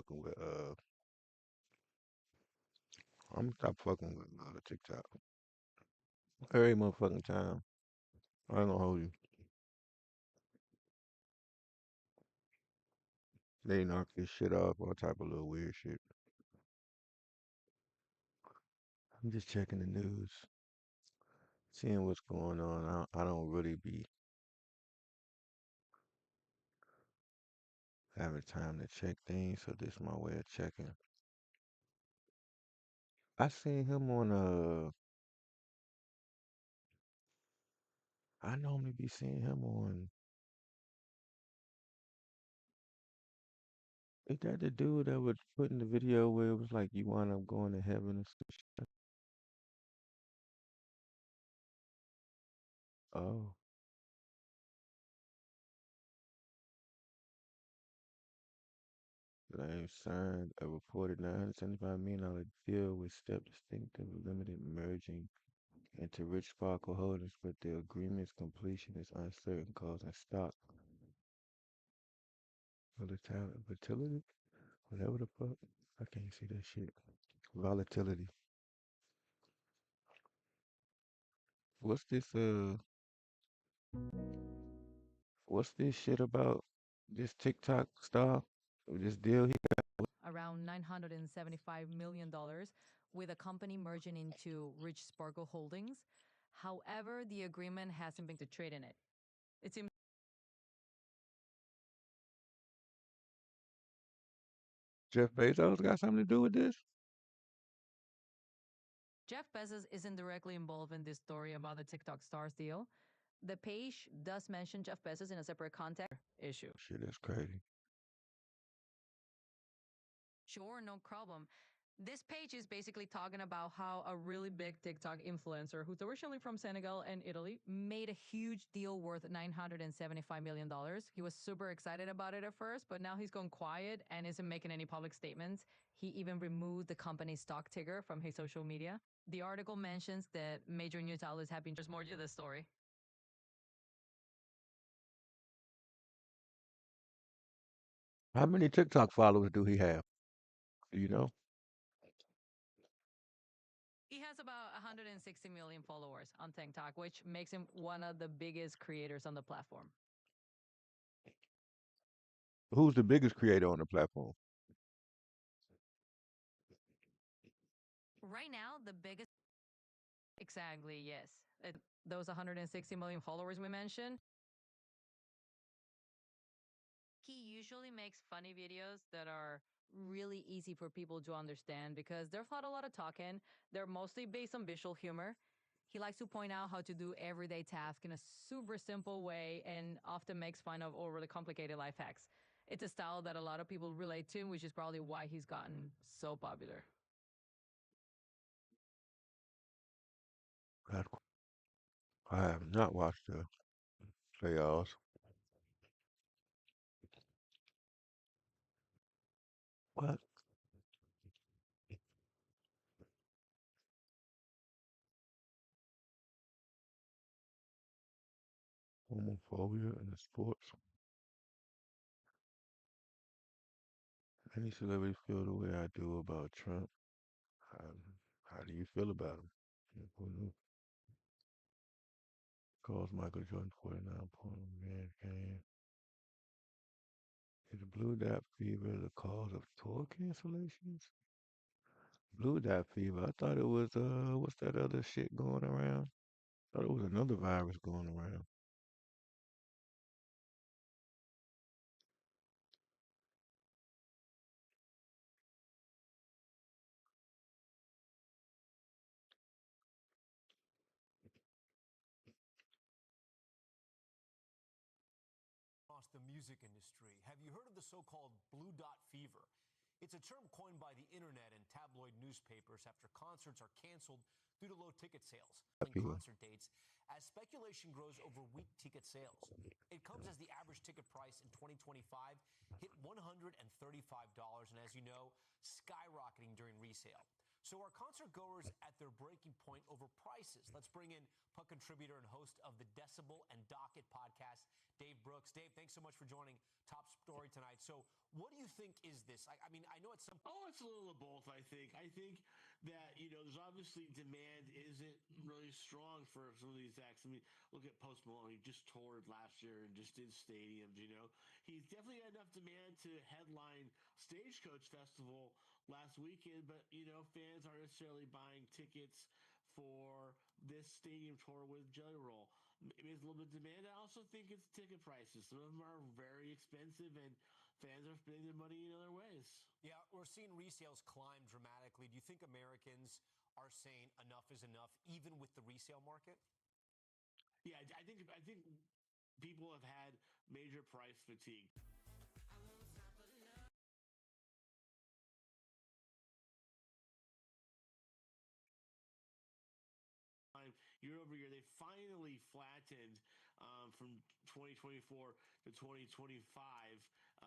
fucking with I'm stop fucking with TikTok. Every motherfucking time. I ain't gonna hold you. They knock this shit off, all type of little weird shit. I'm just checking the news, seeing what's going on. I don't really be having time to check things, so this is my way of checking. I seen him on I normally be seeing him on. Is that the dude that was putting the video where it was like you wind up going to heaven and stuff? Oh, Lane signed a reported $975 million deal with Step Distinctive Limited merging into Rich Sparkle Holdings, but the agreement's completion is uncertain, causing stock volatility, whatever the fuck. I can't see that shit. Volatility. What's this? What's this shit about? This TikTok star? This deal he around $975 million with a company merging into Rich Sparkle Holdings. However, the agreement hasn't been to trade in it. It seems Jeff Bezos got something to do with this? Jeff Bezos isn't directly involved in this story about the TikTok stars deal. The page does mention Jeff Bezos in a separate context issue. Shit, that's crazy. Sure, no problem. This page is basically talking about how a really big TikTok influencer who's originally from Senegal and Italy made a huge deal worth $975 million. He was super excited about it at first, but now he's gone quiet and isn't making any public statements. He even removed the company's stock ticker from his social media. The article mentions that major news outlets have been. There's more to the story. How many TikTok followers do he have? Do you know? He has about 160 million followers on TikTok, which makes him one of the biggest creators on the platform. Who's the biggest creator on the platform? Right now, the biggest. Exactly, yes. Those 160 million followers we mentioned. He usually makes funny videos that are really easy for people to understand because there's not a lot of talking. They're mostly based on visual humor. He likes to point out how to do everyday tasks in a super simple way and often makes fun of overly complicated life hacks. It's a style that a lot of people relate to, which is probably why he's gotten so popular. That- I have not watched the playoffs. What? Homophobia in the sports. Any celebrity feel the way I do about Trump? How, how do you feel about him? Who knew? Calls Michael Jordan 49-point man game. Is blue dot fever the cause of tour cancellations? Blue dot fever. I thought it was what's that other shit going around? I thought it was another virus going around. Across the music industry. Have you heard of the so-called blue dot fever? It's a term coined by the internet and tabloid newspapers after concerts are canceled due to low ticket sales and Fever. concert dates as speculation grows over weak ticket sales. It comes as the average ticket price in 2025 hit $135 and, as you know, skyrocketing during resale. So are concert goers at their breaking point over prices? Let's bring in Puck contributor and host of the Decibel and Docket podcast, Dave Brooks. Dave, thanks so much for joining Top Story tonight. So what do you think is this? I mean, I know it's some. Oh, it's a little of both, I think. I think that, there's obviously demand isn't really strong for some of these acts. I mean, look at Post Malone. He just toured last year and just did stadiums. He's definitely got enough demand to headline Stagecoach Festival last weekend, but, fans aren't necessarily buying tickets for this stadium tour with Jelly Roll. Maybe it's a little bit of demand. I also think it's ticket prices. Some of them are very expensive, and fans are spending their money in other ways. Yeah, we're seeing resales climb dramatically. Do you think Americans are saying enough is enough, even with the resale market? Yeah, I think people have had major price fatigue. Year over year, they finally flattened from 2024 to 2025.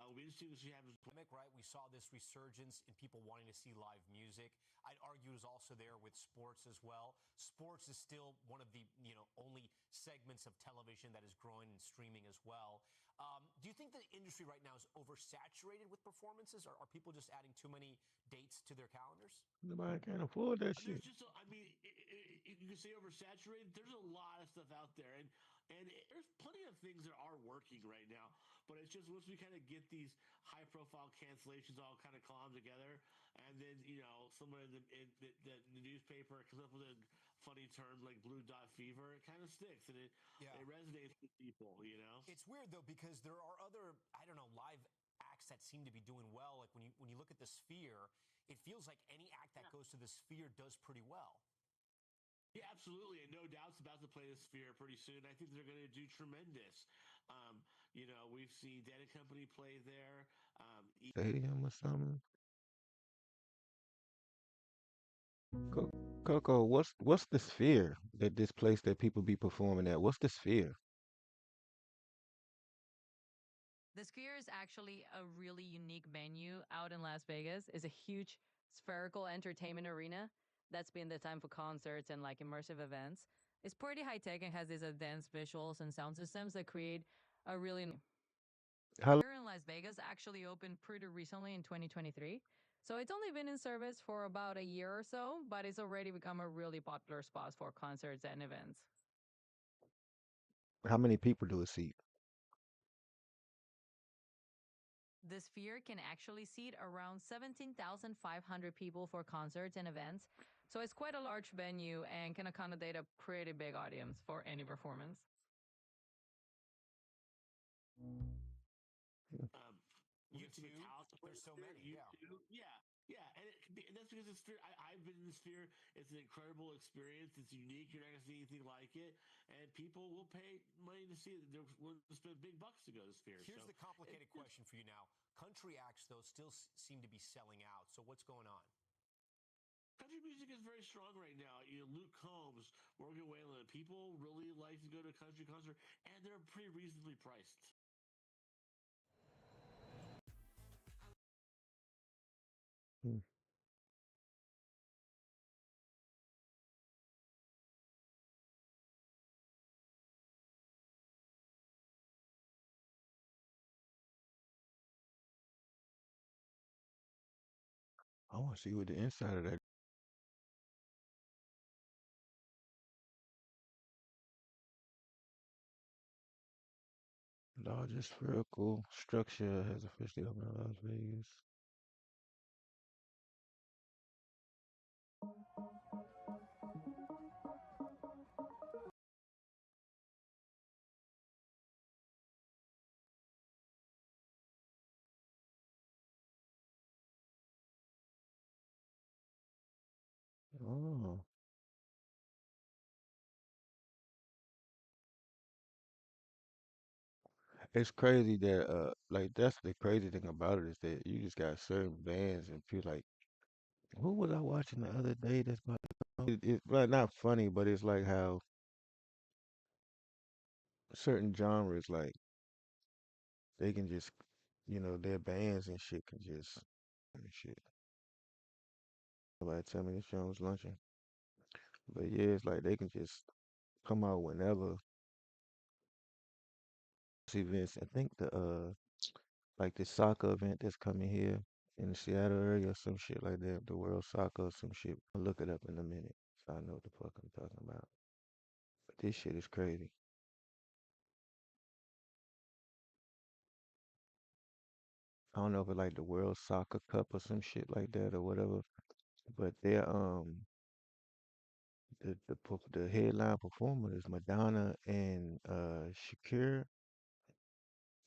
It'll be interesting to see what happens. Right, we saw this resurgence in people wanting to see live music. I'd argue is also there with sports as well. Sports is still one of the only segments of television that is growing and streaming as well. Do you think the industry right now is oversaturated with performances, or are people just adding too many dates to their calendars? Nobody can't afford that There's shit. just, I mean, you can say oversaturated. There's a lot of stuff out there, and there's plenty of things that are working right now. But it's just once we kind of get these high profile cancellations all kind of calm together, and then someone in the newspaper comes up with a funny term like blue dot fever, it kind of sticks and Yeah. it resonates with people. It's weird though because there are other, I don't know, live acts that seem to be doing well. Like when you look at the Sphere, it feels like any act that goes to the Sphere does pretty well. Yeah, absolutely, and no doubt's about to play the Sphere pretty soon. I think they're going to do tremendous. We've seen Dead and Company play there. Stadium or something. Co- Coco, what's the sphere that this place that people be performing at? What's the sphere? The Sphere is actually a really unique venue out in Las Vegas. It's a huge spherical entertainment arena that's been designed for concerts and like immersive events. It's pretty high tech and has these advanced visuals and sound systems that create a really How Sphere in Las Vegas actually opened pretty recently in 2023. So it's only been in service for about a year or so, but it's already become a really popular spot for concerts and events. how many people do it seat? The Sphere can actually seat around 17,500 people for concerts and events. So it's quite a large venue and can accommodate a pretty big audience for any performance. Um, You we've seen too? Metallica play There's the so Sphere. many, You yeah. too? Yeah, yeah, and that's because the Sphere. I've been in the Sphere. It's an incredible experience. It's unique. You're not gonna see anything like it, and people will pay money to see it. They're willing to spend big bucks to go to the Sphere. Here's So the complicated question for you now. Country acts, though, still seem to be selling out. So what's going on? country music is very strong right now. Luke Combs, Morgan Wallen. People really like to go to a country concert, and they're pretty reasonably priced. Hmm. I want to see what the inside of that largest spherical structure has officially opened in Las Vegas. Oh, it's crazy that like that's the crazy thing about it is that you just got certain bands and feel like who was I watching the other day that's about to come? It's like not funny, but it's like how certain genres like they can just their bands and shit can just and shit. Nobody tell me this show was lunching. But yeah, it's like they can just come out whenever events. I think the like the soccer event that's coming here in the Seattle area or some shit like that, the World Soccer or some shit. I'll look it up in a minute so I know what the fuck I'm talking about. But this shit is crazy. I don't know if it's like the World Soccer Cup or some shit like that or whatever. But they're the headline performer is Madonna and Shakira,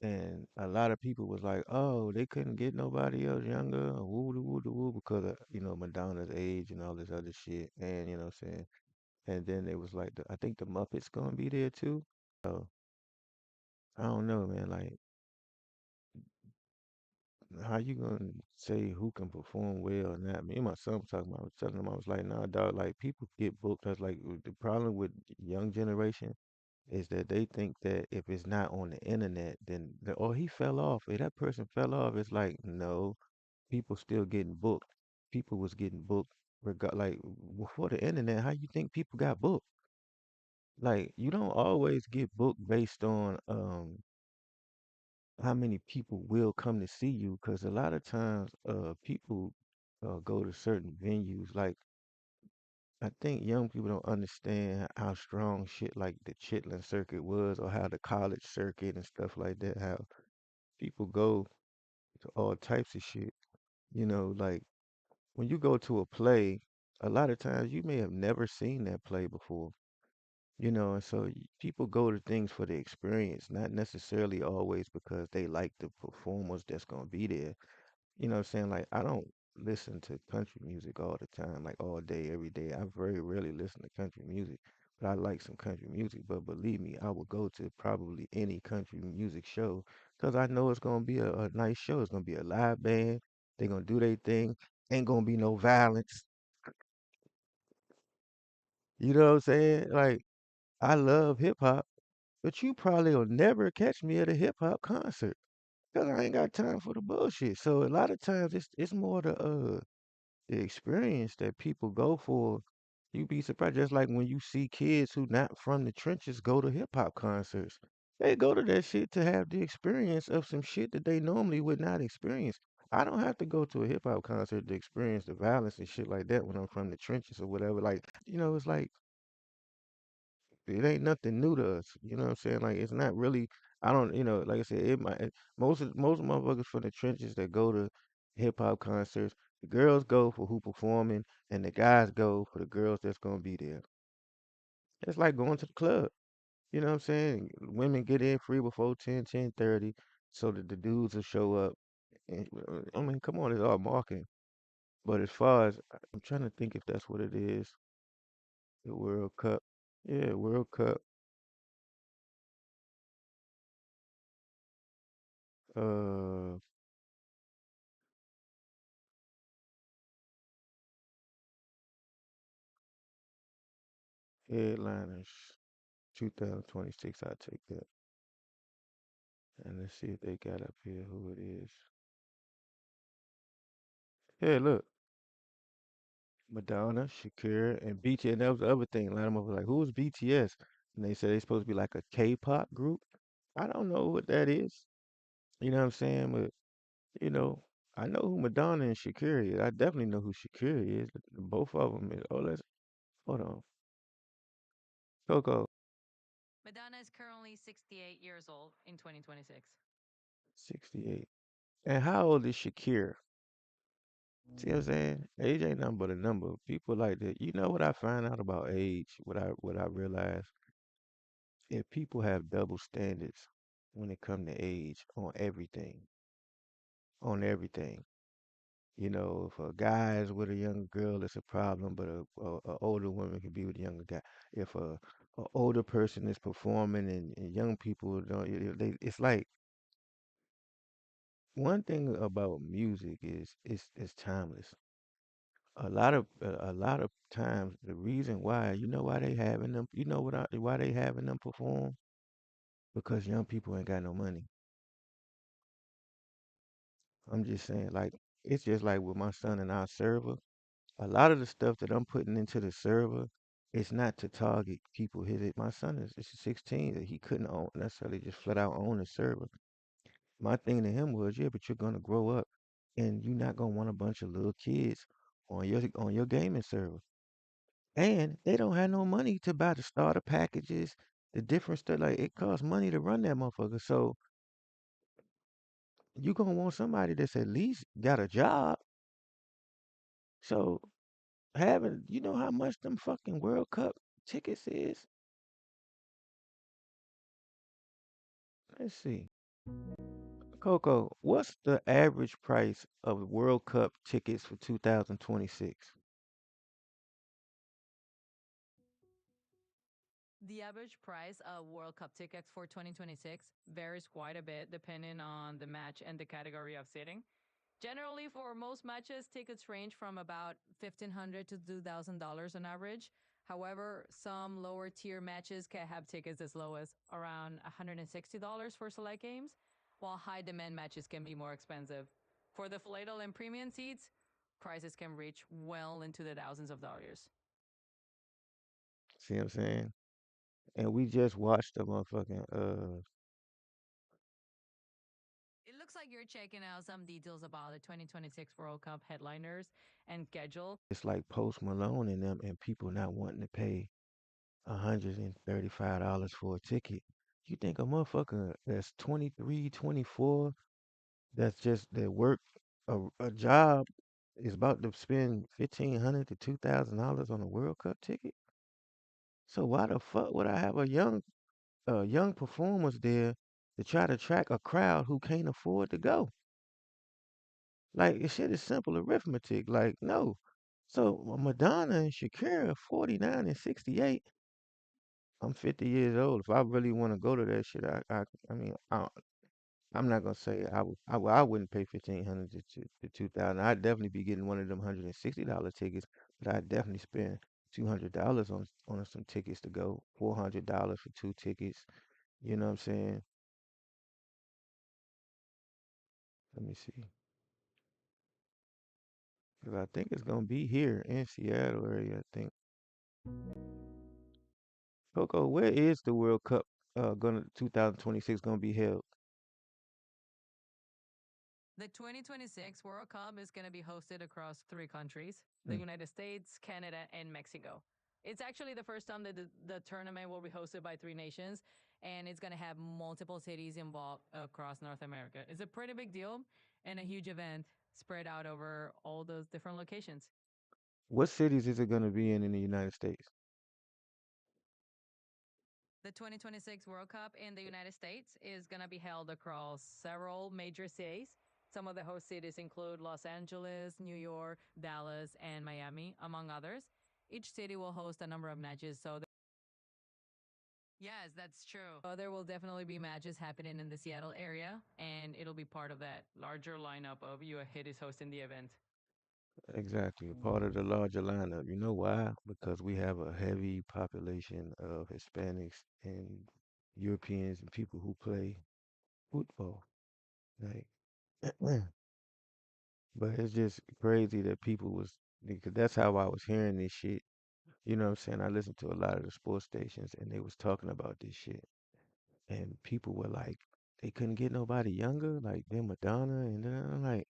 and a lot of people was like, oh, they couldn't get nobody else younger, woo woo woo, because of Madonna's age and all this other shit, and you know what I'm saying. And then it was like I think the Muppets gonna be there too. So I don't know, man. Like, how you gonna say who can perform well or not? Me and my son was talking about. I was telling him I was like, nah, dog. Like people get booked. I was like, the problem with young generation is that they think that if it's not on the internet, then oh, he fell off. If that person fell off, it's like no, people still getting booked. People was getting booked. Like before the internet, how you think people got booked? Like you don't always get booked based on how many people will come to see you, because a lot of times people go to certain venues. Like I think young people don't understand how strong shit like the Chitlin circuit was, or how the college circuit and stuff like that, how people go to all types of shit. Like when you go to a play, a lot of times you may have never seen that play before. And so people go to things for the experience, not necessarily always because they like the performers that's gonna be there. You know what I'm saying? Like, I don't listen to country music all the time, like all day, every day. I very rarely listen to country music, but I like some country music. But believe me, I will go to probably any country music show because I know it's going to be a nice show. It's going to be a live band. They're going to do their thing. Ain't going to be no violence. You know what I'm saying? Like, I love hip hop, but you probably will never catch me at a hip hop concert because I ain't got time for the bullshit. So a lot of times it's more the experience that people go for. You'd be surprised, just like when you see kids who not from the trenches go to hip hop concerts. They go to that shit to have the experience of some shit that they normally would not experience. I don't have to go to a hip hop concert to experience the violence and shit like that when I'm from the trenches or whatever. Like, it's like it ain't nothing new to us. You know what I'm saying? Like it's not really. I don't. Like I said, most motherfuckers from the trenches that go to hip hop concerts, the girls go for who performing, and the guys go for the girls that's gonna be there. It's like going to the club. You know what I'm saying? Women get in free before 10:30, so that the dudes will show up. And, I mean, come on, it's all marketing. But as far as I'm trying to think if that's what it is, the World Cup. Yeah, World Cup. Uh, Headliners 2026. I'll take that. And let's see if they got up here who it is. Hey, look, Madonna, Shakira, and BTS. And that was the other thing. A lot of them was like, who is BTS? And they said they supposed to be like a K-pop group. I don't know what that is. You know what I'm saying? But, you know, I know who Madonna and Shakira is. I definitely know who Shakira is. Both of them is, oh, hold on. Coco, Madonna is currently 68 years old in 2026. 68. And how old is Shakira? See what I'm saying? Age ain't nothing but a number. People like that. You know what I find out about age? What I realize? If people have double standards when it come to age on everything. If a guy is with a younger girl, it's a problem, but a older woman can be with a younger guy. If a older person is performing and young people don't, it's like one thing about music is timeless. A lot of times the reason why why they having them why they having them perform, because young people ain't got no money. I'm just saying, like, it's just like with my son and our server. A lot of the stuff that I'm putting into the server is not to target people. My son is 16 that he couldn't own necessarily just flat out own the server. My thing to him was, yeah, but you're gonna grow up and you're not gonna want a bunch of little kids on your gaming server. And they don't have no money to buy the starter packages, the different stuff. Like it costs money to run that motherfucker. So you gonna want somebody that's at least got a job. So having, you know how much them fucking World Cup tickets is? Let's see. Coco, what's the average price of World Cup tickets for 2026? The average price of World Cup tickets for 2026 varies quite a bit depending on the match and the category of seating. Generally, for most matches, tickets range from about $1,500 to $2,000 on average. However, some lower tier matches can have tickets as low as around $160 for select games, while high demand matches can be more expensive. For the Filatel and premium seats, prices can reach well into the thousands of dollars. See what I'm saying? And we just watched the motherfucking It looks like you're checking out some details about the 2026 World Cup headliners and schedule. it's like Post Malone and them and people not wanting to pay $135 for a ticket. You think a motherfucker that's 23, 24, that's just that work a job is about to spend $1,500 to $2,000 on a World Cup ticket? So why the fuck would I have young performers there to try to attract a crowd who can't afford to go? Like, this shit is simple arithmetic. Like, no. So Madonna and Shakira, 49 and 68. I'm 50 years old. If I really want to go to that shit, I mean, I'm not gonna say I wouldn't pay 1,500 to 2,000. I'd definitely be getting one of them $160 tickets, but I'd definitely spend $200 on some tickets to go. $400 for two tickets. You know what I'm saying? Let me see. Because I think it's gonna be here in Seattle area. I think. Coco, where is the World Cup 2026 gonna be held? The 2026 World Cup is going to be hosted across three countries: the Mm. United States, Canada, and Mexico. It's actually the first time that the tournament will be hosted by three nations, and it's going to have multiple cities involved across North America. It's a pretty big deal and a huge event spread out over all those different locations. What cities is it gonna be in the United States? The 2026 World Cup in the United States is going to be held across several major cities. Some of the host cities include Los Angeles, New York, Dallas, and Miami, among others. Each city will host a number of matches, so yes, that's true. There will definitely be matches happening in the Seattle area, and it'll be part of that larger lineup of UA Hit hosting the event. Exactly, a part of the larger lineup. You know why? Because we have a heavy population of Hispanics and Europeans and people who play football. Like, but it's just crazy that people was because that's how I was hearing this shit. You know what I'm saying? I listened to a lot of the sports stations and they was talking about this shit. And people were like, they couldn't get nobody younger, like they Madonna, and then I'm like,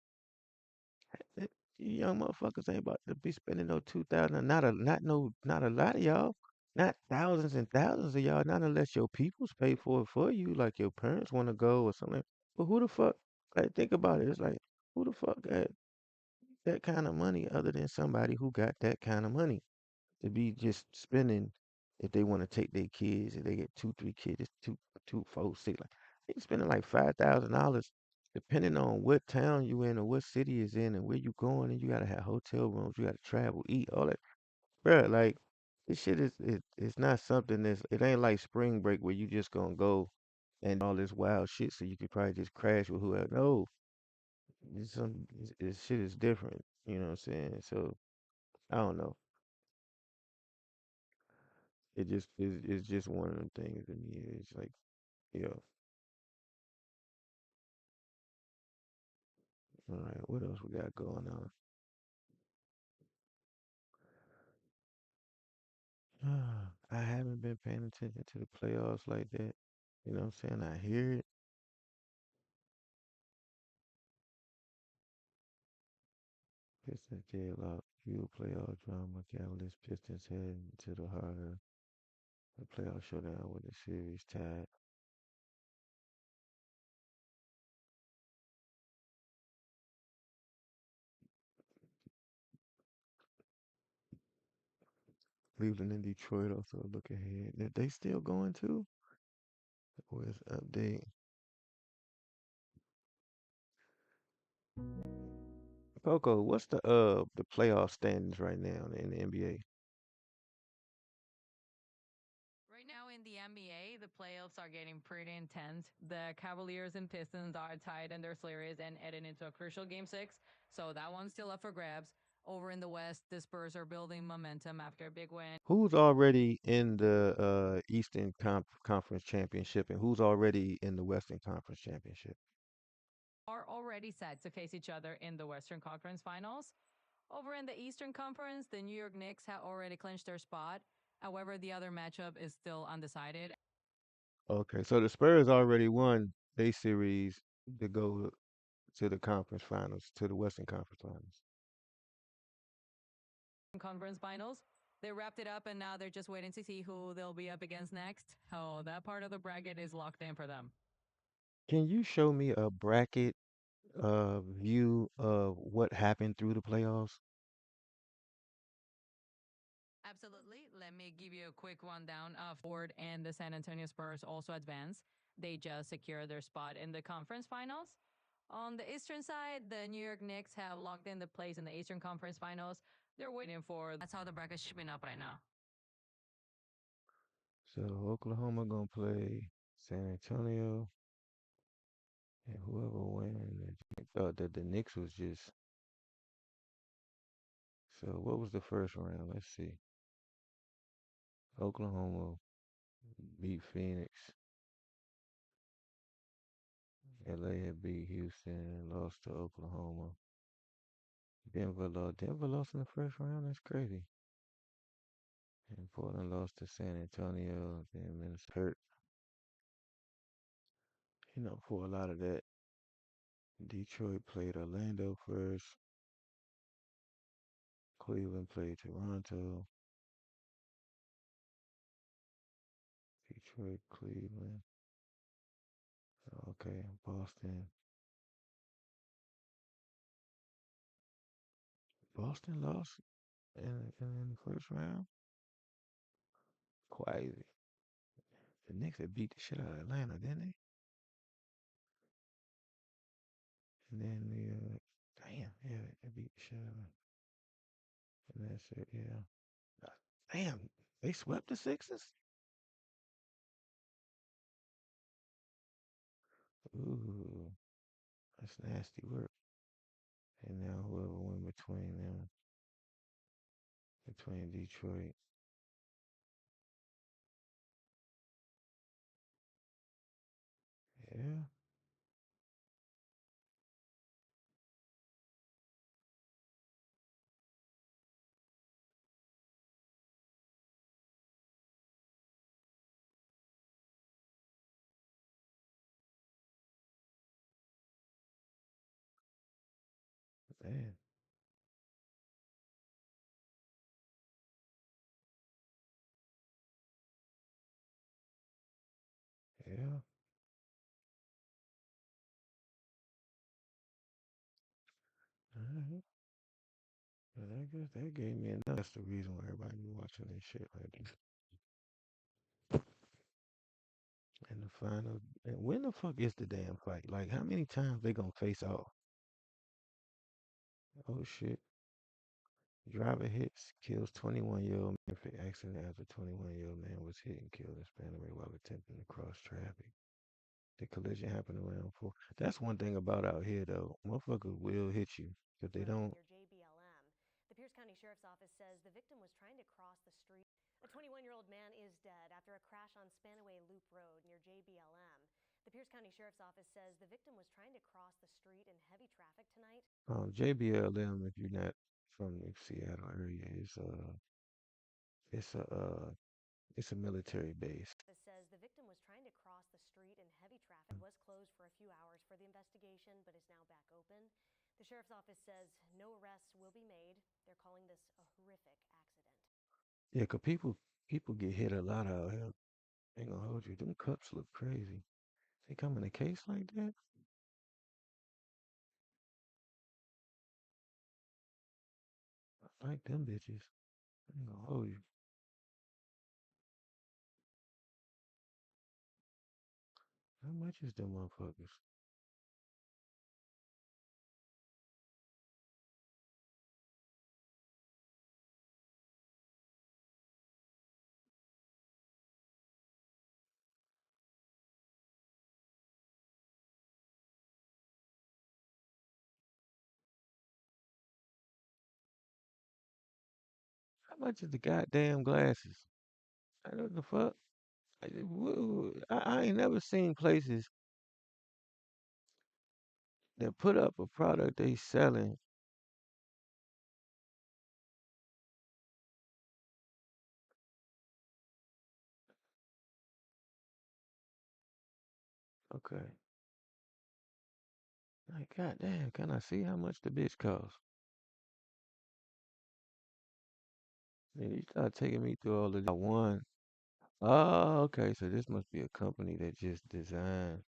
"Eh, you young motherfuckers ain't about to be spending no 2,000. Not a lot of y'all, not thousands and thousands of y'all. Not unless your peoples pay for it for you, like your parents want to go or something. But who the fuck? Like think about it. It's like who the fuck got that kind of money other than somebody who got that kind of money to be just spending if they want to take their kids, if they get two, three kids, it's two, four, six, like they spending like $5,000 depending on what town you in or what city is in and where you going, and you gotta have hotel rooms, you gotta travel, eat, all that. Bruh, like this shit it's not something it ain't like spring break where you just gonna go and all this wild shit so you could probably just crash with whoever. No, this shit is different. You know what I'm saying? So I don't know. It's just one of them things to me. It's like, yo, all right, what else we got going on? I haven't been paying attention to the playoffs like that. You know what I'm saying? I hear it. Pistons deadlock, fuel playoff drama, Cavaliers Pistons head into the heart of the playoff showdown with the series tied. Cleveland and Detroit also look ahead. They still going too? Where's update? Coco, what's the playoff standings right now in the NBA? Right now in the NBA, the playoffs are getting pretty intense. The Cavaliers and Pistons are tied in their series and heading into a crucial game 6. So that one's still up for grabs. Over in the West, the Spurs are building momentum after a big win. Who's already in the Eastern Conference Championship and who's already in the Western Conference Championship? Are already set to face each other in the Western Conference Finals. Over in the Eastern Conference, the New York Knicks have already clinched their spot. However, the other matchup is still undecided. Okay, so the Spurs already won their series to go to the conference finals, to the Western Conference Finals. Conference Finals. They wrapped it up and now they're just waiting to see who they'll be up against next. Oh, that part of the bracket is locked in for them. Can you show me a bracket view of what happened through the playoffs? Absolutely. Let me give you a quick rundown of Ford and the San Antonio Spurs also advanced. They just secured their spot in the conference finals. On the Eastern side, the New York Knicks have locked in the place in the Eastern Conference Finals. They're waiting for that's how the bracket's shaping up right now. So Oklahoma gonna play San Antonio, and whoever wins, I thought that the Knicks was just. So what was the first round? Let's see. Oklahoma beat Phoenix. LA had beat Houston and lost to Oklahoma. Denver lost. Denver lost in the first round. That's crazy. And Portland lost to San Antonio. Then Minnesota hurt. For a lot of that. Detroit played Orlando first. Cleveland played Toronto. Detroit, Cleveland. Okay, Boston. Boston lost in the first round. Crazy. The Knicks had beat the shit out of Atlanta, didn't they? And then damn, yeah, they beat the shit out of. And that's it, yeah. Damn, they swept the Sixers. Ooh, that's nasty work. And now whoever won between them, between Detroit, yeah, man, yeah. All right. But I guess that gave me enough. That's the reason why everybody be watching this shit like this. And the final, and when the fuck is the damn fight? Like, how many times they gonna face off? Oh shit. Driver hits, kills 21-year-old man for accident after 21-year-old man was hit and killed in Spanaway while attempting to cross traffic. The collision happened around 4. That's one thing about out here, though. Motherfuckers will hit you because they Road in don't. your JBLM. The Pierce County Sheriff's Office says the victim was trying to cross the street. A 21-year-old man is dead after a crash on Spanaway Loop Road near JBLM. The Pierce County Sheriff's Office says the victim was trying to cross the street in heavy traffic tonight. JBLM, if you're not from the Seattle area, is It's a military base. It says the victim was trying to cross the street and heavy traffic was closed for a few hours for the investigation, but is now back open. The sheriff's office says no arrests will be made. They're calling this a horrific accident. Yeah, 'cause people get hit a lot out here. Ain't gonna hold you. Them cups look crazy. They come in a case like that. I like them bitches. Ain't gonna hold you. How much is them motherfuckers? How much is the goddamn glasses? I know the fuck. I ain't never seen places that put up a product they selling. Okay. Like, goddamn, can I see how much the bitch costs? Man, you start taking me through all of that one. Oh, okay. So this must be a company that just designed.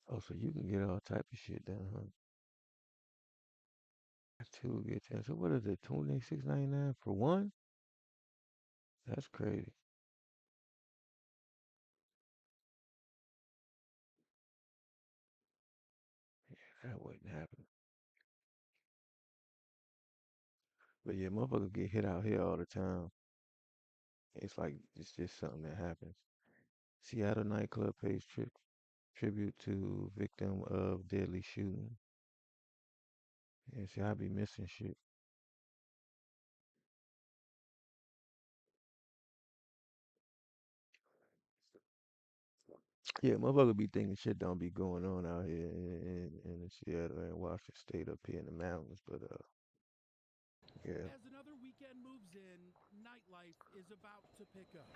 Oh, so you can get all type of shit done, huh? That's two get 10. So what is it? 26.99 for one? That's crazy. That wouldn't happen. But yeah, motherfuckers get hit out here all the time. It's like it's just something that happens. Seattle nightclub pays tribute to victim of deadly shooting. Yeah, see, I be missing shit. Yeah, motherfucker be thinking shit don't be going on out here in Seattle and Washington State up here in the mountains, but yeah. As another weekend moves in, nightlife is about to pick up.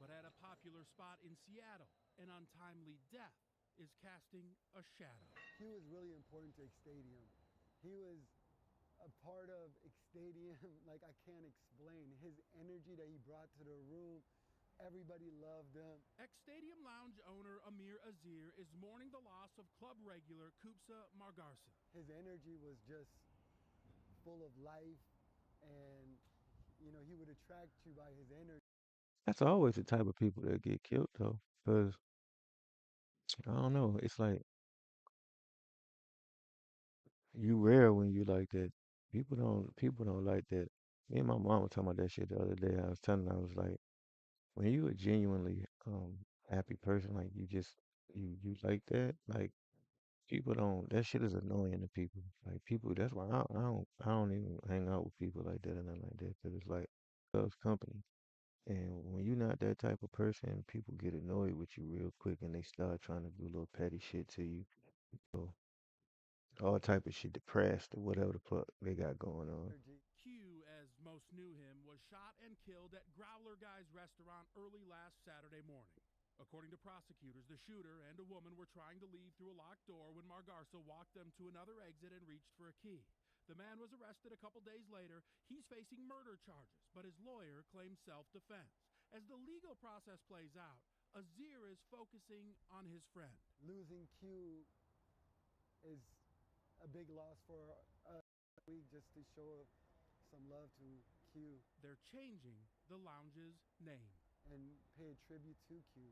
But at a popular spot in Seattle, an untimely death is casting a shadow. He was really important to X Stadium. He was a part of X Stadium like I can't explain. His energy that he brought to the room, everybody loved him. Ex Stadium Lounge owner Amir Azir is mourning the loss of club regular Kupsa Margarsa. His energy was just full of life, and he would attract you by his energy. That's always the type of people that get killed though, because I don't know. It's like you rare when you like that. People don't like that. Me and my mom were talking about that shit the other day. I was telling her, I was like, when you a genuinely happy person, like you like that, like people don't. That shit is annoying to people. Like people, that's why I don't even hang out with people like that and nothing like that. Cause it's like loves company. And when you're not that type of person, people get annoyed with you real quick and they start trying to do little petty shit to you. So all type of shit, depressed or whatever the fuck they got going on. Q, as most knew him, was shot and killed at Growler Guy's restaurant early last Saturday morning. According to prosecutors, the shooter and a woman were trying to leave through a locked door when Margarsa walked them to another exit and reached for a key. The man was arrested a couple days later. He's facing murder charges, but his lawyer claims self-defense. As the legal process plays out, Azir is focusing on his friend. Losing Q is a big loss for us. We just to show some love to Q. They're changing the lounge's name and pay a tribute to Q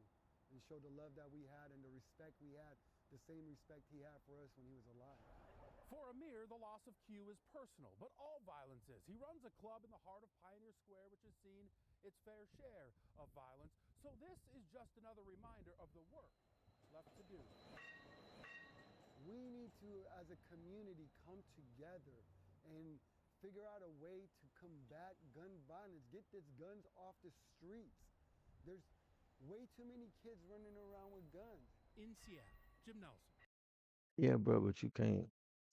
and show the love that we had and the respect we had, the same respect he had for us when he was alive. For Amir, the loss of Q is personal, but all violence is. He runs a club in the heart of Pioneer Square, which has seen its fair share of violence. So this is just another reminder of the work left to do. We need to, as a community, come together and figure out a way to combat gun violence. Get these guns off the streets. There's way too many kids running around with guns. In Seattle, Jim Nelson. Yeah, bro, but you can't.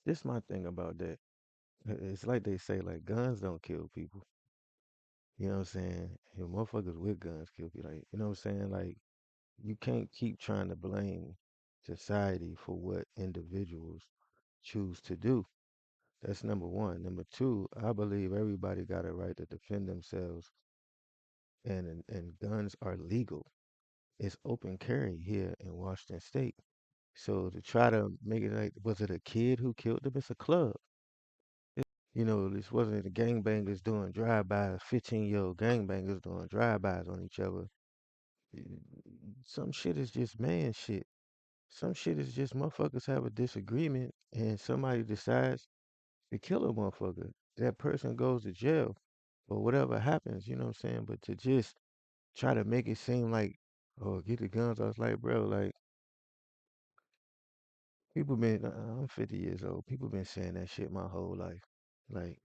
This my thing about that. It's like they say, like guns don't kill people. You know what I'm saying? You motherfuckers with guns kill people. Like, you know what I'm saying? Like, you can't keep trying to blame society for what individuals choose to do. That's number one. Number two, I believe everybody got a right to defend themselves, and guns are legal. It's open carry here in Washington State. So to try to make it like, was it a kid who killed them? It's a club. You know, this wasn't the gangbangers doing drive-bys, 15-year-old gangbangers doing drive-bys on each other. Y- Some shit is just man shit. Some shit is just motherfuckers have a disagreement and somebody decides to kill a motherfucker. That person goes to jail or whatever happens, you know what I'm saying? But to just try to make it seem like, oh, get the guns, I was like, bro, like, people been, I'm 50 years old. People been saying that shit my whole life. Like,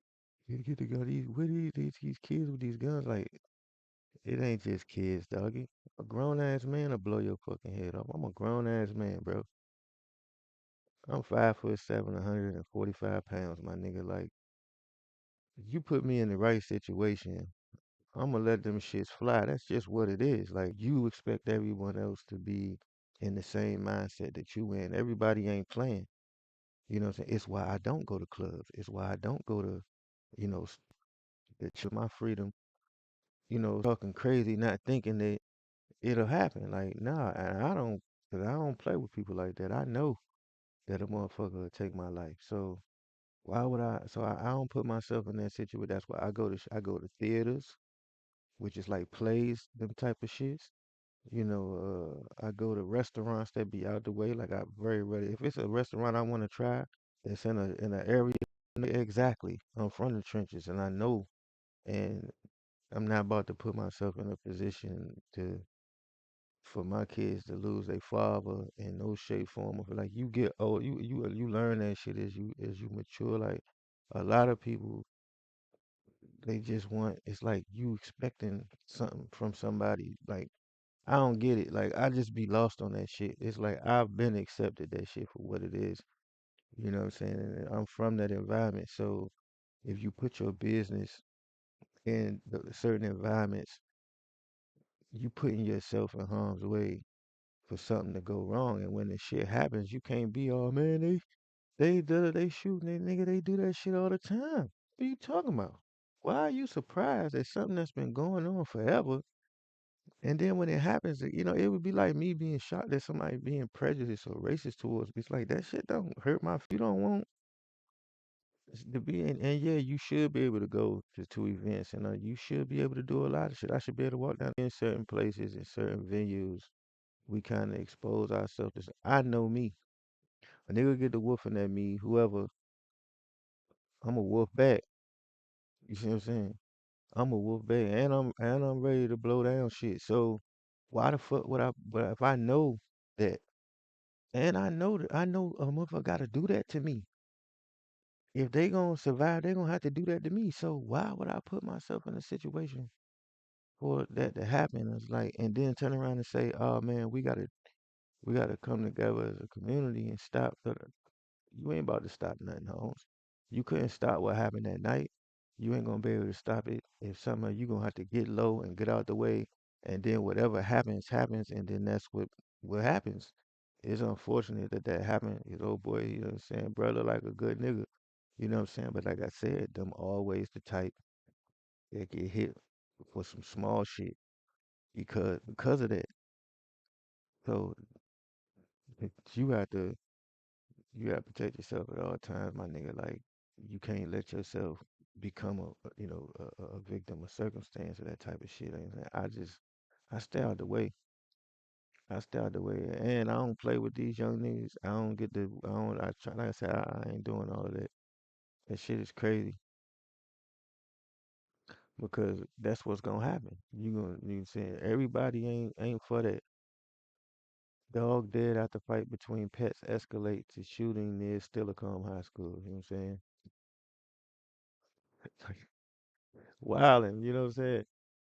you get the gun, what these kids with these guns? Like, it ain't just kids, doggy. A grown ass man will blow your fucking head off. I'm a grown ass man, bro. I'm 5'7", 145 pounds, my nigga. Like, you put me in the right situation, I'ma let them shits fly. That's just what it is. Like, you expect everyone else to be in the same mindset that you in. Everybody ain't playing. You know what I'm saying? It's why I don't go to clubs. It's why I don't go to, you know, to my freedom, talking crazy, not thinking that it'll happen. Like, nah, and I don't, cause I don't play with people like that. I know that a motherfucker will take my life. So why would I? So I don't put myself in that situation. That's why I go to theaters, which is like plays, them type of shits. I go to restaurants that be out the way. Like I very ready. If it's a restaurant I want to try, that's in an area exactly. I'm from the trenches, and I know, and I'm not about to put myself in a position to for my kids to lose their father in no shape, form, or like you get old, you learn that shit as you mature. Like a lot of people, they just want. It's like you expecting something from somebody. Like I don't get it. Like I just be lost on that shit. It's like I've been accepted that shit for what it is. You know what I'm saying? And I'm from that environment. So if you put your business in certain environments, you putting yourself in harm's way for something to go wrong. And when the shit happens, you can't be, oh man, they shooting they nigga, they do that shit all the time. What are you talking about? Why are you surprised at something that's been going on forever? And then when it happens, it would be like me being shocked at somebody being prejudiced or racist towards me. It's like that shit don't hurt my. You don't want to be in, and yeah, you should be able to go to events, and you should be able to do a lot of shit. I should be able to walk down in certain places in certain venues. We kind of expose ourselves. I know me. A nigga get to woofing at me, whoever, I'm a wolf back. You see what I'm saying? I'm a wolf back, and I'm ready to blow down shit. So why the fuck would I? But if I know that, and I know a motherfucker got to do that to me. If they gonna survive, they gonna have to do that to me. So why would I put myself in a situation for that to happen? It's like, and then turn around and say, "Oh man, we gotta come together as a community and stop." You ain't about to stop nothing, Holmes. You couldn't stop what happened that night. You ain't gonna be able to stop it. If somehow you gonna have to get low and get out the way, and then whatever happens, happens, and then that's what happens. It's unfortunate that that happened. His old boy, you know what I'm saying, brother, like a good nigga, you know what I'm saying. But like I said, them always the type that get hit for some small shit because of that. So you have to you gotta protect yourself at all times, my nigga. Like you can't let yourself become a victim of circumstance or that type of shit. I stay out the way. I stay out the way, and I don't play with these young niggas. I don't get the. I don't. I try. Like I said, I ain't doing all of that. That shit is crazy because that's what's gonna happen. You saying everybody ain't for that. Dog dead after fight between pets escalate to shooting near Stillicum High School. You know what I'm saying? Wildin', you know what I'm saying?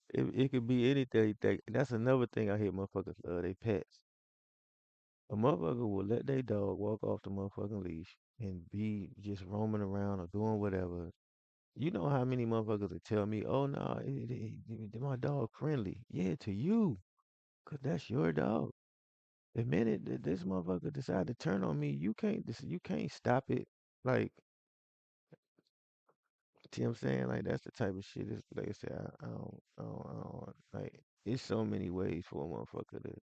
It could be anything. That's another thing I hear motherfuckers love. They pets. A motherfucker will let their dog walk off the motherfucking leash and be just roaming around or doing whatever. You know how many motherfuckers would tell me, "Oh no, my dog friendly." Yeah, to you, 'cause that's your dog. The minute that this motherfucker decide to turn on me, you can't stop it. Like, see what I'm saying? Like that's the type of shit. Is like I said, I don't like. It's so many ways for a motherfucker to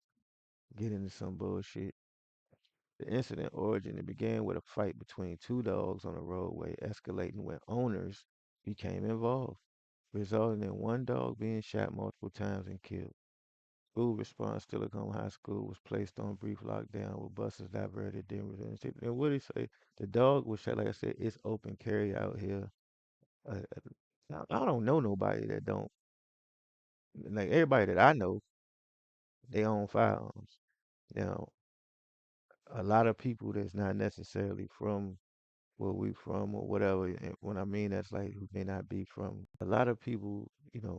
get into some bullshit. The incident origin it began with a fight between two dogs on a roadway, escalating when owners became involved, resulting in one dog being shot multiple times and killed. School response, Stillicombe High School was placed on brief lockdown with buses diverted. And what did he say? The dog was shot. Like I said, it's open carry out here. I don't know nobody that don't. Like everybody that I know, they own firearms. Now, a lot of people that's not necessarily from where we from or whatever. And when I mean that's like who may not be from. A lot of people,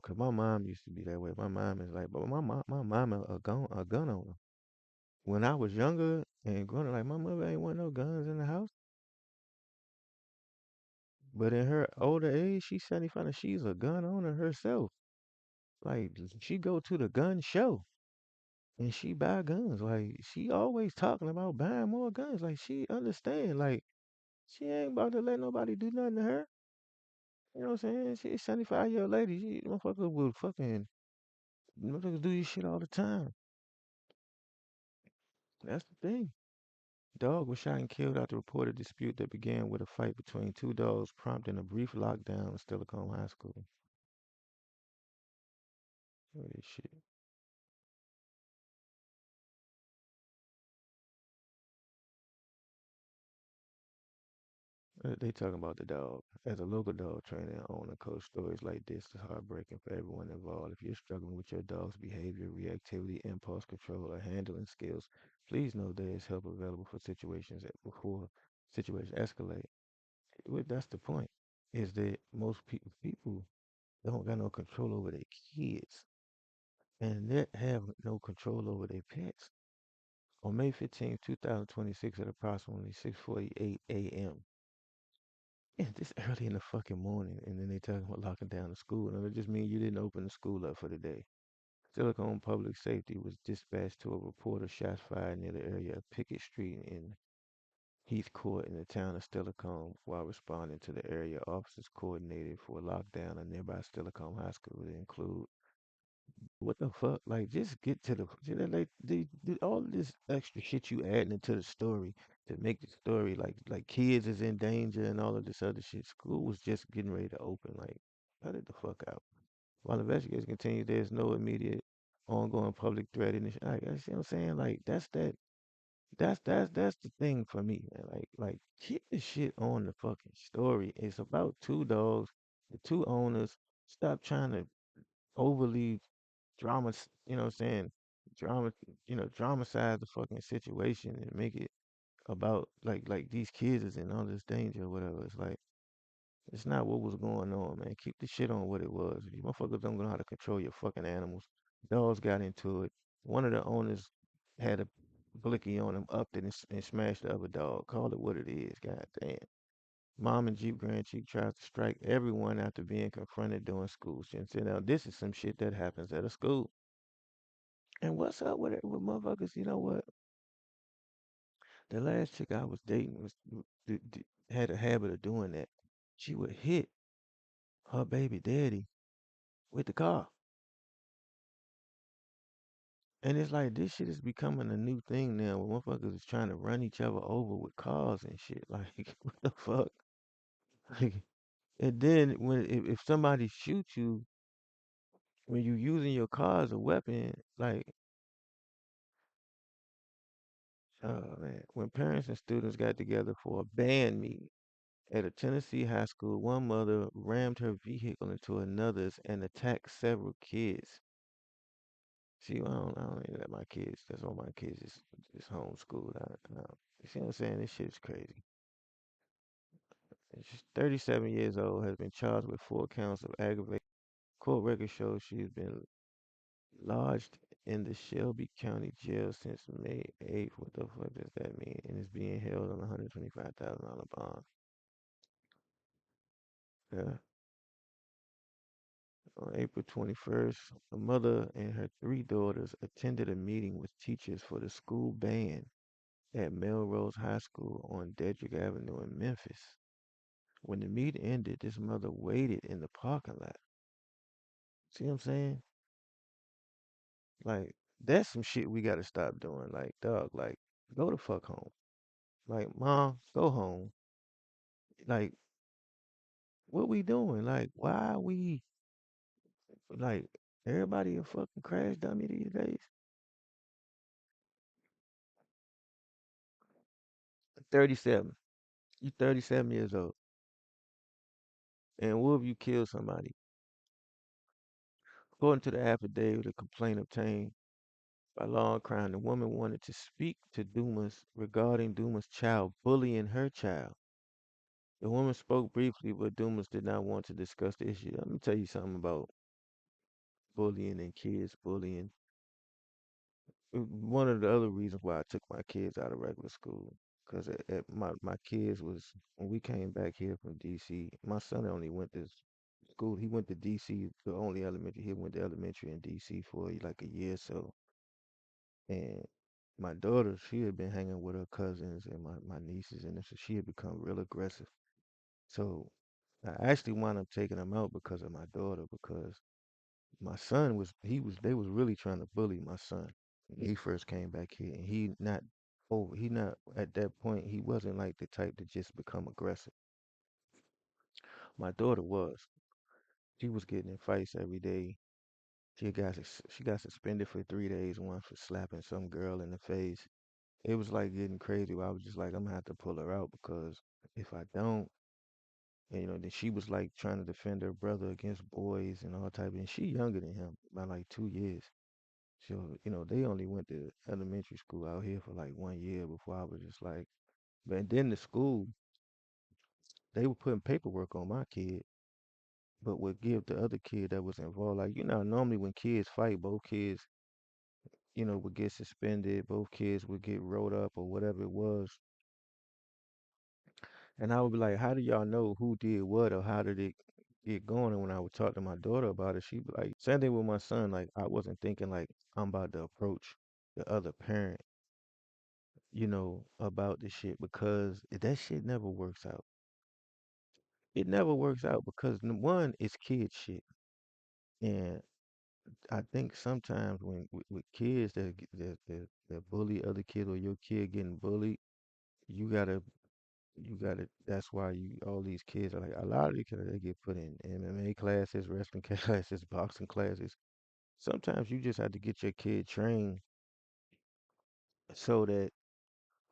'cause my mom used to be that way. My mom is like, but my mom a gun owner. When I was younger and growing up, like my mother ain't want no guns in the house. But in her older age, she's 75 and she's a gun owner herself. Like she go to the gun show and she buy guns. Like she always talking about buying more guns. Like she understand. Like she ain't about to let nobody do nothing to her. You know what I'm saying? She's 75-year-old lady. She motherfucker will fucking motherfuckers do this shit all the time. That's the thing. Dog was shot and killed after a reported dispute that began with a fight between two dogs, prompting a brief lockdown in Stillicombe High School. Look at this shit. They talking about the dog. As a local dog trainer and owner, coach, stories like this is heartbreaking for everyone involved. If you're struggling with your dog's behavior, reactivity, impulse control, or handling skills, please know there is help available for situations before situations escalate. That's the point. Is that most people don't got no control over their kids, and they have no control over their pets. On May 15th, 2026, at approximately 6:48 a.m. Yeah, this early in the fucking morning, and then they talking about locking down the school. And it just means you didn't open the school up for the day. Silicon Public Safety was dispatched to a report of shots fired near the area of Pickett Street in Heath Court in the town of Stillicombe. While responding to the area, officers coordinated for a lockdown of nearby Stillicombe High School to include what the fuck? Like, just get to the like all of this extra shit you adding into the story to make the story like kids is in danger and all of this other shit. School was just getting ready to open. Like, cut it the fuck out. While investigators continue, there's no immediate ongoing public threat in this. Like, you see what I'm saying? Like, that's the thing for me, man. Like keep the shit on the fucking story. It's about two dogs, the two owners. Stop trying to overly drama, what I'm saying, drama, dramatize the fucking situation and make it about like these kids is in all this danger or whatever. It's like it's not what was going on, man. Keep the shit on what it was. You motherfuckers don't know how to control your fucking animals. Dogs got into it. One of the owners had a blicky on him, upped it and smashed the other dog. Call it what it is. God damn. Mom and Jeep Grand Chief tries to strike everyone after being confronted during school. And said, now this is some shit that happens at a school. And what's up with it with motherfuckers? You know what? The last chick I was dating had a habit of doing that. She would hit her baby daddy with the car. And it's like this shit is becoming a new thing now where motherfuckers is trying to run each other over with cars and shit. Like, what the fuck? Like, and then if somebody shoots you when you using your car as a weapon, like, oh man, when parents and students got together for a band meeting at a Tennessee high school, one mother rammed her vehicle into another's and attacked several kids. See, I don't even let my kids. That's all my kids is homeschooled. You see what I'm saying? This shit's crazy. And she's 37 years old, has been charged with 4 counts of aggravated. Court record shows she's been lodged in the Shelby County Jail since May 8th. What the fuck does that mean? And is being held on a $125,000 bond. Yeah. On April 21st, a mother and her three daughters attended a meeting with teachers for the school band at Melrose High School on Dedrick Avenue in Memphis. When the meeting ended, this mother waited in the parking lot. See what I'm saying? Like, that's some shit we gotta stop doing. Like, dog, like, go the fuck home. Like, mom, go home. Like, what we doing? Like, why are we like everybody a fucking crash dummy these days? 37. You 37 years old. And what if you kill somebody? According to the affidavit, a complaint obtained by Law and Crime, the woman wanted to speak to Dumas regarding Dumas' child bullying her child. The woman spoke briefly, but Dumas did not want to discuss the issue. Let me tell you something about bullying and kids bullying. One of the other reasons why I took my kids out of regular school, because my kids was when we came back here from DC. My son only went to school. He went to DC, the only elementary. He went to elementary in DC for like a year or so. And my daughter, she had been hanging with her cousins and my nieces, and so she had become real aggressive. So I actually wound up taking them out because of my daughter, because my son they was really trying to bully my son when he first came back here, and he not at that point he wasn't like the type to just become aggressive. My daughter was. She was getting in fights every day. She got suspended for 3 days, one for slapping some girl in the face. It was like getting crazy. I was just like, I'm gonna have to pull her out because if I don't, and, then she was like trying to defend her brother against boys and all type of, and she younger than him by like 2 years. So, they only went to elementary school out here for like 1 year before I was just like, but then the school, they were putting paperwork on my kid, but would give the other kid that was involved, like, normally when kids fight, both kids, would get suspended, both kids would get rolled up or whatever it was. And I would be like, how do y'all know who did what or how did it get going? And when I would talk to my daughter about it, she'd be like, same thing with my son. Like, I wasn't thinking like I'm about to approach the other parent, about this shit because that shit never works out. It never works out because one, it's kid shit. And I think sometimes when with kids that bully other kids or your kid getting bullied, you gotta that's why all these kids are like a lot of these kids they get put in MMA classes, wrestling classes, boxing classes. Sometimes you just have to get your kid trained so that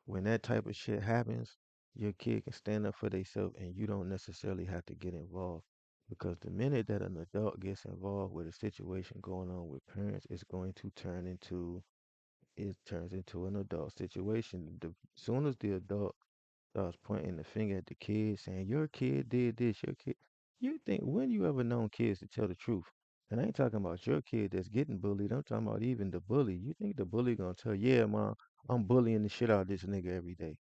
when that type of shit happens, your kid can stand up for themselves and you don't necessarily have to get involved. Because the minute that an adult gets involved with a situation going on with parents, it's going to it turns into an adult situation. The soon as the adult starts pointing the finger at the kid, saying, your kid did this, your kid. You think, when you ever known kids to tell the truth? And I ain't talking about your kid that's getting bullied. I'm talking about even the bully. You think the bully gonna tell, yeah, mom, I'm bullying the shit out of this nigga every day.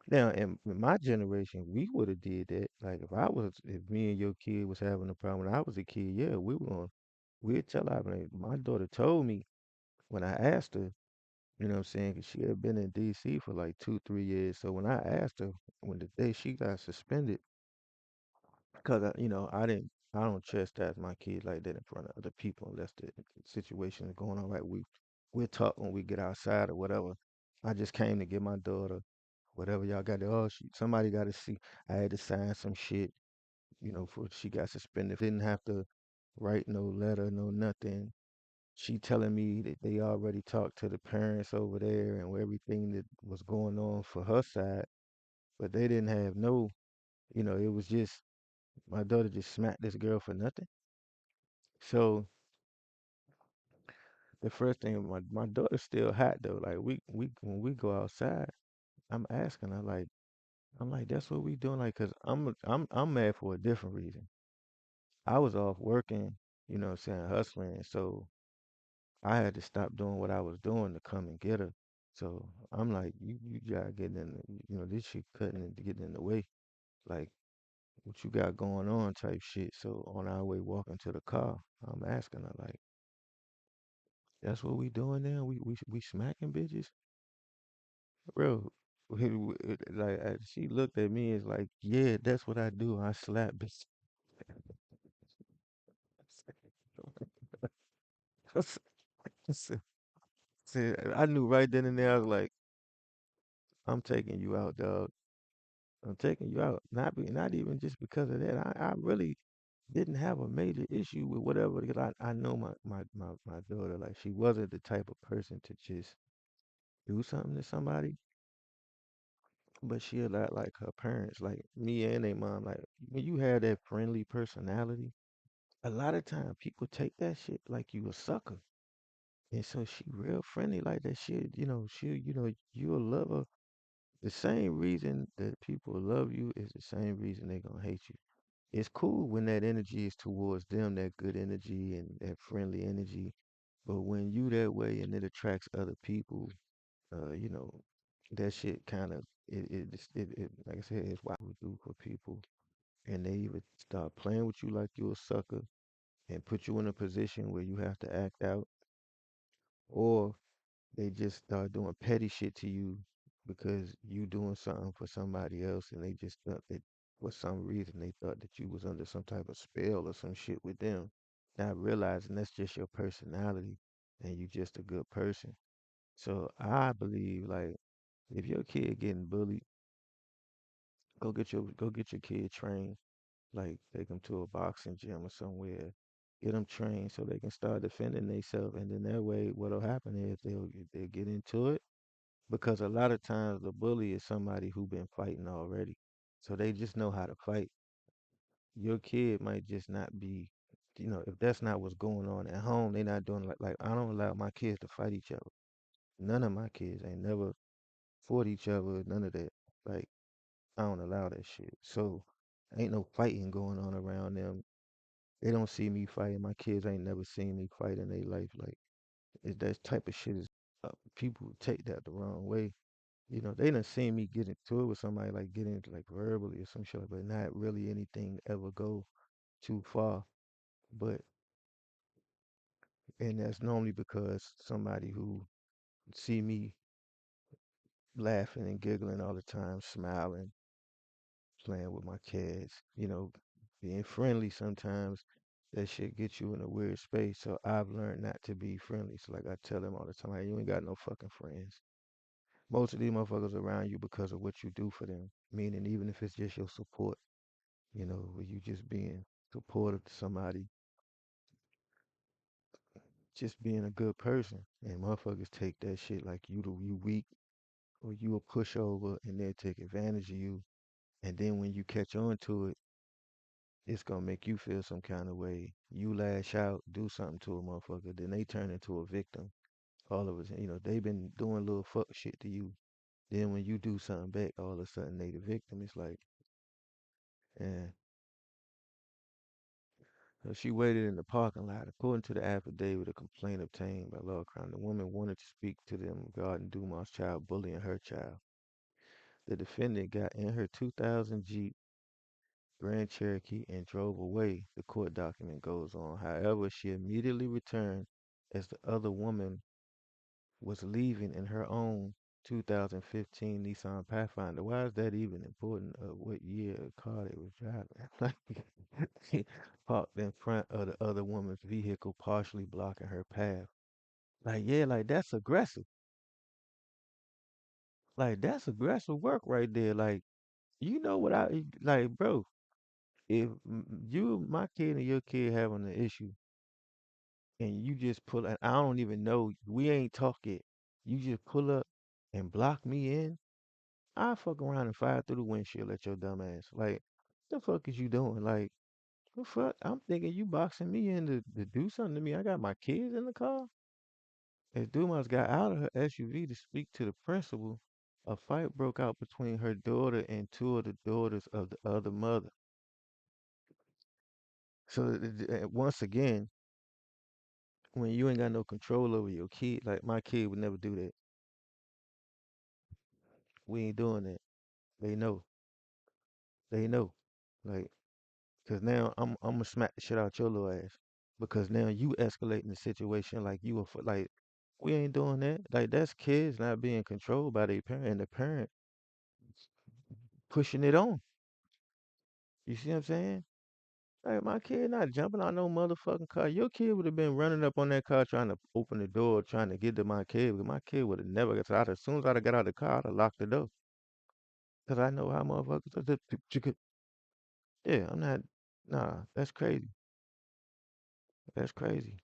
Now, in my generation, we would have did that. Like if me and your kid was having a problem when I was a kid, yeah, we'd tell her. Like, my daughter told me when I asked her, you know what I'm saying? 'Cause she had been in DC for like 2, 3 years. So when I asked her, when the day she got suspended, because I don't chastise my kids like that in front of other people unless the situation is going on right. We'll talk when we get outside or whatever. I just came to get my daughter, whatever y'all got to, somebody got to see. I had to sign some shit, for she got suspended. Didn't have to write no letter, no nothing. She telling me that they already talked to the parents over there and everything that was going on for her side, but they didn't have no, it was just my daughter just smacked this girl for nothing. So the first thing, my daughter's still hot though. Like we when we go outside, I'm asking her like, I'm like, that's what we doing, like, 'cause I'm mad for a different reason. I was off working, what I'm saying, hustling, so I had to stop doing what I was doing to come and get her. So I'm like, you gotta get in, this shit cutting and getting in the way. Like, what you got going on type shit. So on our way walking to the car, I'm asking her like, that's what we doing now? We smacking bitches? Bro, like she looked at me as like, yeah, that's what I do. I slap bitches. I knew right then and there, I was like, I'm taking you out, dog. I'm taking you out. Not even just because of that. I really didn't have a major issue with whatever because I know my daughter, like she wasn't the type of person to just do something to somebody, but she a lot like her parents, like me and their mom. Like when you have that friendly personality, a lot of time people take that shit like you a sucker. And so she real friendly like that shit, you'll love her. The same reason that people love you is the same reason they gonna hate you. It's cool when that energy is towards them, that good energy and that friendly energy. But when you that way and it attracts other people, uh, you know, that shit kind of it like I said, it's what we do for people, and they either start playing with you like you a sucker and put you in a position where you have to act out, or they just start doing petty shit to you because you doing something for somebody else and they just thought that for some reason they thought that you was under some type of spell or some shit with them. Not realizing that's just your personality and you just a good person. So I believe like if your kid getting bullied, go get your kid trained. Like take them to a boxing gym or somewhere. Get them trained so they can start defending themselves, and then that way, what'll happen is they'll get into it because a lot of times the bully is somebody who been fighting already. So they just know how to fight. Your kid might just not be, if that's not what's going on at home, they not doing like I don't allow my kids to fight each other. None of my kids ain't never fought each other, none of that. Like I don't allow that shit. So ain't no fighting going on around them. They don't see me fighting. My kids ain't never seen me fight in their life. Like that type of shit is people take that the wrong way. They done seen me get into it with somebody, like get into like verbally or some shit, but not really anything ever go too far. But and that's normally because somebody who see me laughing and giggling all the time, smiling, playing with my kids, being friendly sometimes. That shit gets you in a weird space. So I've learned not to be friendly. So like I tell them all the time, like, you ain't got no fucking friends. Most of these motherfuckers around you because of what you do for them. Meaning even if it's just your support. Where you just being supportive to somebody, just being a good person. And motherfuckers take that shit like you weak or you a pushover and they'll take advantage of you. And then when you catch on to it, it's gonna make you feel some kind of way. You lash out, do something to a motherfucker, then they turn into a victim. All of us, they've been doing little fuck shit to you. Then when you do something back, all of a sudden they the victim. It's like, eh. She waited in the parking lot. According to the affidavit, a complaint obtained by Law Crown, the woman wanted to speak to them regarding Dumas' child bullying her child. The defendant got in her 2000 Jeep Grand Cherokee and drove away, the court document goes on. However, she immediately returned as the other woman was leaving in her own 2015 Nissan Pathfinder. Why is that even important? What year car they was driving? Like, he parked in front of the other woman's vehicle, partially blocking her path. Like, yeah, like that's aggressive. Like that's aggressive work right there. Like, you know what I like, bro? If you, my kid, and your kid having an issue, and you just pull, and I don't even know, we ain't talk it. You just pull up and block me in. I fuck around and fire through the windshield at your dumb ass. Like, the fuck is you doing? Like, the fuck? I'm thinking you boxing me in to do something to me. I got my kids in the car. As Dumas got out of her SUV to speak to the principal, a fight broke out between her daughter and two of the daughters of the other mother. So once again, when you ain't got no control over your kid, like my kid would never do that. We ain't doing that. They know. They know. Like, cause now I'm gonna smack the shit out your little ass. Because now you escalating the situation like you like we ain't doing that. Like that's kids not being controlled by their parent and the parent pushing it on. You see what I'm saying? Like my kid not jumping out no motherfucking car. Your kid would have been running up on that car trying to open the door, trying to get to my kid. But my kid would have never got out. As soon as I'd have got out of the car, I'd have locked the door. Cause I know how motherfuckers are. Yeah, I'm not. Nah, that's crazy. That's crazy.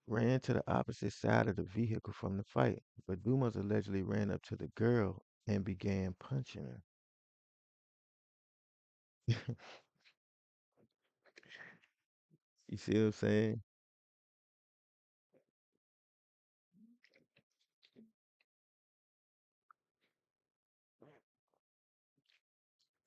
Ran to the opposite side of the vehicle from the fight, but Dumas allegedly ran up to the girl and began punching her. You see what I'm saying?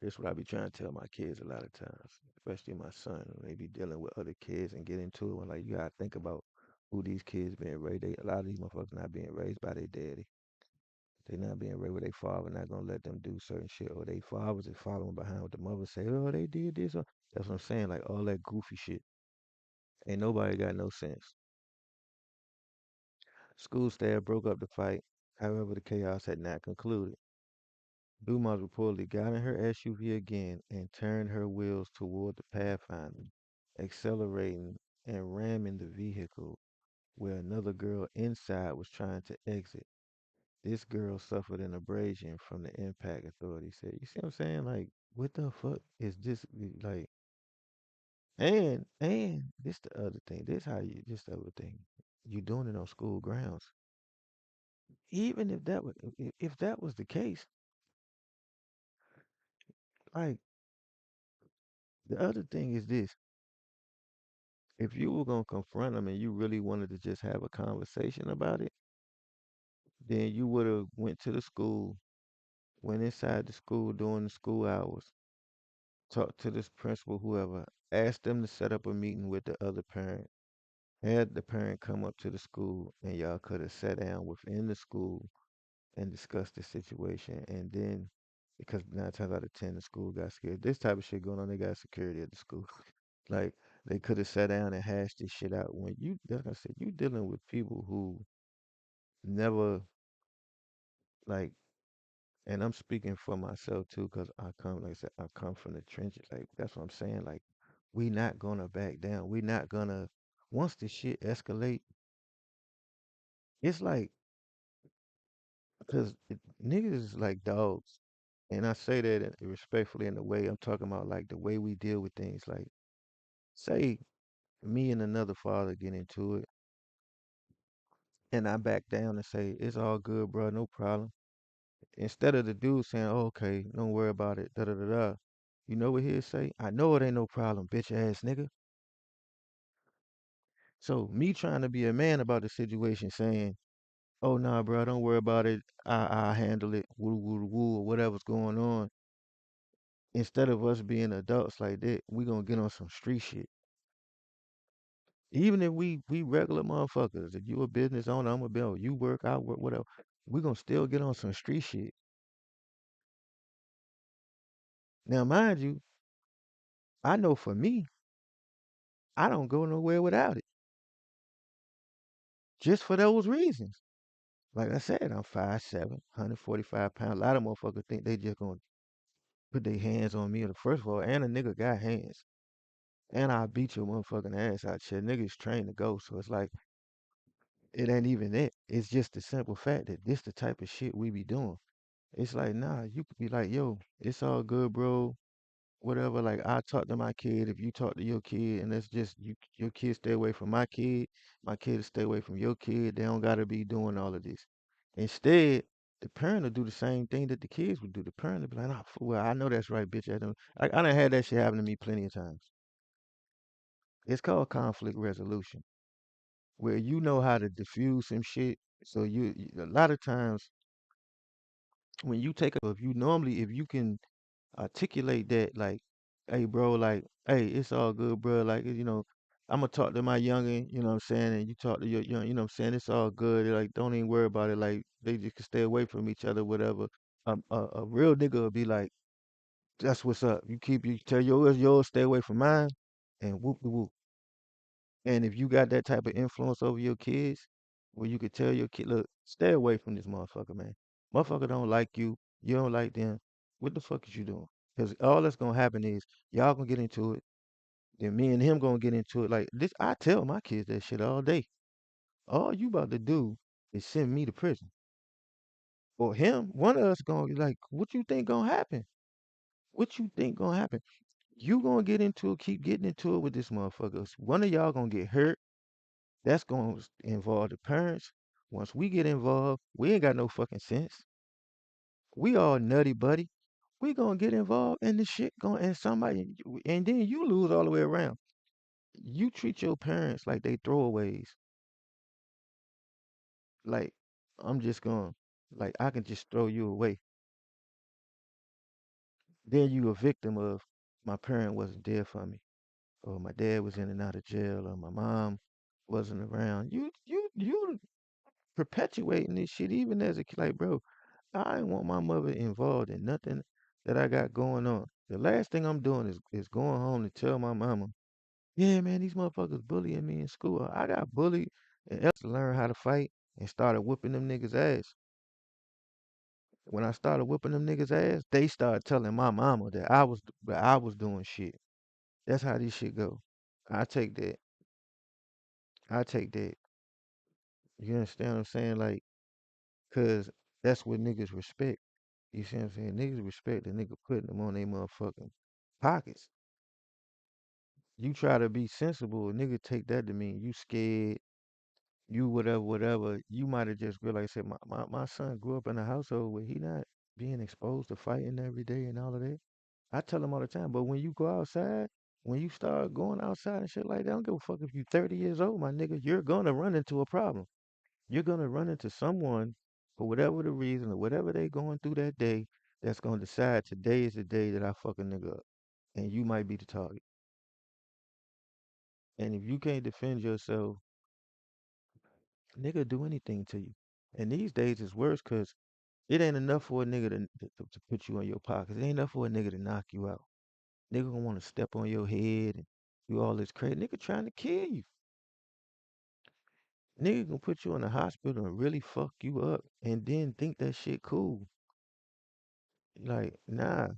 That's what I be trying to tell my kids a lot of times, especially my son. When they be dealing with other kids and get into it. When like you gotta think about who these kids being raised. A lot of these motherfuckers not being raised by their daddy. They not being raised with their father. Not gonna let them do certain shit, or they fathers is following behind what the mother say. Oh, they did this. Or, that's what I'm saying. Like all that goofy shit. Ain't nobody got no sense. School staff broke up the fight. However, the chaos had not concluded. Dumas reportedly got in her SUV again and turned her wheels toward the Pathfinder, accelerating and ramming the vehicle where another girl inside was trying to exit. This girl suffered an abrasion from the impact, authorities said. You see what I'm saying? Like, what the fuck is this? Like, and this the other thing. This the other thing. You doing it on school grounds. Even if that was the case, like the other thing is this: if you were gonna confront them and you really wanted to just have a conversation about it, then you would have went to the school, went inside the school during the school hours, talked to this principal, whoever, asked them to set up a meeting with the other parent, had the parent come up to the school, and y'all could have sat down within the school and discussed the situation. And then, because 9 times out of 10, the school got scared. This type of shit going on, they got security at the school. Like they could have sat down and hashed this shit out. When you, like I said, you dealing with people who never like, and I'm speaking for myself too, cause I come, like I said, I come from the trenches. Like that's what I'm saying. Like we not gonna back down. We not gonna. Once the shit escalate, it's like, cause niggas is like dogs, and I say that respectfully in the way I'm talking about, like the way we deal with things. Like say me and another father get into it, and I back down and say it's all good, bro, no problem. Instead of the dude saying, "Oh, okay, don't worry about it," da da da da. You know what he'll say? I know it ain't no problem, bitch ass nigga. So me trying to be a man about the situation, saying, "Oh nah, bro, don't worry about it. I handle it. Woo woo woo or whatever's going on." Instead of us being adults like that, we gonna get on some street shit. Even if we regular motherfuckers, if you a business owner, I'm a bill. You work, I work, whatever. We gonna still get on some street shit. Now, mind you, I know for me, I don't go nowhere without it. Just for those reasons. Like I said, I'm 5'7", 145 pounds. A lot of motherfuckers think they just gonna put their hands on me. First of all, and a nigga got hands. And I beat your motherfucking ass out shit. Niggas trained to go. So it's like, it ain't even it. It's just the simple fact that this the type of shit we be doing. It's like, nah, you could be like, yo, it's all good, bro. Whatever. Like I talk to my kid, if you talk to your kid, and that's just you, your kid stay away from my kid stay away from your kid. They don't gotta be doing all of this. Instead, the parent will do the same thing that the kids would do. The parent will be like, nah, well, I know that's right, bitch. I done had that shit happen to me plenty of times. It's called conflict resolution, where you know how to diffuse some shit. So a lot of times when you take if you normally if you can articulate that like, hey bro, like hey, it's all good, bro. Like, I'm gonna talk to my youngin, you know what I'm saying, and you talk to your young, you know what I'm saying. It's all good. Like, don't even worry about it. Like, they just can stay away from each other, whatever. A real nigga will be like, that's what's up. You tell yours, stay away from mine, and whoop de whoop. And if you got that type of influence over your kids, where you could tell your kid, look, stay away from this motherfucker, man. Motherfucker don't like you. You don't like them. What the fuck is you doing? Because all that's gonna happen is y'all gonna get into it. Then me and him gonna get into it. Like this, I tell my kids that shit all day. All you about to do is send me to prison. Or him, one of us gonna be like, what you think gonna happen? What you think gonna happen? You gonna get into it, keep getting into it with this motherfucker. One of y'all gonna get hurt. That's going to involve the parents. Once we get involved, we ain't got no fucking sense. We all nutty buddy. We gonna get involved and the shit going and somebody and then you lose all the way around. You treat your parents like they throwaways. Like I'm just going like I can just throw you away. Then you a victim of my parent wasn't there for me. Or my dad was in and out of jail or my mom wasn't around. You perpetuating this shit even as a kid. Like, bro, I ain't want my mother involved in nothing that I got going on. The last thing I'm doing is going home to tell my mama, yeah, man, these motherfuckers bullying me in school. I got bullied and else to learn how to fight and started whooping them niggas' ass. When I started whooping them niggas' ass, they started telling my mama that I was doing shit. That's how this shit go. I take that. I take that. You understand what I'm saying? Like, cause that's what niggas respect. You see what I'm saying? Niggas respect the nigga putting them on their motherfucking pockets. You try to be sensible, a nigga take that to mean you scared, you whatever, whatever. You might have just realized, said, my son grew up in a household where he not being exposed to fighting every day and all of that. I tell him all the time, but when you go outside, when you start going outside and shit like that, I don't give a fuck if you 30 years old, my nigga, you're gonna run into a problem. You're gonna run into someone for whatever the reason or whatever they going through that day that's gonna decide today is the day that I fuck a nigga up. And you might be the target. And if you can't defend yourself, nigga do anything to you. And these days it's worse because it ain't enough for a nigga to put you in your pockets. It ain't enough for a nigga to knock you out. Nigga gonna want to step on your head and do all this crazy. Nigga trying to kill you. Nigga gonna put you in the hospital and really fuck you up and then think that shit cool. Like, nah,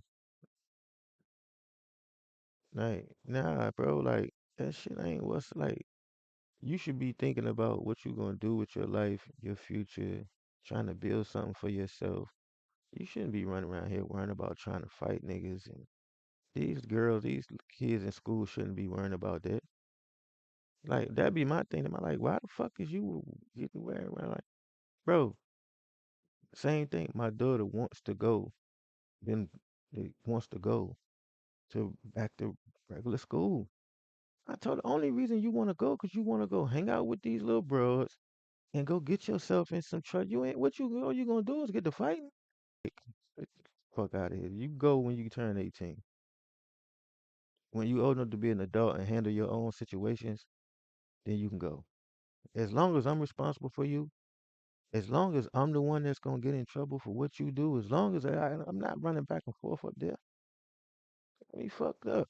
bro. Like, that shit ain't what's like. You should be thinking about what you gonna do with your life, your future, trying to build something for yourself. You shouldn't be running around here worrying about trying to fight niggas. And these girls, these kids in school shouldn't be worrying about that. Like, that'd be my thing. I'm like, why the fuck is you getting worried around? Like, bro, same thing. My daughter wants to go, then wants to go to back to regular school. I told her, only reason you want to go because you want to go hang out with these little bros and go get yourself in some trouble. You ain't what you all you gonna do is get to fighting. Get the fuck out of here. You go when you turn 18. When you old enough to be an adult and handle your own situations, then you can go. As long as I'm responsible for you, as long as I'm the one that's gonna get in trouble for what you do, as long as I'm not running back and forth up there, we fucked up.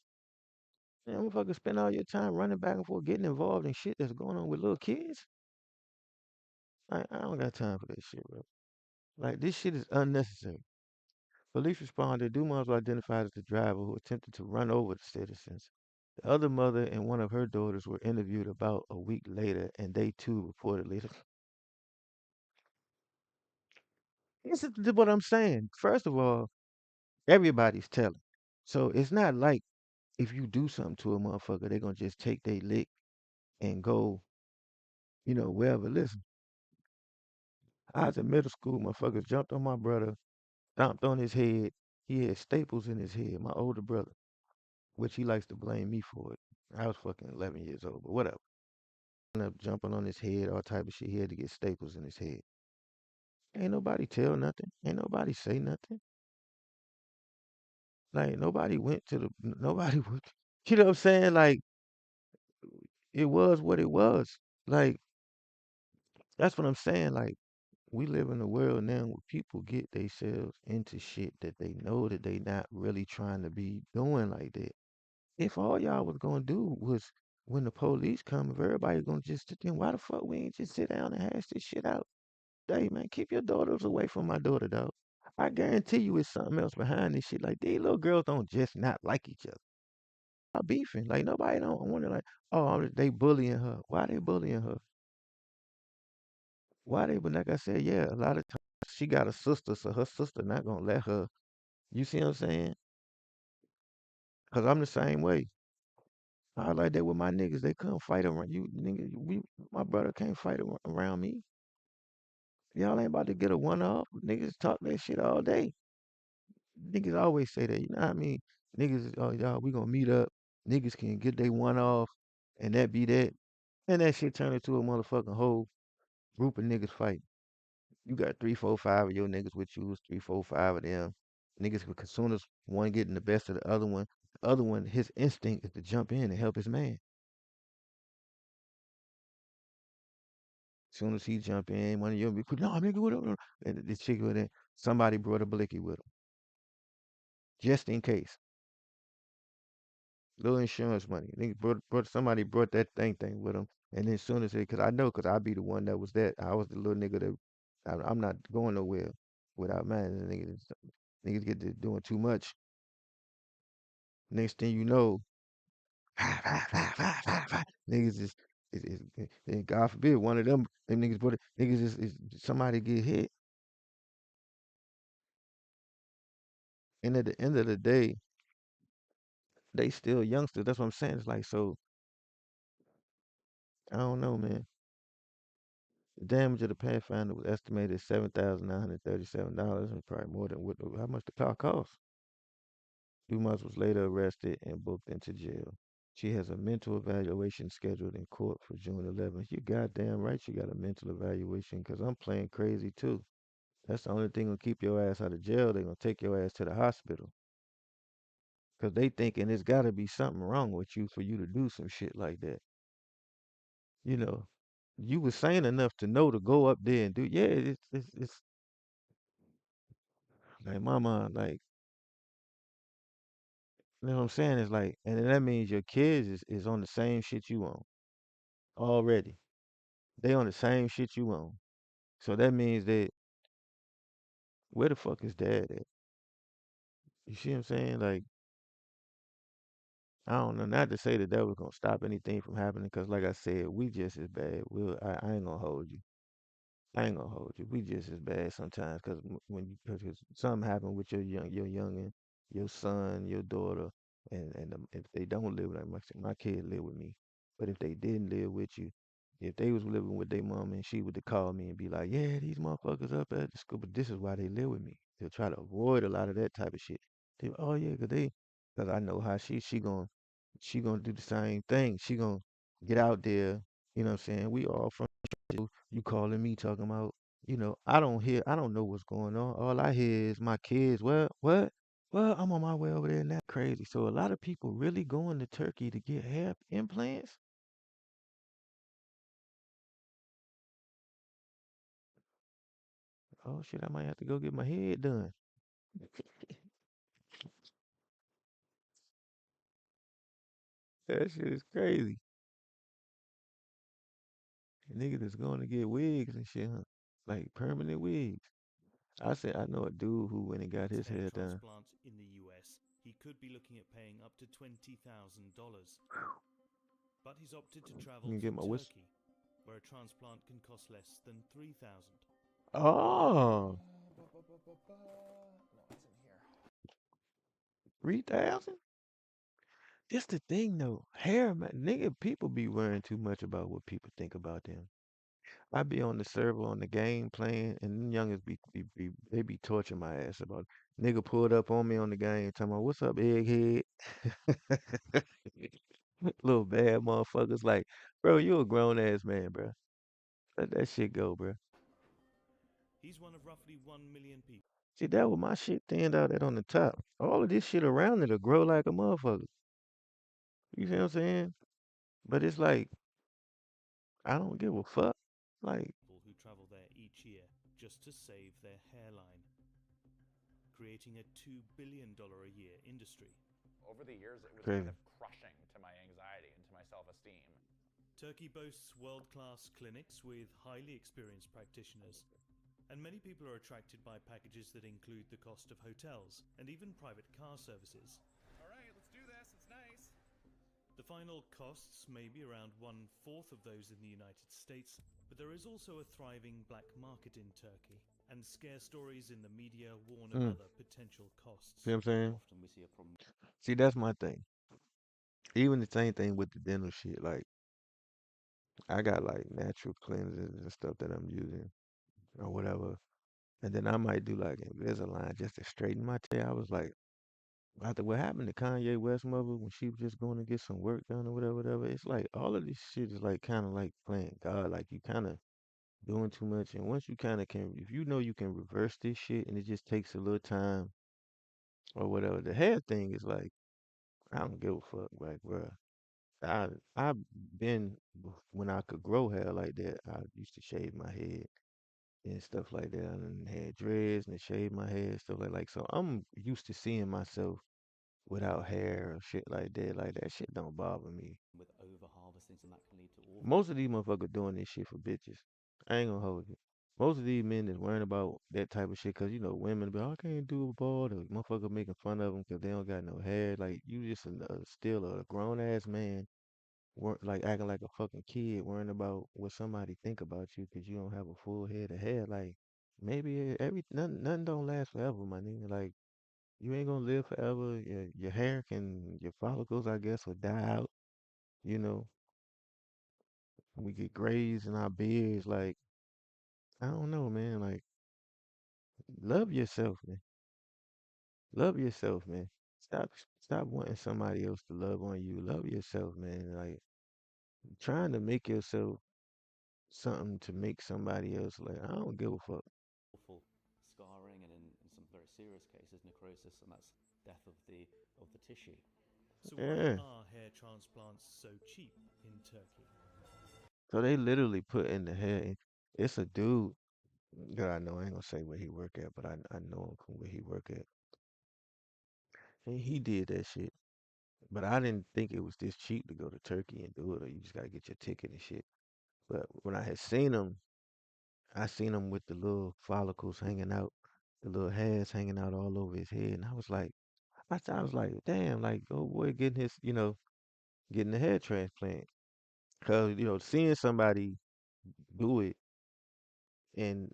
Man, motherfucker spend all your time running back and forth, getting involved in shit that's going on with little kids. I don't got time for that shit, bro. Like this shit is unnecessary. Police responded. Dumas was identified as the driver who attempted to run over the citizens. The other mother and one of her daughters were interviewed about a week later, and they too reportedly. This is what I'm saying. First of all, everybody's telling. So it's not like if you do something to a motherfucker, they're gonna just take their lick and go, wherever. Listen, I was in middle school, motherfuckers jumped on my brother, stomped on his head. He had staples in his head, my older brother, which he likes to blame me for it. I was fucking 11 years old, but whatever. Ended up jumping on his head, all type of shit. He had to get staples in his head. Ain't nobody tell nothing. Ain't nobody say nothing. Like nobody went to the nobody went. You know what I'm saying? Like it was what it was. Like that's what I'm saying. Like we live in a world now where people get themselves into shit that they know that they not really trying to be doing like that. If all y'all was gonna do was when the police come, if everybody gonna just sit there, why the fuck we ain't just sit down and hash this shit out? Hey man, keep your daughters away from my daughter, dog. I guarantee you it's something else behind this shit. Like these little girls don't just not like each other. Not beefing. Like nobody don't wonder like, oh, they bullying her. Why they bullying her? Why they? But like I said, yeah, a lot of times she got a sister, so her sister not gonna let her. You see what I'm saying? Cause I'm the same way. I like that with my niggas. They couldn't fight around you, nigga. My brother can't fight around me. Y'all ain't about to get a one off. Niggas talk that shit all day. Niggas always say that. You know what I mean? Niggas, oh y'all, we gonna meet up. Niggas can get they one off, and that be that. And that shit turn into a motherfucking whole group of niggas fight. You got three, four, five of your niggas with you. It's three, four, five of them. Niggas, as soon as one getting the best of the other one, his instinct is to jump in and help his man. Soon as he jump in, one of you be quick, no, nigga, what up? And the chick with it, somebody brought a blicky with him, just in case. Little insurance money. Nigga brought somebody brought that thing with him. And then soon as it, cause I know, cause I be the one that was that. I was the little nigga that I'm not going nowhere without mine. And niggas get to doing too much. Next thing you know, niggas and God forbid one of them niggas brought it, niggas is somebody get hit. And at the end of the day, they still youngsters. That's what I'm saying. It's like, so I don't know, man. The damage of the Pathfinder was estimated at $7,937, and probably more than how much the car cost. Dumas was later arrested and booked into jail. She has a mental evaluation scheduled in court for June 11th. You goddamn right you got a mental evaluation because I'm playing crazy too. That's the only thing gonna keep your ass out of jail. They're gonna take your ass to the hospital because they thinking there's gotta be something wrong with you for you to do some shit like that. You know, you was sane enough to know to go up there and do. Yeah, it's like my mom, like you know what I'm saying? It's like, and then that means your kids is on the same shit you on already. They on the same shit you on. So that means that where the fuck is dad at? You see what I'm saying? Like, I don't know. Not to say that that was gonna stop anything from happening, because like I said, we just as bad. I ain't gonna hold you. I ain't gonna hold you. We just as bad sometimes because when you because something happened with your youngin, your son, your daughter, and if they don't live like my kid live with me, but if they didn't live with you, if they was living with their mom and she would to call me and be like, yeah, these motherfuckers up at the school, but this is why they live with me. They'll try to avoid a lot of that type of shit. Oh yeah, cause I know how she gonna do the same thing. She gonna get out there. You know what I'm saying? We all from you calling me talking about, I don't know what's going on. All I hear is my kids. What? Well, I'm on my way over there now. Crazy. So a lot of people really going to Turkey to get hair implants. Oh shit, I might have to go get my head done. That shit is crazy. Niggas is going to get wigs and shit, huh? Like permanent wigs. I said I know a dude who went and got his Hair hair done. transplant in the US, he could be looking at paying up to $20,000. But he's opted to You travel can to get my whistle. Turkey, where a transplant can cost less than 3,000. Oh, No, it's in here. 3,000? This the thing though. Hair, man, nigga, people be worrying too much about what people think about them. I be on the server on the game playing, and them youngers they be torturing my ass about. Nigga pulled up on me on the game, talking about what's up, egghead. Little bad motherfuckers. Like, bro, you a grown ass man, bro. Let that shit go, bro. He's one of roughly 1 million people. See, that was my shit thinned out at on the top. All of this shit around it'll grow like a motherfucker. You see what I'm saying? But it's like I don't give a fuck. Like People who travel there each year just to save their hairline, creating a $2 billion a year industry. Over the years, it was kind crazy. of crushing to my anxiety and to my self esteem. Turkey boasts world-class clinics with highly experienced practitioners, and many people are attracted by packages that include the cost of hotels and even private car services. All right, let's do this. It's nice. The final costs may be around one-fourth of those in the United States, but there is also a thriving black market in Turkey, and scare stories in the media warn of Mm. other potential costs. See what I'm saying? Often we see a problem. See, that's my thing. Even the same thing with the dental shit. Like I got like natural cleansers and stuff that I'm using or whatever. And then I might do like Invisalign just to straighten my teeth. I was like, after what happened to Kanye West mother when she was just going to get some work done or whatever, whatever. It's like all of this shit is like kind of like playing God. Like you kind of doing too much. And once you kind of can, if you know you can reverse this shit and it just takes a little time or whatever. The hair thing is like, I don't give a fuck. Like, bruh. I I've been when I could grow hair like that. I used to shave my head and stuff like that, and had dreads and shave my head stuff like. So I'm used to seeing myself without hair or shit like that. Like that shit don't bother me. With over harvestings, and that can lead to awful. Most of these motherfuckers doing this shit for bitches. I ain't gonna hold you. Most of these men is worrying about that type of shit because you know women be, "Oh, I can't do a bald. Or motherfucker making fun of them because they don't got no hair. Like you just still a grown ass man like acting like a fucking kid, worrying about what somebody think about you because you don't have a full head of hair. Like maybe nothing don't last forever, my nigga. Like you ain't gonna live forever. Your hair can your follicles, I guess, will die out. You know, we get grays in our beards. Like I don't know, man. Like love yourself, man. Love yourself, man. Stop stop wanting somebody else to love on you. Love yourself, man. Like trying to make yourself something to make somebody else like I don't give a fuck. Awful scarring, and in some very serious cases, necrosis, and that's death of the tissue. So why Yeah. are hair transplants so cheap in Turkey? So they literally put in the hair. It's a dude that I know. I ain't gonna say where he work at, but I know him from where he work at. And he did that shit. But I didn't think it was this cheap to go to Turkey and do it, or you just gotta get your ticket and shit. But when I had seen him, I seen him with the little follicles hanging out, the little hairs hanging out all over his head, and I was like, I was like, damn, like, oh boy, getting his, getting a hair transplant. Cause seeing somebody do it and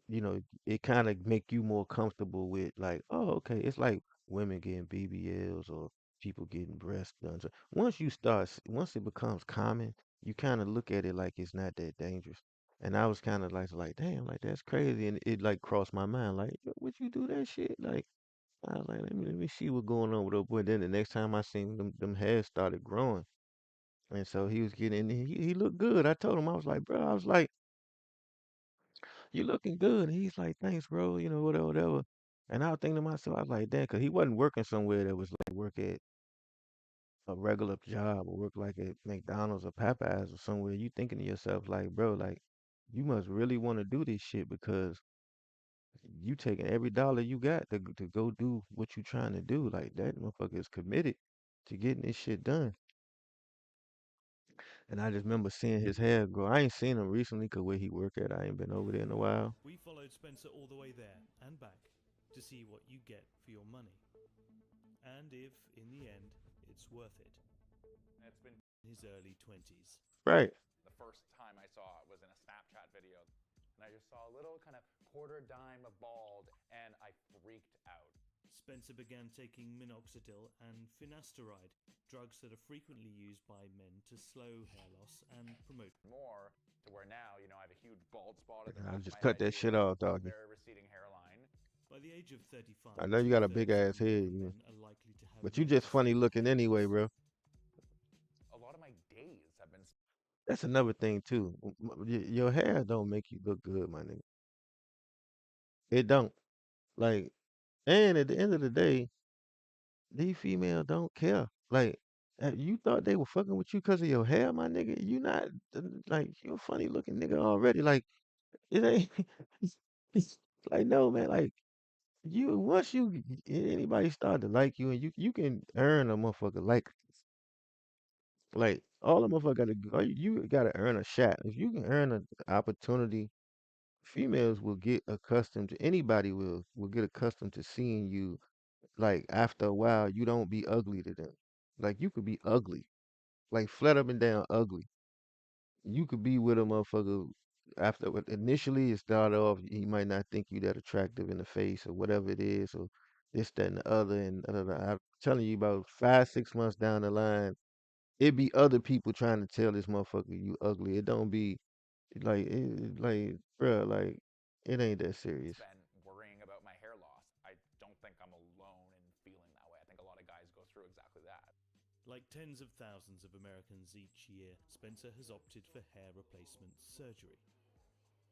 it kind of make you more comfortable with like, oh, okay, it's like women getting BBLs or people getting breast done. So once it becomes common, you kind of look at it like it's not that dangerous. And I was kind of like, damn, like that's crazy, and it like crossed my mind, like, would you do that shit? Like, I was like, let me see what's going on with that boy. Then the next time I seen them hairs started growing, and so he was getting, he looked good. I told him, I was like, bro, I was like, you looking good. And he's like, thanks, bro. Whatever, whatever. And I was thinking to myself, I was like, damn, because he wasn't working somewhere that was like work at a regular job or work like at McDonald's or Popeyes or somewhere. You thinking to yourself, like, bro, like, you must really want to do this shit because you taking every dollar you got to go do what you trying to do. Like, that motherfucker is committed to getting this shit done. And I just remember seeing his hair grow. I ain't seen him recently because where he work at, I ain't been over there in a while. We followed Spencer all the way there and back to see what you get for your money, and if, in the end, it's worth it. It's been In his early 20s. Right. the first time I saw it was in a Snapchat video, and I just saw a little kind of quarter dime of bald, and I freaked out. Spencer began taking minoxidil and finasteride, drugs that are frequently used by men to slow hair loss and promote More to where now, I have a huge bald spot at the I back of just my cut head that shit here, off, a doggy. very receding hairline. By the age of 35, I know you got a big two-thirds ass of head, American men are likely to have but you just funny noticeable looking hair anyway, loss. bro. A lot of my days have been That's another thing too. Your hair don't make you look good, my nigga. It don't. Like, and at the end of the day, these females don't care. Like, You thought they were fucking with you because of your hair, my nigga? You not like you a funny looking nigga already. Like it ain't like no man. Like you once you anybody start to like you and you can earn a motherfucker like all the motherfucker gotta you gotta earn a shot. If you can earn an opportunity, females will get accustomed to anybody will get accustomed to seeing you like after a while you don't be ugly to them. Like you could be ugly. Like flat up and down ugly. You could be with a motherfucker after initially it started off, he might not think you that attractive in the face or whatever it is, or this, that, and the other. And I'm telling you, about 5, 6 months down the line, it be other people trying to tell this motherfucker you ugly. It don't be like, bruh, like, it ain't that serious. Been worrying about my hair loss. I don't think I'm alone in feeling that way. I think a lot of guys go through exactly that. Like tens of thousands of Americans each year, Spencer has opted for hair replacement surgery.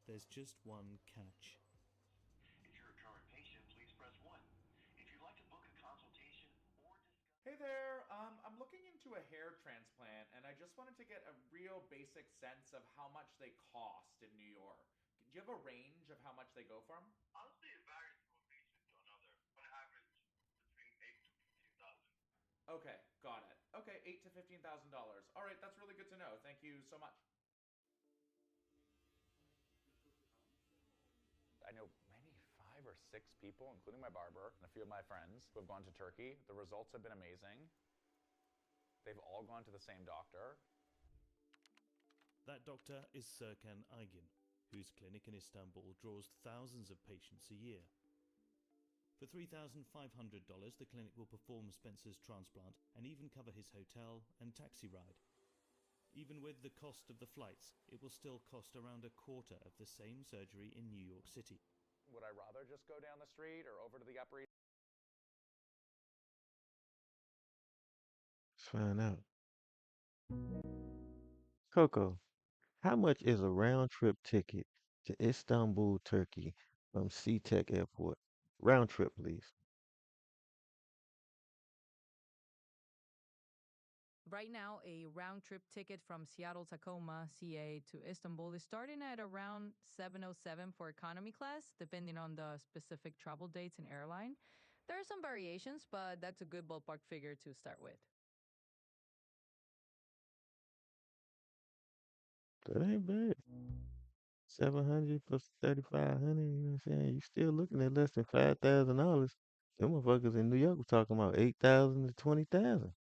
There's just one catch. If you're a current patient, please press 1. If you'd like to book a consultation or discuss... Hey there, I'm looking into a hair transplant, and I just wanted to get a real basic sense of how much they cost in New York. Do you have a range of how much they go from? Honestly, it varies from a patient to another, but on average between 8 to 15,000. Okay, got it. Okay, $8,000 to $15,000. All right, that's really good to know. Thank you so much. I know maybe 5 or 6 people, including my barber and a few of my friends, who have gone to Turkey. The results have been amazing. They've all gone to the same doctor. That doctor is Serkan Aygin, whose clinic in Istanbul draws thousands of patients a year. For $3,500, the clinic will perform Spencer's transplant and even cover his hotel and taxi ride. Even with the cost of the flights, it will still cost around a quarter of the same surgery in New York City. Would I rather just go down the street or over to the Upper East? Let's find out. Coco, how much is a round trip ticket to Istanbul, Turkey from SeaTech Airport? Round trip, please. Right now, a round trip ticket from Seattle Tacoma, CA to Istanbul is starting at around 707 for economy class, depending on the specific travel dates and airline. There are some variations, but that's a good ballpark figure to start with. That ain't bad. 700 plus 3,500, you know what I'm saying? You still looking at less than $5,000. Them motherfuckers in New York were talking about 8,000 to 20,000.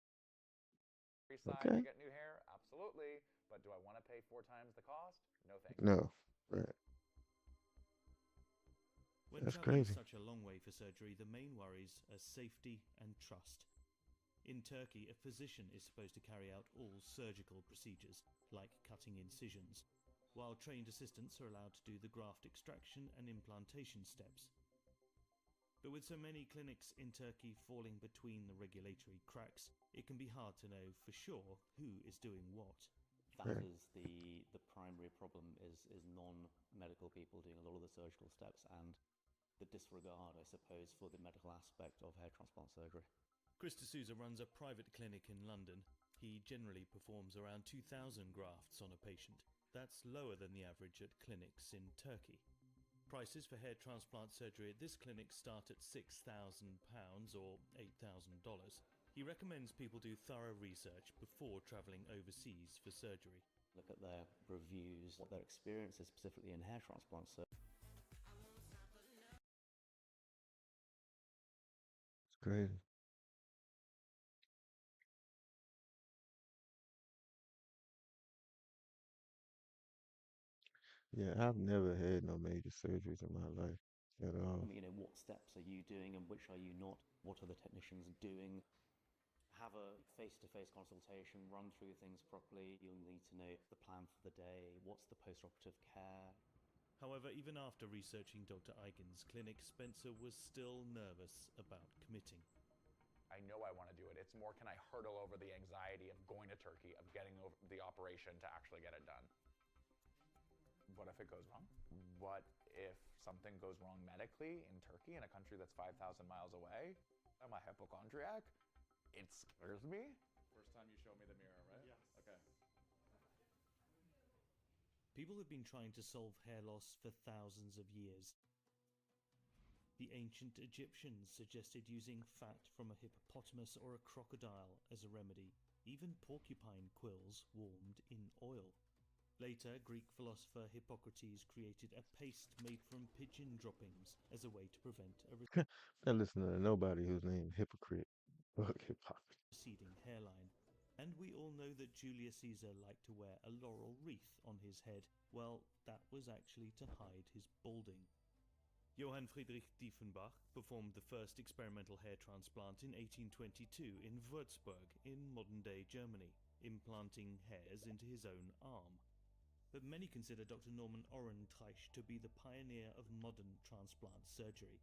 Side to Okay. get new hair? Absolutely. But do I want to pay 4 times the cost? No, thank you. No. Right. When That's traveling crazy. such a long way for surgery, the main worries are safety and trust. In Turkey, a physician is supposed to carry out all surgical procedures, like cutting incisions, while trained assistants are allowed to do the graft extraction and implantation steps. But with so many clinics in Turkey falling between the regulatory cracks, it can be hard to know for sure who is doing what. That Right. is the primary problem is non-medical people doing a lot of the surgical steps and the disregard, I suppose, for the medical aspect of hair transplant surgery. Chris D'Souza runs a private clinic in London. He generally performs around 2,000 grafts on a patient. That's lower than the average at clinics in Turkey. Prices for hair transplant surgery at this clinic start at £6,000 or $8,000. He recommends people do thorough research before travelling overseas for surgery. Look at their reviews, what their experience is specifically in hair transplant surgery. It's crazy. Yeah, I've never had no major surgeries in my life at all. What steps are you doing and which are you not? What are the technicians doing? Have a face-to-face consultation, run through things properly. You'll need to know the plan for the day, what's the post-operative care. However, even after researching Dr. Eigen's clinic, Spencer was still nervous about committing. I know I want to do it. It's more, can I hurdle over the anxiety of going to Turkey, of getting over the operation to actually get it done? What if it goes wrong? What if something goes wrong medically in Turkey, in a country that's 5,000 miles away? Am I hypochondriac? It scares me. First time you show me the mirror, right? Yes. Okay. People have been trying to solve hair loss for thousands of years. The ancient Egyptians suggested using fat from a hippopotamus or a crocodile as a remedy, even porcupine quills warmed in oil. Later, Greek philosopher Hippocrates created a paste made from pigeon droppings as a way to prevent a Not listening to nobody who's named hypocrite. Fuck hypocrisy. receding hairline. And we all know that Julius Caesar liked to wear a laurel wreath on his head. Well, that was actually to hide his balding. Johann Friedrich Diefenbach performed the first experimental hair transplant in 1822 in Würzburg in modern-day Germany, implanting hairs into his own arm. But many consider Dr. Norman Orentreich to be the pioneer of modern transplant surgery.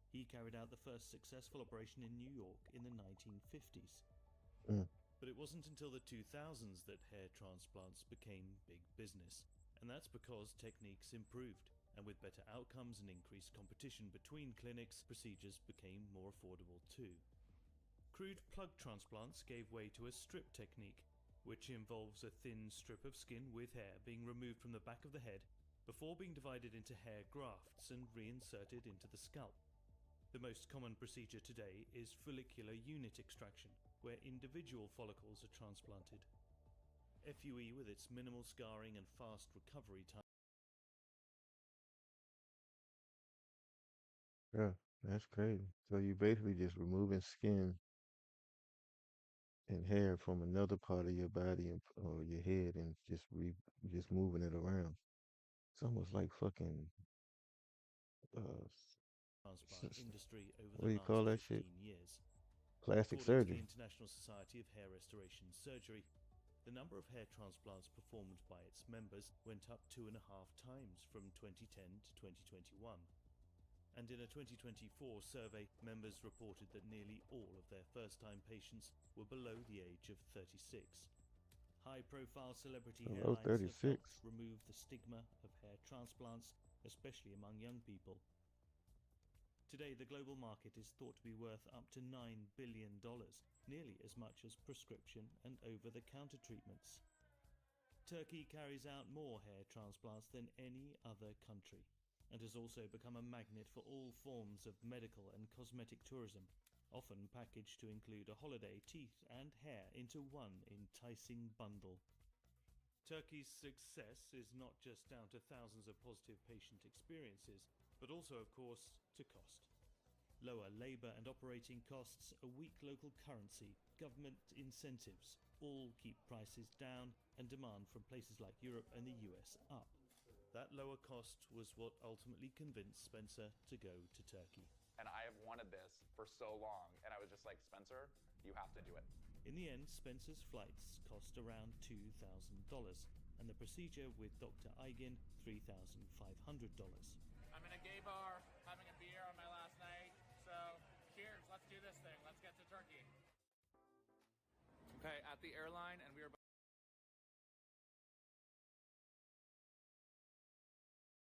He carried out the first successful operation in New York in the 1950s. But it wasn't until the 2000s that hair transplants became big business, and that's because techniques improved. And with better outcomes and increased competition between clinics, procedures became more affordable too. Crude plug transplants gave way to a strip technique, which involves a thin strip of skin with hair being removed from the back of the head before being divided into hair grafts and reinserted into the scalp. The most common procedure today is follicular unit extraction, where individual follicles are transplanted. FUE, with its minimal scarring and fast recovery time, Yeah, that's crazy. So you basically just removing skin and hair from another part of your body or your head and just moving it around. It's almost like fucking uh transplant industry over what the do you call last that shit? 15 years. Plastic According to the surgery. International Society of Hair Restoration Surgery, the number of hair transplants performed by its members went up 2.5 times from 2010 to 2021. And in a 2024 survey, members reported that nearly all of their first-time patients were below the age of 36. High-profile celebrity Below hairlines have 36. helped remove the stigma of hair transplants, especially among young people. Today, the global market is thought to be worth up to $9 billion, nearly as much as prescription and over-the-counter treatments. Turkey carries out more hair transplants than any other country, and has also become a magnet for all forms of medical and cosmetic tourism, often packaged to include a holiday, teeth and hair into one enticing bundle. Turkey's success is not just down to thousands of positive patient experiences, but also, of course, to cost. Lower labour and operating costs, a weak local currency, government incentives all keep prices down and demand from places like Europe and the US up. That lower cost was what ultimately convinced Spencer to go to Turkey. And I have wanted this for so long, and I was just like, Spencer, you have to do it. In the end, Spencer's flights cost around $2,000, and the procedure with Dr. Eigen $3,500. I'm in a gay bar having a beer on my last night, so cheers, let's do this thing. Let's get to Turkey. Okay, at the airline, and we are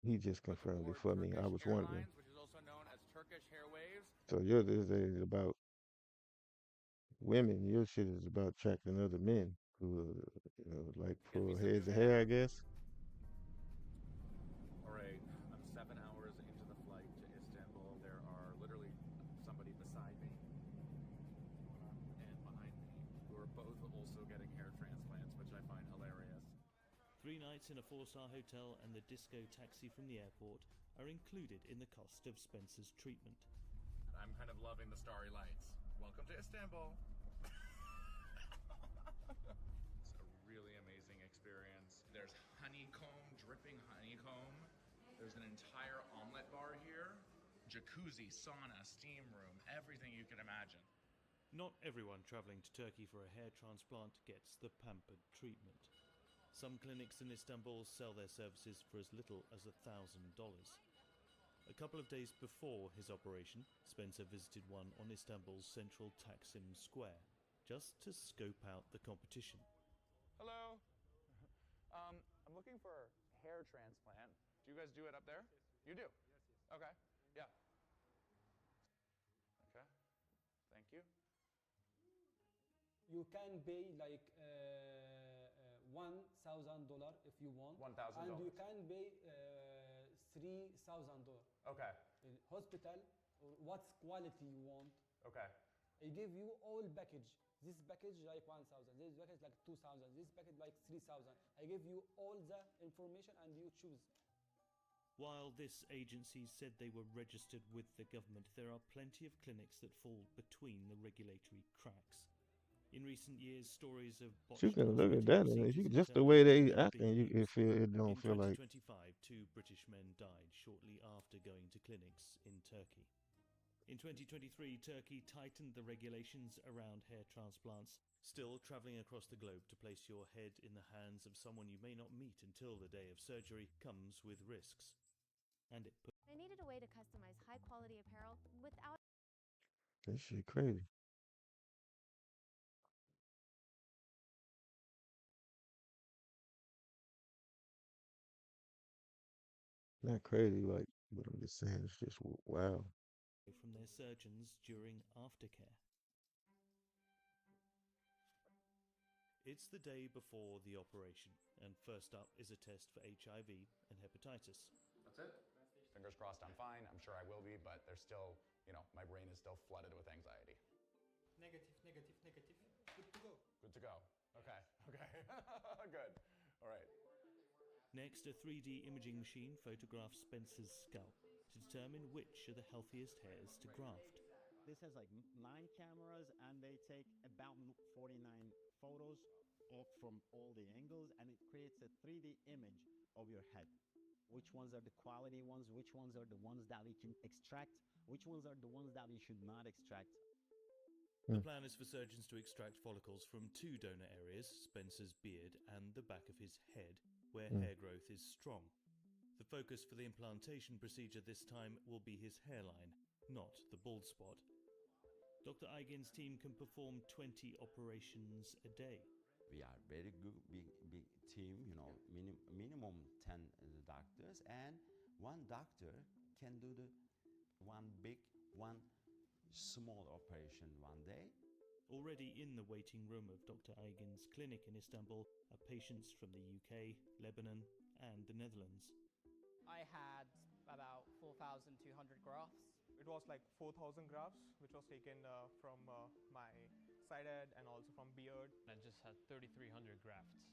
He just confirmed it for me. I was Turkish wondering. Airlines, which is also known as Turkish Airwaves. So yours is about women. Your shit is about attracting other men who, like for heads of hair, I guess. All right, I'm 7 hours into the flight to Istanbul. There are literally somebody beside me and behind me who are both also getting hair transplants, which I find hilarious. 3 nights in a 4-star hotel and the disco taxi from the airport are included in the cost of Spencer's treatment. I'm kind of loving the starry lights. Welcome to Istanbul. It's a really amazing experience. There's honeycomb, dripping honeycomb. There's an entire omelet bar here. Jacuzzi, sauna, steam room, everything you can imagine. Not everyone travelling to Turkey for a hair transplant gets the pampered treatment. Some clinics in Istanbul sell their services for as little as $1,000. A couple of days before his operation, Spencer visited one on Istanbul's central Taksim Square, just to scope out the competition. Hello. I'm looking for a hair transplant. Do you guys do it up there? You do? Okay. Yeah. Okay. Thank you. You can pay like $1,000 if you want, $1,000. and you can pay $3,000. Okay. Hospital, what quality you want. Okay. I give you all package. This package like 1,000. This package like 2,000. This package like 3,000. I give you all the information and you choose. While this agency said they were registered with the government, there are plenty of clinics that fall between the regulatory cracks. In recent years, stories of botched You can look at cosmetic that, and if procedures you in just the Turkey way they have acting, been it news. feel it don't In feel like 2025, 2 British men died shortly after going to clinics in Turkey. In 2023, Turkey tightened the regulations around hair transplants. Still, traveling across the globe to place your head in the hands of someone you may not meet until the day of surgery comes with risks. And it I needed a way to customize high-quality apparel without... that shit crazy. Not crazy, like, but I'm just saying, it's just wow. from their surgeons during aftercare. It's the day before the operation, and first up is a test for HIV and hepatitis. That's it? Fingers crossed I'm fine. I'm sure I will be, but there's still, my brain is still flooded with anxiety. Negative, negative, negative. Good to go. Good to go. Okay, okay. Good. All right. Next, a 3D imaging machine photographs Spencer's scalp to determine which are the healthiest hairs to graft. This has like 9 cameras, and they take about 49 photos from all the angles, and it creates a 3D image of your head. Which ones are the quality ones, which ones are the ones that we can extract, which ones are the ones that we should not extract. The plan is for surgeons to extract follicles from 2 donor areas, Spencer's beard and the back of his head, where hair growth is strong. The focus for the implantation procedure this time will be his hairline, not the bald spot. Dr. Eigen's team can perform 20 operations a day. We are very good, big team, minimum 10 doctors, and one doctor can do the one big, one small operation one day. Already in the waiting room of Dr. Eigen's clinic in Istanbul are patients from the UK, Lebanon, and the Netherlands. I had about 4,200 grafts. It was like 4,000 grafts, which was taken from my side head and also from beard. I just had 3,300 grafts.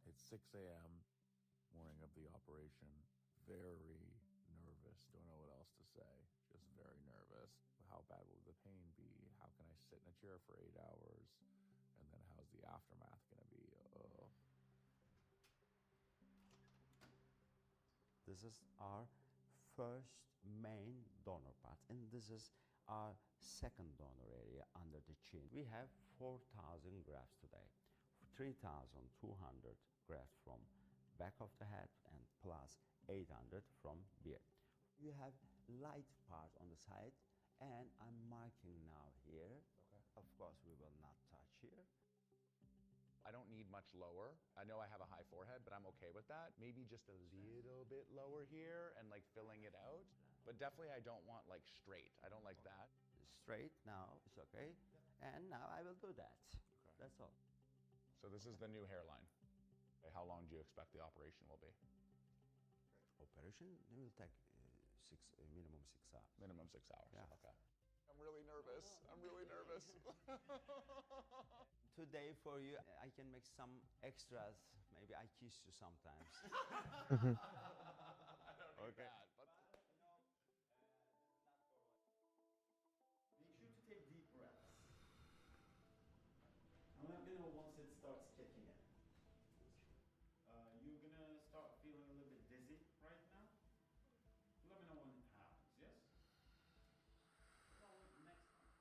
It's 6 a.m., morning of the operation. Very nervous. Don't know what else to say. Just very nervous. How bad will the pain be? How can I sit in a chair for 8 hours? And then how's the aftermath going to be? Ugh. This is our first main donor part, and this is our second donor area under the chin. We have 4,000 grafts today, 3,200 grafts from back of the head and plus 800 from beard. You have light part on the side, and I'm marking now here. Okay. Of course, we will not touch here. I don't need much lower. I know I have a high forehead, but I'm okay with that. Maybe just a little bit lower here and like filling it out. But definitely I don't want like straight. I don't like that. Straight now, it's okay. And now I will do that. Okay. That's all. So this is the new hairline. Okay, how long do you expect the operation will be? Operation will take minimum 6 hours. Minimum 6 hours, yeah. Okay. I'm really nervous. I'm really nervous. Today for you, I can make some extras. Maybe I kiss you sometimes. I don't need that. But... Make sure to take deep breaths. And let me know once it starts kicking in. You're gonna start feeling a little bit dizzy right now. Let me know when it happens, yes? Next time.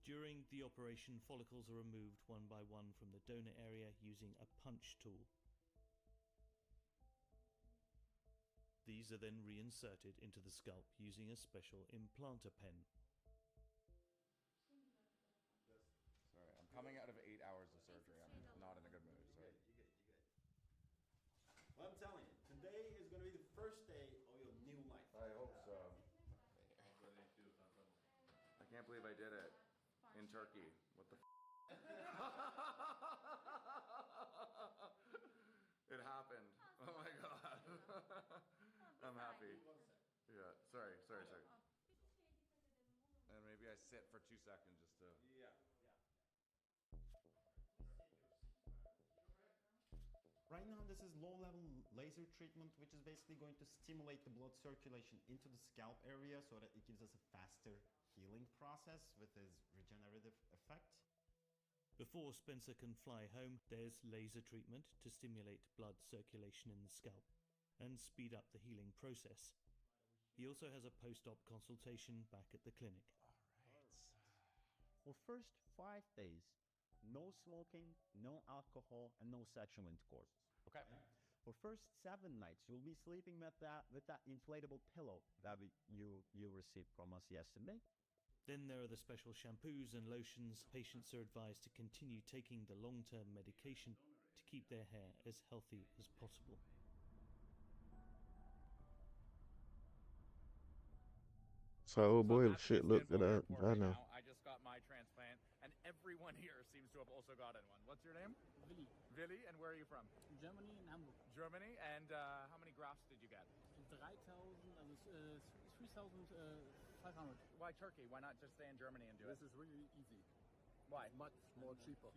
During the operation, follicles are removed one by one from the donor area using a punch tool. These are then reinserted into the scalp using a special implanter pen. Can't believe I did it in Turkey. What the It happened. Oh my god. I'm happy. Yeah, sorry. And maybe I sit for 2 seconds just to. Yeah. Right now, this is low-level laser treatment, which is basically going to stimulate the blood circulation into the scalp area so that it gives us a faster healing process with its regenerative effect. Before Spencer can fly home, there's laser treatment to stimulate blood circulation in the scalp and speed up the healing process. He also has a post-op consultation back at the clinic. For first 5 days, no smoking, no alcohol, and no sexual intercourse. Okay. For first 7 nights, you'll be sleeping with that inflatable pillow that you received from us yesterday. Then there are the special shampoos and lotions. Patients are advised to continue taking the long-term medication to keep their hair as healthy as possible. So old So boy I'm at the shit look that Istanbul airport I right know. now. I just got my transplant, and everyone here seems to have also gotten one. What's your name? Willi. Willi, and where are you from? Germany and Hamburg. Germany, and how many grafts did you get? 3,500. Why Turkey? Why not just stay in Germany and do it? This is really easy. Why? Much more cheaper.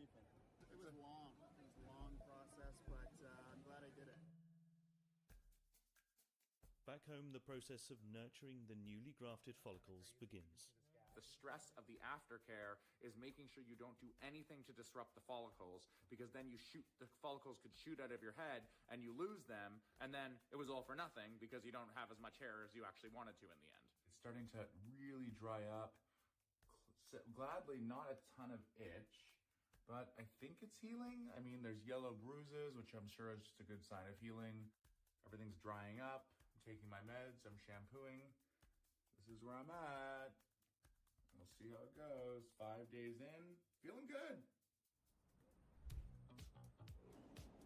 It was long. It was a long process, but I'm glad I did it. Back home, the process of nurturing the newly grafted follicles begins. The stress of the aftercare is making sure you don't do anything to disrupt the follicles, because then the follicles could shoot out of your head and you lose them, and then it was all for nothing because you don't have as much hair as you actually wanted to in the end. It's starting to really dry up. Gladly, not a ton of itch, but I think it's healing. I mean, there's yellow bruises, which I'm sure is just a good sign of healing. Everything's drying up. I'm taking my meds. I'm shampooing. This is where I'm at. We'll see how it goes. 5 days in, feeling good.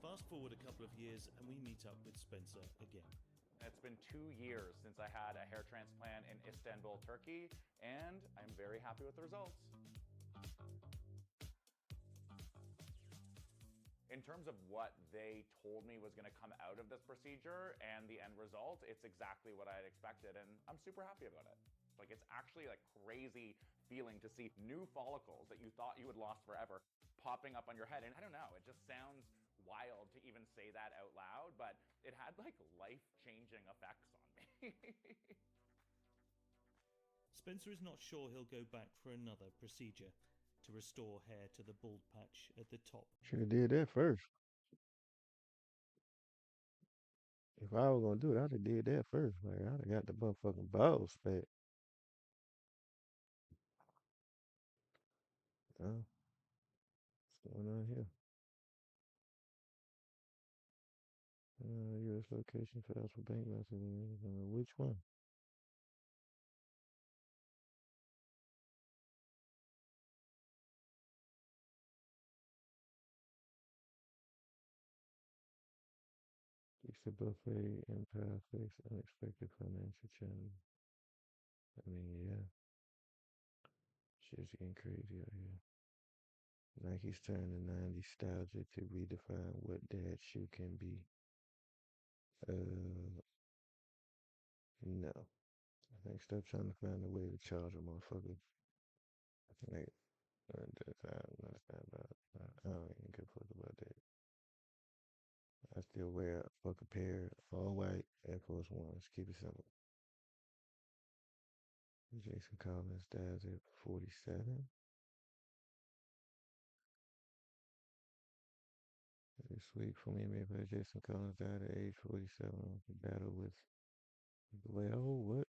Fast forward a couple of years and we meet up with Spencer again. It's been 2 years since I had a hair transplant in Istanbul, Turkey, and I'm very happy with the results. In terms of what they told me was going to come out of this procedure and the end result, it's exactly what I had expected, and I'm super happy about it. Like, it's actually like crazy feeling to see new follicles that you thought you had lost forever popping up on your head. And I don't know, it just sounds wild to even say that out loud, but it had like life-changing effects on me. Spencer is not sure he'll go back for another procedure to restore hair to the bald patch at the top. Should have did that first. If I was gonna do it, I'd have did that first. Like I'd have got the motherfucking balls back. Oh, what's going on here? U.S. location files for bank messages. Which one? Pizza buffet, Empire Fix, unexpected financial challenge. I mean, yeah. Shit's getting crazy out here. Nike's turned the 90s nostalgia to redefine what dad shoe can be. No. I think stop trying to find a way to charge a motherfucker. Like, I don't understand about it. I don't even give a fuck about that. I still wear a fucking pair of all white Air Force Ones. Keep it simple. Jason Collins dies at 47. This week for me, maybe Jason Collins died at age 47. He battled with what?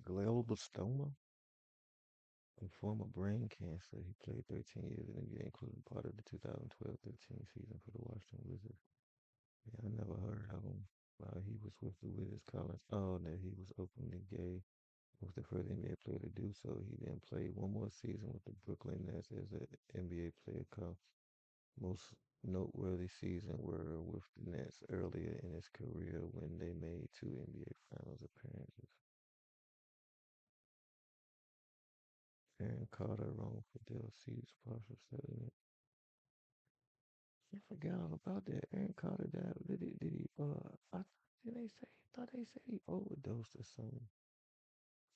Glioblastoma? A form of brain cancer. He played 13 years in the game, including part of the 2012-13 season for the Washington Wizards. Yeah, I never heard of him while he was with the Wizards. Collins. Oh, that he was openly gay. Was the first NBA player to do so. He then played one more season with the Brooklyn Nets as an NBA player. Most noteworthy season were with the Nets earlier in his career when they made 2 NBA Finals appearances. Aaron Carter wrongful death seeks partial settlement. I forgot all about that. Aaron Carter died. Did they say? I thought they said he overdosed or something.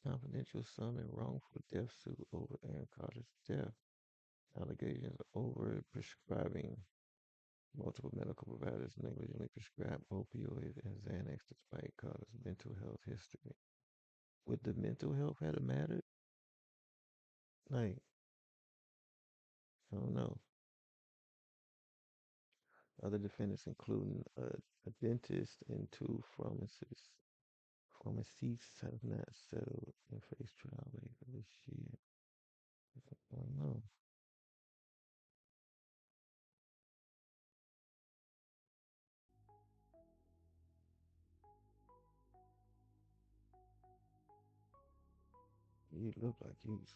Confidential summon wrongful death suit over Aaron Carter's death. Allegations over prescribing multiple medical providers negligently prescribed opioids and Xanax despite Carter's mental health history. Would the mental health have mattered? Like, I don't know. Other defendants, including a dentist and two pharmacists, have not settled and face trial later this year. I don't know. He looked like he was.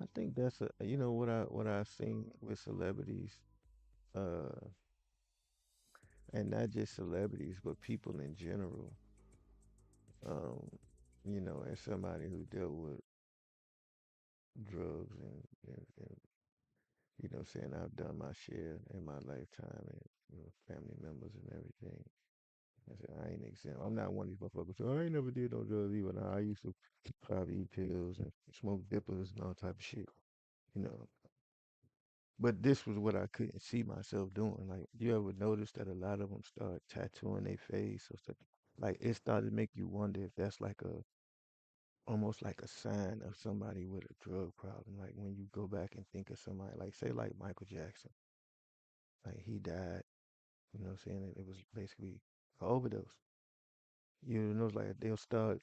I think that's a what I've seen with celebrities, uh, and not just celebrities, but people in general. Um, as somebody who dealt with drugs and saying I've done my share in my lifetime and family members and everything. I said I ain't exempt. I'm not one of these motherfuckers. So I ain't never did no drugs either. Nah, I used to probably eat pills and smoke dippers and all type of shit. You know, but this was what I couldn't see myself doing. Like, you ever notice that a lot of them start tattooing their face or stuff? Like, it started to make you wonder if that's like almost like a sign of somebody with a drug problem. Like when you go back and think of somebody, like say like Michael Jackson, like he died. You know what I'm saying? It was basically an overdose. You know, it's like they'll start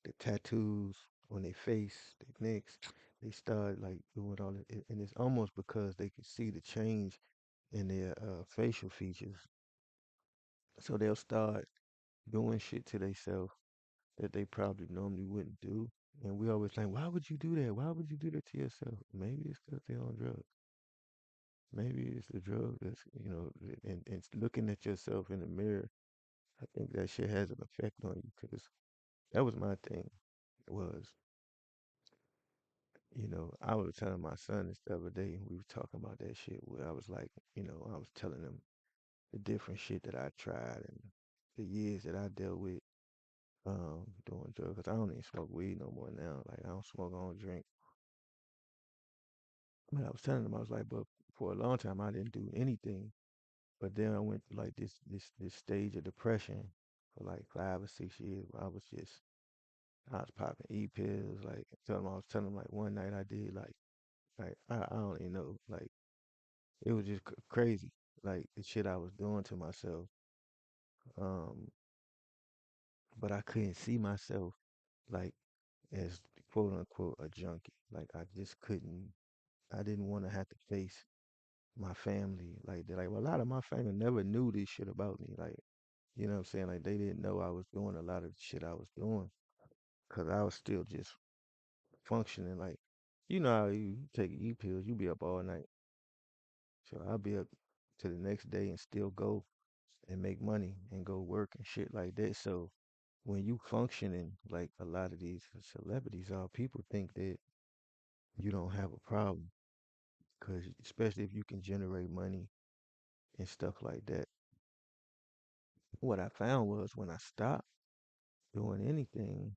the tattoos on their face, their necks. They start like doing all it, and it's almost because they can see the change in their facial features. So they'll start doing shit to themselves that they probably normally wouldn't do. And we always think, why would you do that? Why would you do that to yourself? Maybe it's because they're on drugs. Maybe it's the drug that's, and looking at yourself in the mirror. I think that shit has an effect on you because that was my thing. Was, I was telling my son this the other day, we were talking about that shit where I was like, I was telling him the different shit that I tried and the years that I dealt with doing drugs. 'Cause I don't even smoke weed no more now. Like I don't smoke, I don't drink. But I was telling him, I was like, but for a long time I didn't do anything. But then I went through like this stage of depression for like 5 or 6 years where I was popping pills. Like I was telling him like one night I did like I don't even know, like it was just crazy, like the shit I was doing to myself. Um, but I couldn't see myself like as quote unquote a junkie. Like I just couldn't. I didn't want to have to face my family like that. Like, well, a lot of my family never knew this shit about me. Like, you know what I'm saying? Like they didn't know I was doing a lot of the shit I was doing because I was still just functioning. Like, you know how you take pills, you be up all night. So I'll be up to the next day and still go and make money and go work and shit like that. So when you functioning like a lot of these celebrities are, people think that you don't have a problem because especially if you can generate money and stuff like that. What I found was when I stopped doing anything,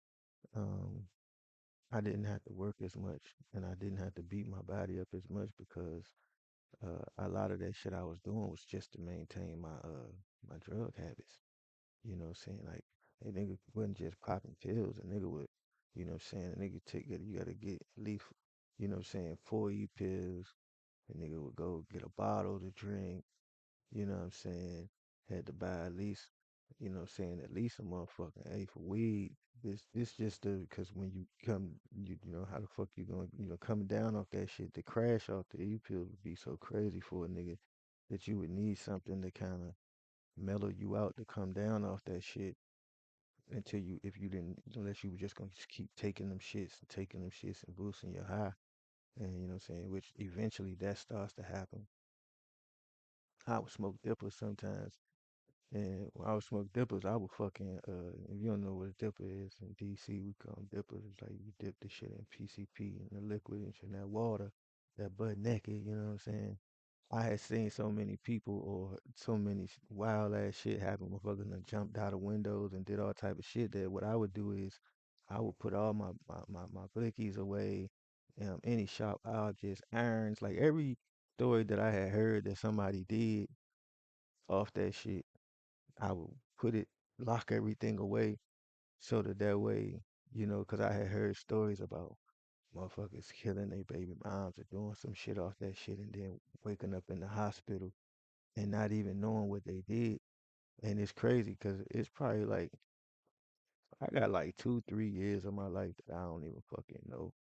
um, I didn't have to work as much and I didn't have to beat my body up as much because a lot of that shit I was doing was just to maintain my drug habits. You know what I'm saying? Like a nigga wasn't just popping pills. A nigga would, you know what I'm saying? A nigga you gotta get at least, you know what I'm saying, 4 pills. A nigga would go get a bottle to drink, you know what I'm saying? Had to buy at least, you know what I'm saying, at least a motherfucking eighth of weed. This just because when you come, you know how the fuck you gonna, coming down off that shit, the crash off the pills would be so crazy for a nigga that you would need something to kind of mellow you out to come down off that shit until you, if you didn't, unless you were just gonna just keep taking them shits and taking them shits and boosting your high. And you know what I'm saying, which eventually that starts to happen. I would smoke dippers sometimes And when I would smoke dippers, I would fucking if you don't know what a dipper is in DC, we call them dippers. It's like you dip the shit in PCP and the liquid and shit in that water, that butt naked, you know what I'm saying? I had seen so many people or so many wild ass shit happen. Motherfuckers done jumped out of windows and did all type of shit that what I would do is I would put all my blickies away, any sharp objects, irons, like every story that I had heard that somebody did off that shit, I would put it, lock everything away so that that way, you know, 'cause I had heard stories about motherfuckers killing their baby moms or doing some shit off that shit and then waking up in the hospital and not even knowing what they did. And it's crazy 'cause it's probably like I got like 2, 3 years of my life that I don't even fucking know.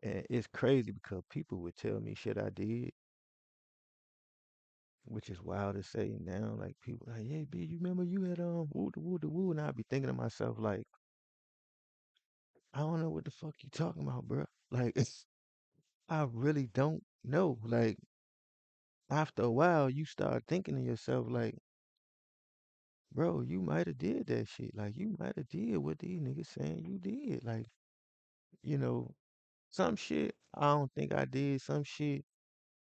And it's crazy because people would tell me shit I did, which is wild to say now. Like people like, yeah, B, you remember you had woo the woo the woo, and I'd be thinking to myself like, I don't know what the fuck you talking about, bro. Like I really don't know. Like after a while, you start thinking to yourself like, bro, you might have did that shit. Like you might have did what these niggas saying you did. Like you know, some shit I don't think I did. Some shit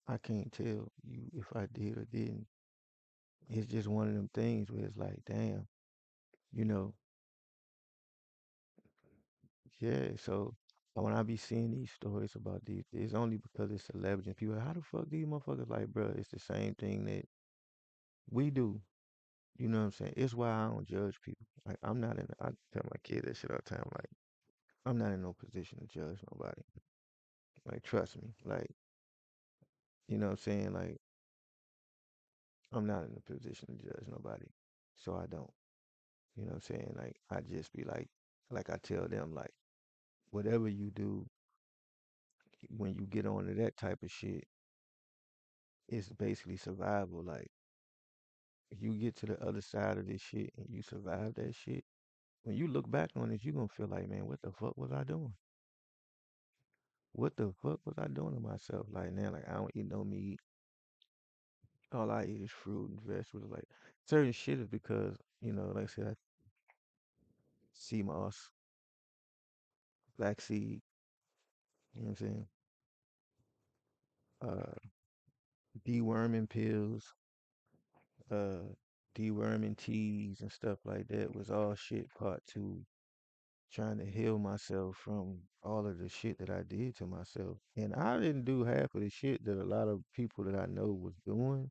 I can't tell you if I did or didn't. It's just one of them things where it's like, damn, you know, yeah. So when I be seeing these stories about these, it's only because it's celebrities and people. How the fuck these motherfuckers like, bro? It's the same thing that we do. You know what I'm saying? It's why I don't judge people. Like I'm not in. I tell my kid that shit all the time. Like I'm not in no position to judge nobody. Like trust me. Like you know what I'm saying? Like I'm not in a position to judge nobody. So I don't. You know what I'm saying? Like I just be like I tell them, like whatever you do, when you get onto that type of shit, it's basically survival. Like if you get to the other side of this shit and you survive that shit, when you look back on it, you're gonna feel like, man, what the fuck was I doing? What the fuck was I doing to myself? Like now, like I don't eat no meat. All I eat is fruit and vegetables. Like certain shit is because, you know, like I said, I sea moss, flaxseed, you know what I'm saying? Uh deworming pills, uh deworming teas and stuff like that was all shit part two, trying to heal myself from all of the shit that I did to myself. And I didn't do half of the shit that a lot of people that I know was doing.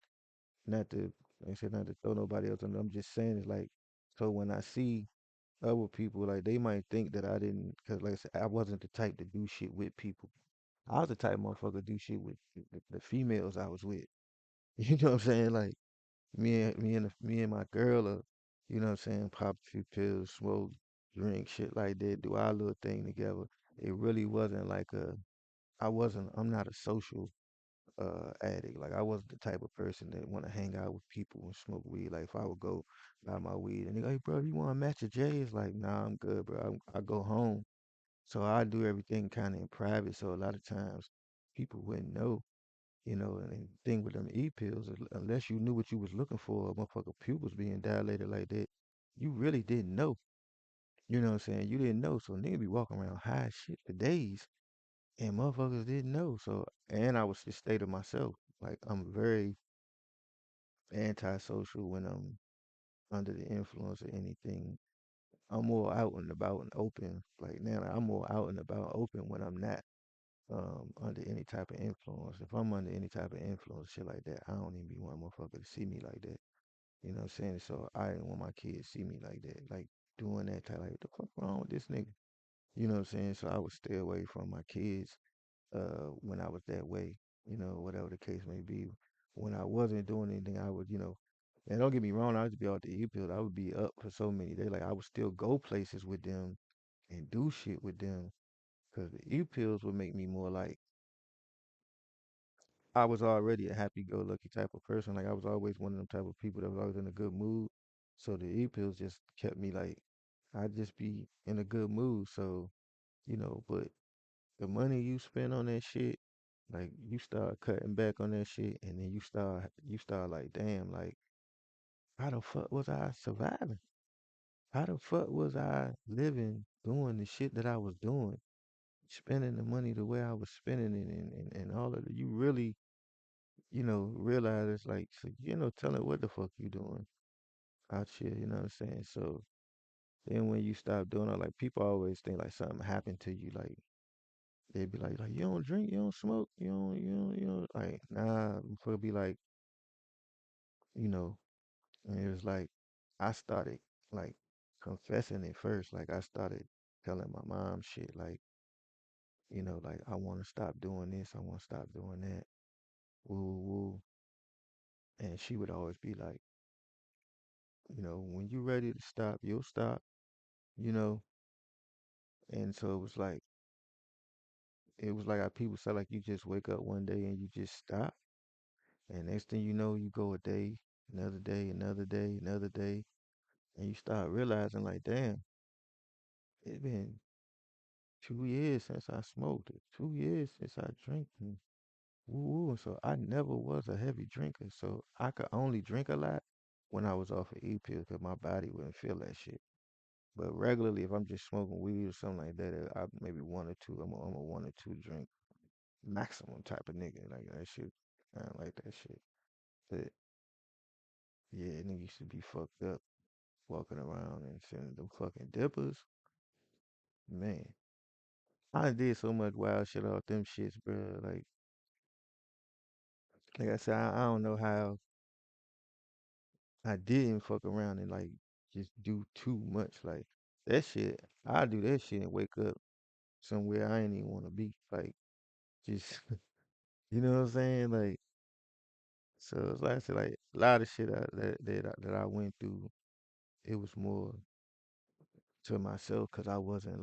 Not to, like I said, not to throw nobody else under. I'm just saying it's like, so when I see other people, like they might think that I didn't, cause like I said, I wasn't the type to do shit with people. I was the type of motherfucker to do shit with the females I was with. You know what I'm saying? Like me and my girl, you know what I'm saying, pop a few pills, smoke, drink, shit like that, do our little thing together. It really wasn't like I'm not a social addict. Like I wasn't the type of person that want to hang out with people and smoke weed. Like if I would go buy my weed and they go, hey bro, you want to match a J? It's like, nah, I'm good, bro. I go home. So I do everything kind of in private. So a lot of times people wouldn't know, you know, and the thing with them e-pills, unless you knew what you was looking for, a motherfucker pupils being dilated like that, you really didn't know. You know what I'm saying? You didn't know. So nigga be walking around high as shit for days and motherfuckers didn't know. So, and I was just stay to myself. Like I'm very antisocial when I'm under the influence of anything. I'm more out and about and open. Like now, I'm more out and about open when I'm not under any type of influence. If I'm under any type of influence, shit like that, I don't even be one motherfucker to see me like that. You know what I'm saying? So I didn't want my kids to see me like that, like doing that type. Like, what the fuck wrong with this nigga? You know what I'm saying? So I would stay away from my kids when I was that way. You know, whatever the case may be. When I wasn't doing anything, I would, you know, and don't get me wrong, I would be out the e-pills. I would be up for so many days. Like I would still go places with them and do shit with them because the e-pills would make me more like I was already a happy-go-lucky type of person. Like I was always one of them type of people that was always in a good mood. So the e-pills just kept me like I'd just be in a good mood. So, you know, but the money you spend on that shit, like you start cutting back on that shit and then you start like, damn, like How the fuck was I surviving? How the fuck was I living, doing the shit that I was doing, spending the money the way I was spending it, and all of it? You really, realize it's like, so, tell it what the fuck you doing out here, you know what I'm saying? So then when you stop doing it, like people always think like something happened to you, like they'd be like you don't drink, you don't smoke, like nah, for be like, you know, and it was like I started like confessing it first, like I started telling my mom shit, like like I want to stop doing this, I want to stop doing that, woo woo woo, and she would always be like, when you ready to stop, you'll stop, you know, and so it was like how people say like you just wake up one day and you just stop. And next thing you know, you go a day, another day, another day, another day, and you start realizing like, damn, it's been 2 years since I smoked it, 2 years since I drank and woo woo. And so I never was a heavy drinker. So I could only drink a lot when I was off of E-pills because my body wouldn't feel that shit. But regularly, if I'm just smoking weed or something like that, I maybe one or two. I'm a one or two drink maximum type of nigga. Like that shit. I don't like that shit. But yeah, nigga used to be fucked up walking around and sending them fucking dippers. Man, I did so much wild shit off them shits, bro. Like I said, I don't know how I didn't fuck around and like just do too much. Like that shit, I do that shit and wake up somewhere I ain't even want to be. Like just, you know what I'm saying? Like so, it's like I said, like a lot of shit that I went through. It was more to myself because I wasn't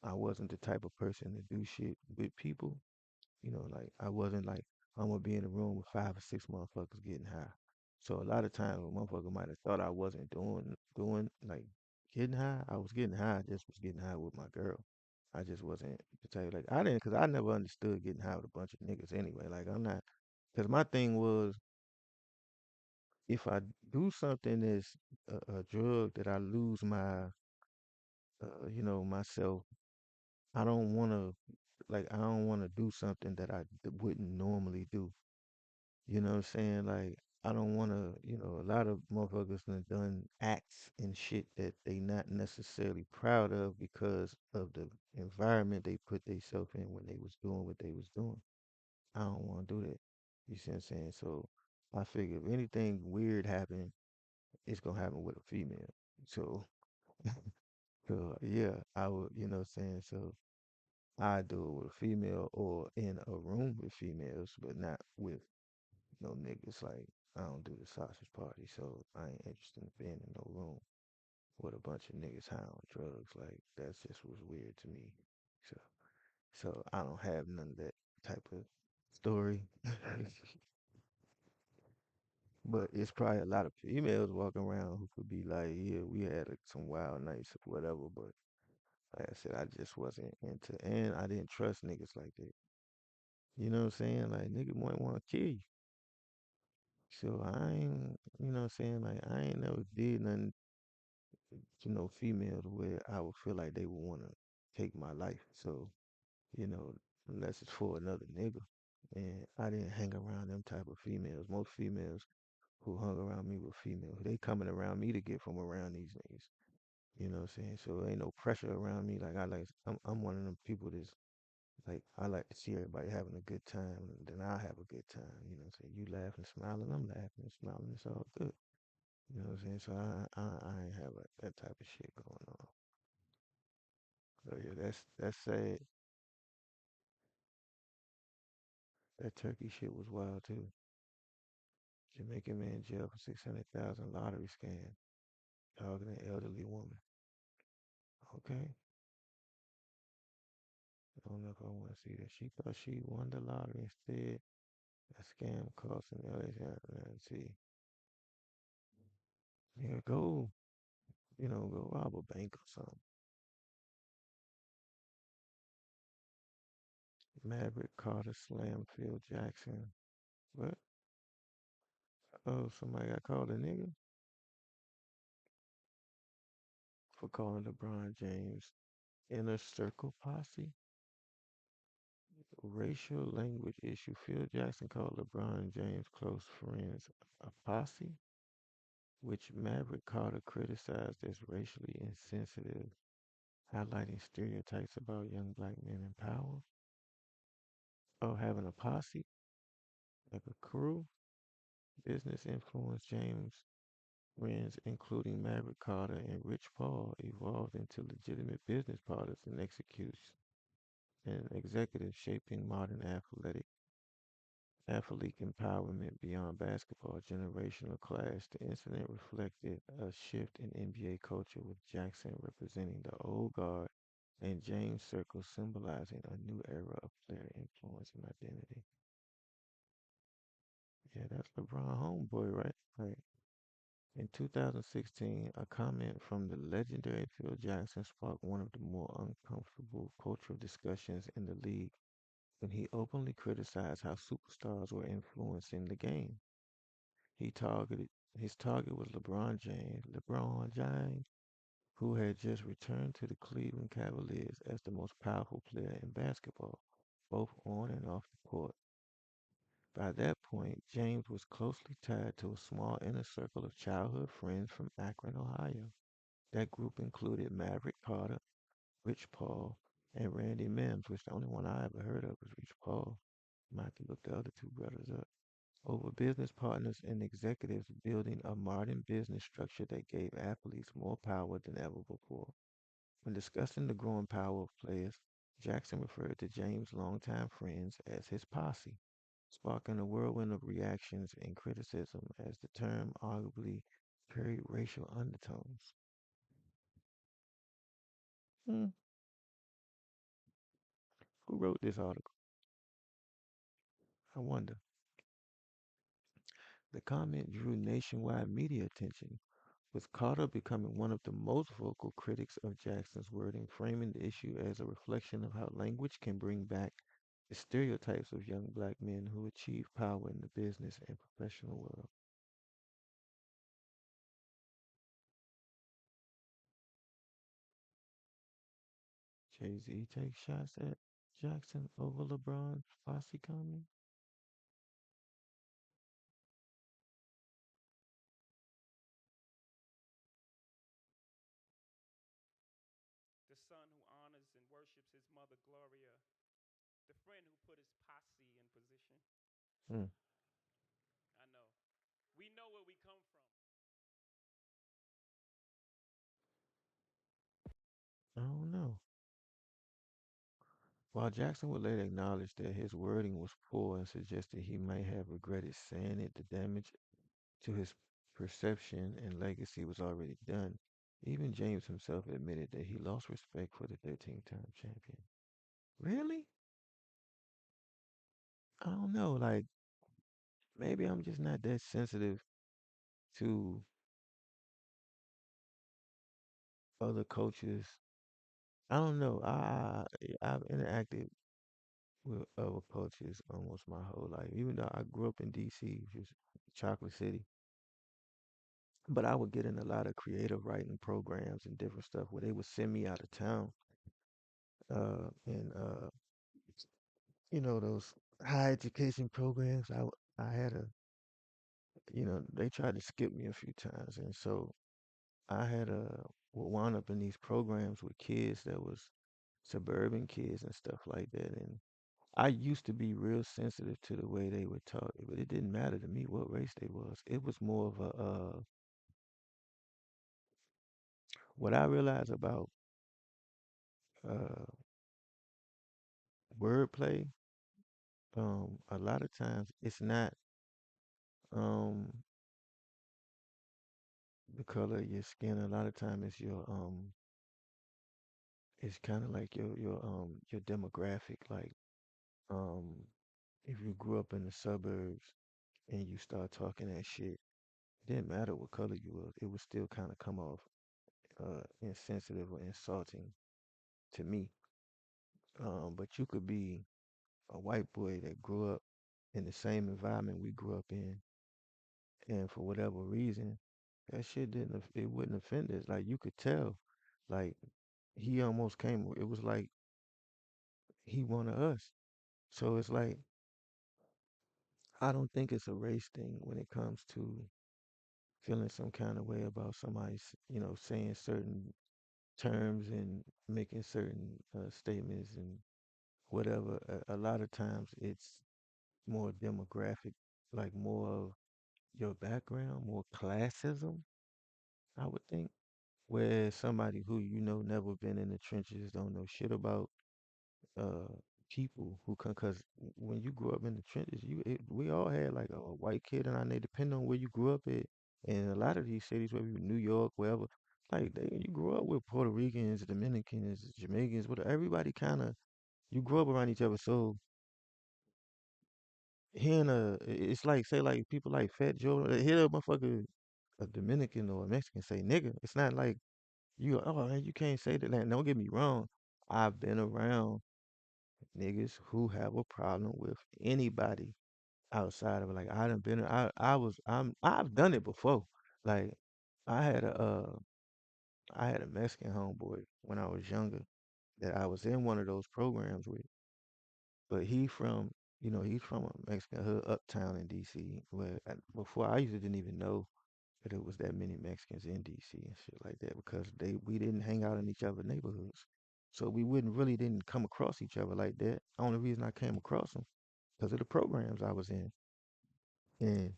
the type of person to do shit with people. Like I wasn't like I'm gonna be in a room with 5 or 6 motherfuckers getting high. So a lot of times a motherfucker might have thought I wasn't doing like getting high. I was getting high, I just was getting high with my girl. I just wasn't to tell you like I didn't because I never understood getting high with a bunch of niggas anyway. Like I'm not because my thing was if I do something that's a drug that I lose myself. I don't want to do something that I wouldn't normally do. You know what I'm saying? Like I don't want to, a lot of motherfuckers done acts and shit that they not necessarily proud of because of the environment they put themselves in when they was doing what they was doing. I don't want to do that. You see what I'm saying? So I figure if anything weird happen, it's gonna happen with a female. So, so yeah, I would, you know what I'm saying? So I do it with a female or in a room with females, but not with no niggas. Like I don't do the sausage party, so I ain't interested in being in no room with a bunch of niggas high on drugs. Like that's just was weird to me. So so I don't have none of that type of story. But it's probably a lot of females walking around who could be like, yeah, we had some wild nights or whatever. But like I said, I just wasn't into, and I didn't trust niggas like that. You know what I'm saying? Like nigga might want to kill you. So I ain't, what I'm saying? Like I ain't never did nothing to no female to where I would feel like they would want to take my life. So, you know, unless it's for another nigga. And I didn't hang around them type of females. Most females who hung around me were females. They coming around me to get from around these niggas. You know what I'm saying? So ain't no pressure around me. Like I'm one of them people that's like I like to see everybody having a good time, and then I have a good time. You know what I'm saying? You laughing, smiling, I'm laughing and smiling. It's all good. You know what I'm saying? So I ain't have that type of shit going on. So yeah, that's sad. That turkey shit was wild too. Jamaican man jail for 600,000 lottery scam, targeting an elderly woman. Okay, I don't know if I want to see that. She thought she won the lottery instead. A scam cost an LA. Let's see. Yeah, go. Go rob a bank or something. Maverick Carter slam Phil Jackson. What? Oh, somebody got called a nigga for calling LeBron James inner circle posse. Racial language issue. Phil Jackson called LeBron James' close friends a posse, which Maverick Carter criticized as racially insensitive, highlighting stereotypes about young black men in power. Oh, having a posse, like a crew. Business influence James friends, including Maverick Carter and Rich Paul, evolved into legitimate business partners and executives and executives shaping modern athlete empowerment beyond basketball. Generational clash. The incident reflected a shift in NBA culture, with Jackson representing the old guard and James Circle symbolizing a new era of player influence and identity. Yeah, that's LeBron homeboy, right? Right. In 2016, a comment from the legendary Phil Jackson sparked one of the more uncomfortable cultural discussions in the league when he openly criticized how superstars were influencing the game. He targeted His target was LeBron James, who had just returned to the Cleveland Cavaliers as the most powerful player in basketball, both on and off the court. By that point, James was closely tied to a small inner circle of childhood friends from Akron, Ohio. That group included Maverick Carter, Rich Paul, and Randy Mims, which the only one I ever heard of was Rich Paul. Might have to look the other two brothers up. Over business partners and executives building a modern business structure that gave athletes more power than ever before. When discussing the growing power of players, Jackson referred to James' longtime friends as his posse, sparking a whirlwind of reactions and criticism as the term arguably carried racial undertones. Hmm, who wrote this article? I wonder. The comment drew nationwide media attention, with Carter becoming one of the most vocal critics of Jackson's wording, framing the issue as a reflection of how language can bring back the stereotypes of young black men who achieve power in the business and professional world. Jay-Z takes shots at Jackson over LeBron's posse comment. The son who honors and worships his mother Gloria, the friend who put his posse in position. Hmm, I know. We know where we come from. I don't know. While Jackson would later acknowledge that his wording was poor and suggested he might have regretted saying it, the damage to his perception and legacy was already done. Even James himself admitted that he lost respect for the 13-time champion. Really? I don't know. Like, maybe I'm just not that sensitive to other coaches. I don't know. I've interacted with other coaches almost my whole life. Even though I grew up in DC, which is Chocolate City, but I would get in a lot of creative writing programs and different stuff where they would send me out of town. And those high education programs. I had they tried to skip me a few times, and so I had wound up in these programs with kids that was suburban kids and stuff like that. And I used to be real sensitive to the way they were taught, but it didn't matter to me what race they was. It was more of a what I realized about uh wordplay. A lot of times it's not um the color of your skin. A lot of time it's kind of like your demographic. Like um if you grew up in the suburbs and you start talking that shit, it didn't matter what color you was. It would still kind of come off insensitive or insulting to me. But you could be a white boy that grew up in the same environment we grew up in, and for whatever reason, that shit didn't it wouldn't offend us. Like you could tell, like he almost came. It was like he wanted us. So it's like I don't think it's a race thing when it comes to feeling some kind of way about somebody's, saying certain terms and making certain statements and whatever. A lot of times it's more demographic, like more of your background, more classism, I would think. Whereas somebody who never been in the trenches, don't know shit about uh people who come, because when you grew up in the trenches, we all had like a white kid in our neighborhood, depending on where you grew up at. And a lot of these cities, whether you New York, wherever, like you grew up with Puerto Ricans, Dominicans, Jamaicans, whatever. Everybody kind of you grew up around each other. So hearing it's like say like people like Fat Joe, hear a motherfucker, a Dominican or a Mexican say nigga. It's not like oh man, you can't say that. Like, don't get me wrong. I've been around niggas who have a problem with anybody outside of it. Like I done been I've done it before. Like I had a I had a Mexican homeboy when I was younger that I was in one of those programs with. But he's from a Mexican hood uptown in DC where before I used to didn't even know that it was that many Mexicans in DC and shit like that because we didn't hang out in each other's neighborhoods. So we wouldn't really didn't come across each other like that. Only reason I came across them because of the programs I was in. And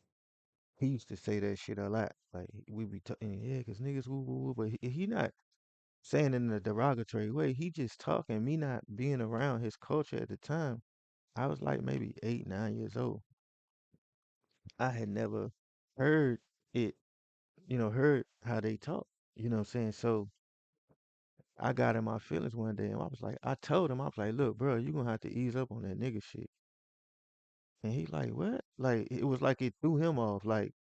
he used to say that shit a lot. Like we be talking, yeah, cause niggas woo woo woo. But he not saying it in a derogatory way. He just talking. Me not being around his culture at the time. I was like maybe 8, 9 years old. I had never heard it, heard how they talk. You know what I'm saying? So I got in my feelings one day and I was like, I told him, I was like, look, bro, you gonna have to ease up on that nigga shit. And he like, what? Like it was like it threw him off. Like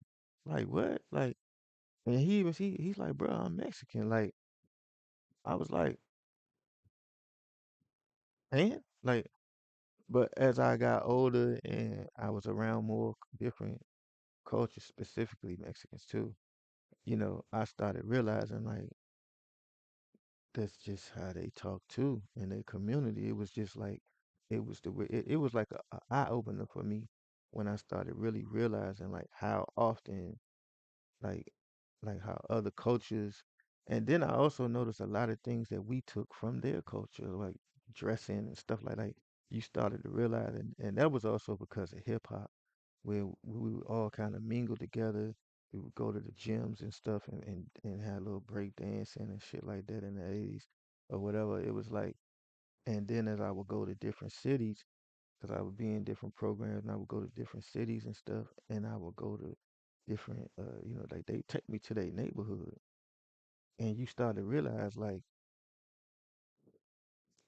what? Like and he's like, bro, I'm Mexican. Like I was like, and like but as I got older and I was around more different cultures, specifically Mexicans too, I started realizing like that's just how they talk too in their community. It was just like it was the way it was like a eye opener for me when I started really realizing like how often like how other cultures, and then I also noticed a lot of things that we took from their culture, like dressing and stuff like that. You started to realize, and that was also because of hip hop, where we would all kind of mingle together. We would go to the gyms and stuff and have a little break dancing and shit like that in the 80s or whatever. It was like, and then as I would go to different cities, because I would be in different programs and I would go to different cities and stuff, and I would go to different, like they take me to their neighborhood, and you start to realize like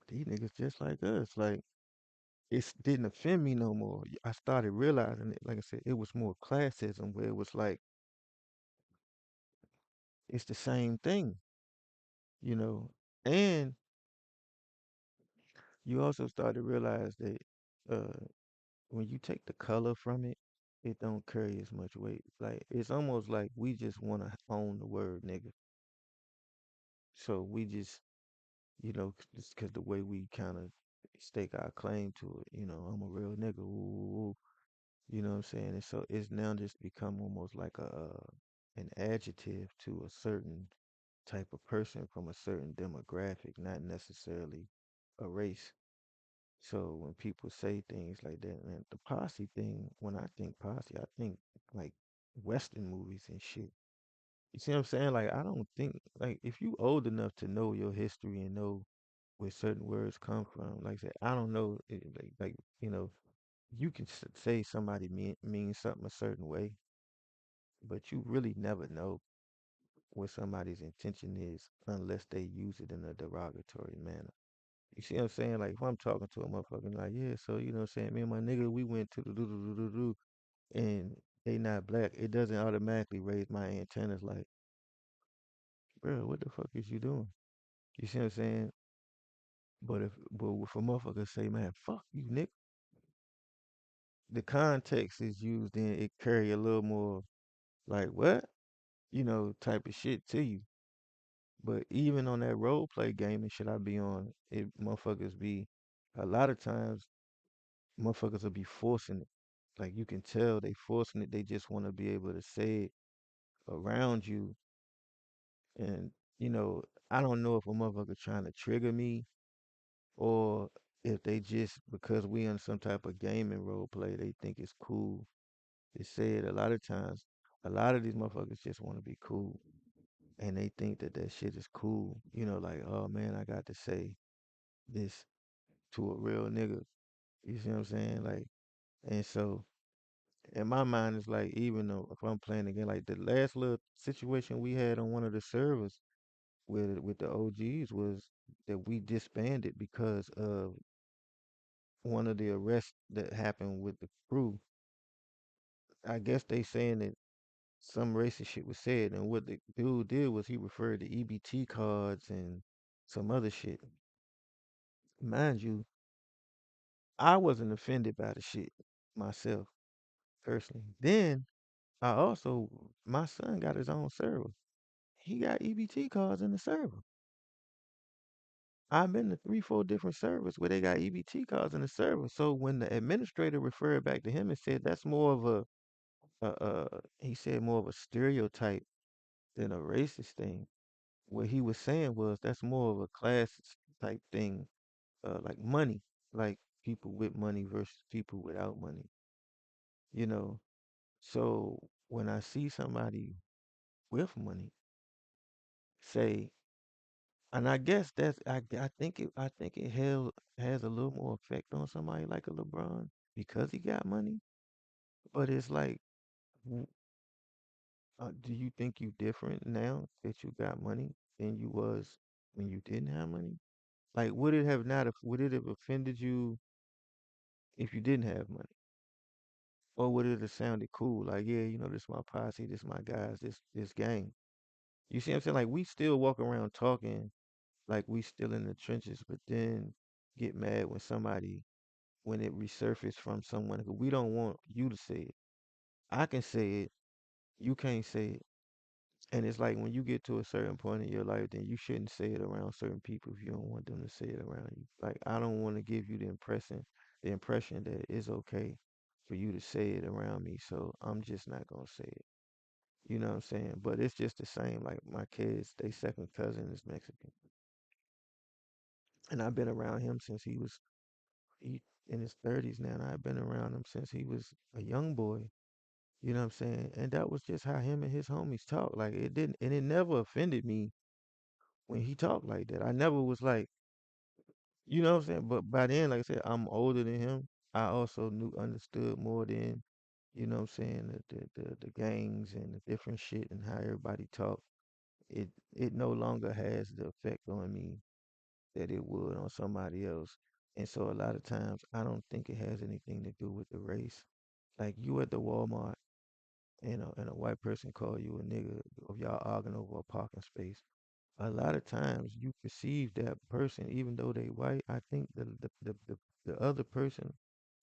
these niggas just like us. Like it didn't offend me no more. I started realizing it. Like I said, it was more classism where it was like it's the same thing, you know. And you also start to realize that uh, when you take the color from it, it don't carry as much weight. Like it's almost like we just want to own the word nigga. So we just, just because the way we kind of stake our claim to it, I'm a real nigga. Ooh, you know what I'm saying? And so it's now just become almost like an adjective to a certain type of person from a certain demographic, not necessarily a race. So when people say things like that, and the posse thing, when I think posse, I think like Western movies and shit. You see what I'm saying? Like I don't think like if you old enough to know your history and know where certain words come from, like I said, I don't know, like you can say somebody means something a certain way, but you really never know what somebody's intention is unless they use it in a derogatory manner. You see what I'm saying? Like if I'm talking to a motherfucker like, yeah, so you know what I'm saying, me and my nigga, we went to the do do do do do and they not black, it doesn't automatically raise my antennas like, bro, what the fuck is you doing? You see what I'm saying? But if a motherfucker say, man, fuck you, Nick, the context is used in it carry a little more like what? Type of shit to you. But even on that role play game and shit I be on, it motherfuckers be a lot of times motherfuckers will be forcing it. Like you can tell they forcing it. They just want to be able to say it around you. And I don't know if a motherfucker trying to trigger me or if they just because we on some type of gaming role play, they think it's cool. They say it a lot of times. A lot of these motherfuckers just want to be cool, and they think that that shit is cool. Like oh man, I got to say this to a real nigga. You see what I'm saying? Like, and so in my mind, it's like even though if I'm playing again, like the last little situation we had on one of the servers with the OGs was that we disbanded because of one of the arrests that happened with the crew. I guess they saying that some racist shit was said, and what the dude did was he referred to EBT cards and some other shit. Mind you, I wasn't offended by the shit myself personally. Then I also my son got his own server. He got EBT cards in the server. I've been to three, four different servers where they got EBT cards in the server. So when the administrator referred back to him and said that's more of he said more of a stereotype than a racist thing. What he was saying was that's more of a class type thing, like money, like people with money versus people without money, you know. So when I see somebody with money say, and I guess I think it has a little more effect on somebody like a LeBron because he got money. But it's like, w- do you think you different now that you got money than you was when you didn't have money? Like, would it have offended you if you didn't have money? Or would it have sounded cool? Like, yeah, this my posse, this my guys, this gang. You see what I'm saying? Like, we still walk around talking like we still in the trenches, but then get mad when it resurfaced from someone who we don't want you to say it. I can say it, you can't say it. And it's like when you get to a certain point in your life, then you shouldn't say it around certain people if you don't want them to say it around you. Like I don't want to give you the impression that it's okay for you to say it around me, so I'm just not gonna say it. You know what I'm saying? But it's just the same. Like my kids, they second cousin is Mexican, and I've been around him since he in his 30s now, and I've been around him since he was a young boy. You know what I'm saying? And that was just how him and his homies talk. Like it didn't, and it never offended me when he talked like that. I never was like, what I'm saying? But by then, like I said, I'm older than him. I also understood more than, what I'm saying, the gangs and the different shit and how everybody talk. It no longer has the effect on me that it would on somebody else. And so a lot of times I don't think it has anything to do with the race. Like you at the Walmart and a white person call you a nigga or y'all arguing over a parking space. A lot of times you perceive that person, even though they white, I think the other person,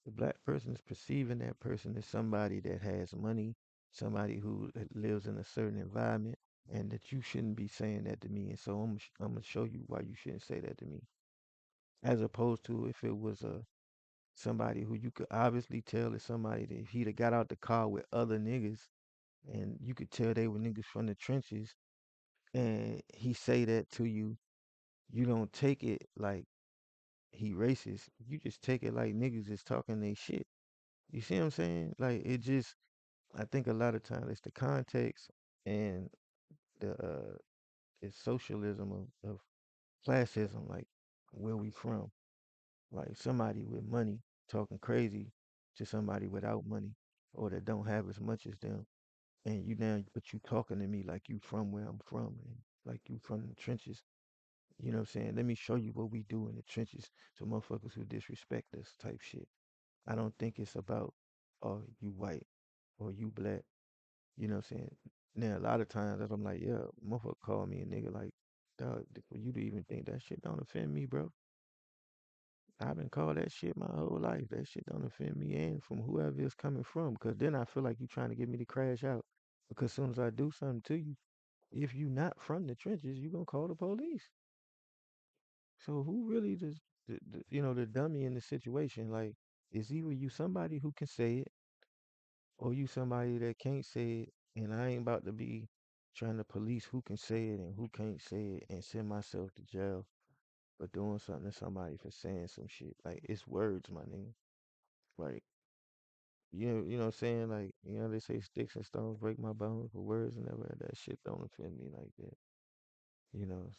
the black person is perceiving that person as somebody that has money, somebody who lives in a certain environment, and that you shouldn't be saying that to me. And so I'm gonna show you why you shouldn't say that to me. As opposed to if it was somebody who you could obviously tell is somebody that if he'd have got out the car with other niggas and you could tell they were niggas from the trenches and he say that to you, you don't take it like he racist. You just take it like niggas is talking they shit. You see what I'm saying? Like it just I think a lot of times it's the context and the it's socialism of classism, like where we from. Like somebody with money talking crazy to somebody without money or that don't have as much as them. And but you talking to me like you from where I'm from and like you from the trenches. You know what I'm saying? Let me show you what we do in the trenches to motherfuckers who disrespect us type shit. I don't think it's about, oh, you white or you black. You know what I'm saying? Now, a lot of times I'm like, yeah, motherfucker call me a nigga like, dog, for you to even think that shit don't offend me, bro. I've been called that shit my whole life. That shit don't offend me and from whoever it's coming from. Cause then I feel like you trying to get me to crash out. Because as soon as I do something to you, if you not from the trenches, you gonna call the police. So who really does the dummy in the situation? Like, is either you somebody who can say it, or you somebody that can't say it, and I ain't about to be trying to police who can say it and who can't say it and send myself to jail for doing something to somebody for saying some shit. Like, it's words, my nigga. Like, you know what I'm saying? Like, they say sticks and stones break my bones, but words never. That shit don't offend me like that.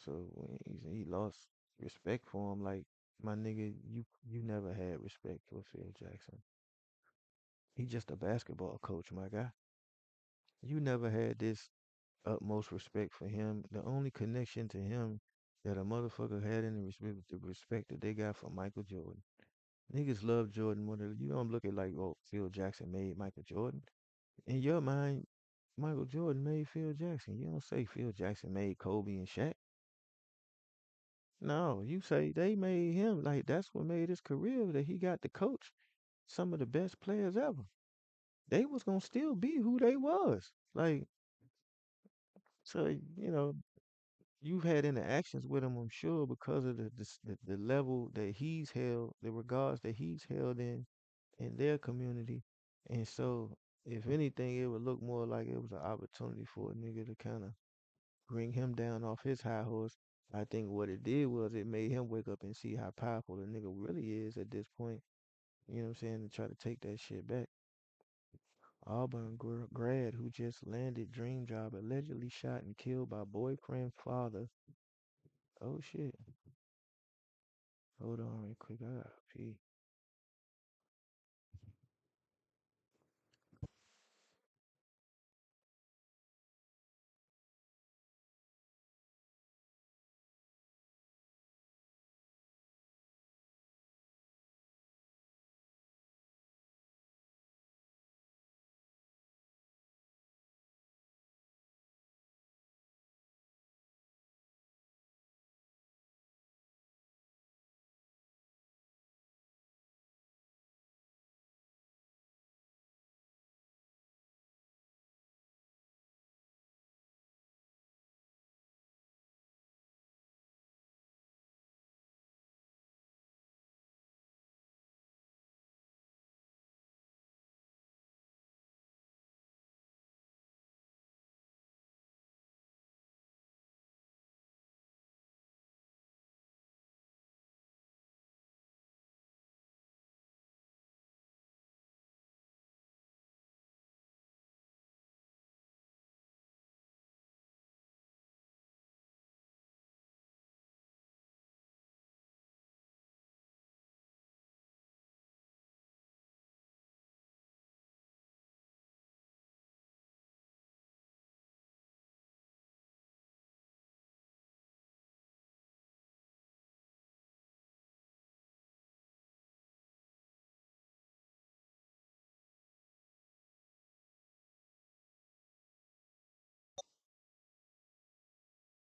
So when he lost respect for him, like, my nigga, you never had respect for Phil Jackson. He just a basketball coach, my guy. You never had this utmost respect for him. The only connection to him that a motherfucker had in the respect that they got for Michael Jordan. Niggas love Jordan more than you don't look at like, oh, Phil Jackson made Michael Jordan. In your mind, Michael Jordan made Phil Jackson. You don't say Phil Jackson made Kobe and Shaq. No, you say they made him. Like, that's what made his career, that he got to coach some of the best players ever. They was gonna still be who they was. Like, so you've had interactions with him, I'm sure, because of the level that he's held, the regards that he's held in their community. And so, if anything, it would look more like it was an opportunity for a nigga to kind of bring him down off his high horse. I think what it did was it made him wake up and see how powerful the nigga really is at this point. You know what I'm saying? And try to take that shit back. Auburn grad who just landed dream job allegedly shot and killed by boyfriend father. Oh shit. Hold on real quick. I gotta pee.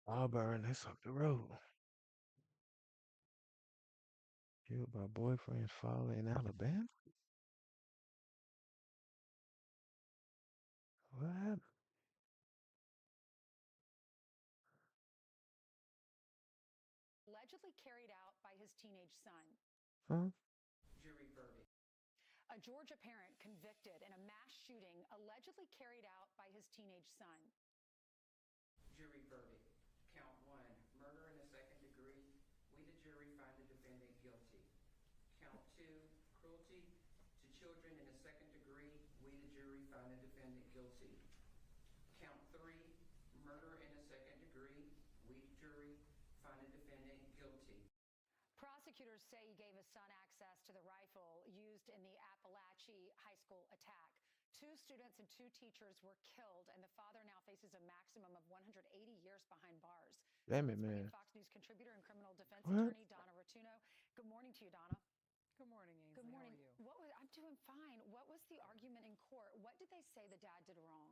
Auburn, that's up the road. Killed by boyfriend's father in Alabama? What happened? Allegedly carried out by his teenage son. Huh? Jury verdict. A Georgia parent convicted in a mass shooting allegedly carried out by his teenage son. Jury verdict. Count one, murder in the second degree. We, the jury, find the defendant guilty. Count two, cruelty to children in the second degree. We, the jury, find the defendant guilty. Count three, murder in the second degree. We, the jury, find the defendant guilty. Prosecutors say he gave his son access to the rifle used in the Appalachia High School attack. 2 students and 2 teachers were killed, and the father now faces a maximum of 180 years behind bars. Damn So it, let's bring in man. Fox News contributor and criminal defense What? attorney Donna Rotuno. Good morning to you, Donna. Good morning, Ainsley. Good morning. How are you? I'm doing fine. What was the argument in court? What did they say the dad did wrong?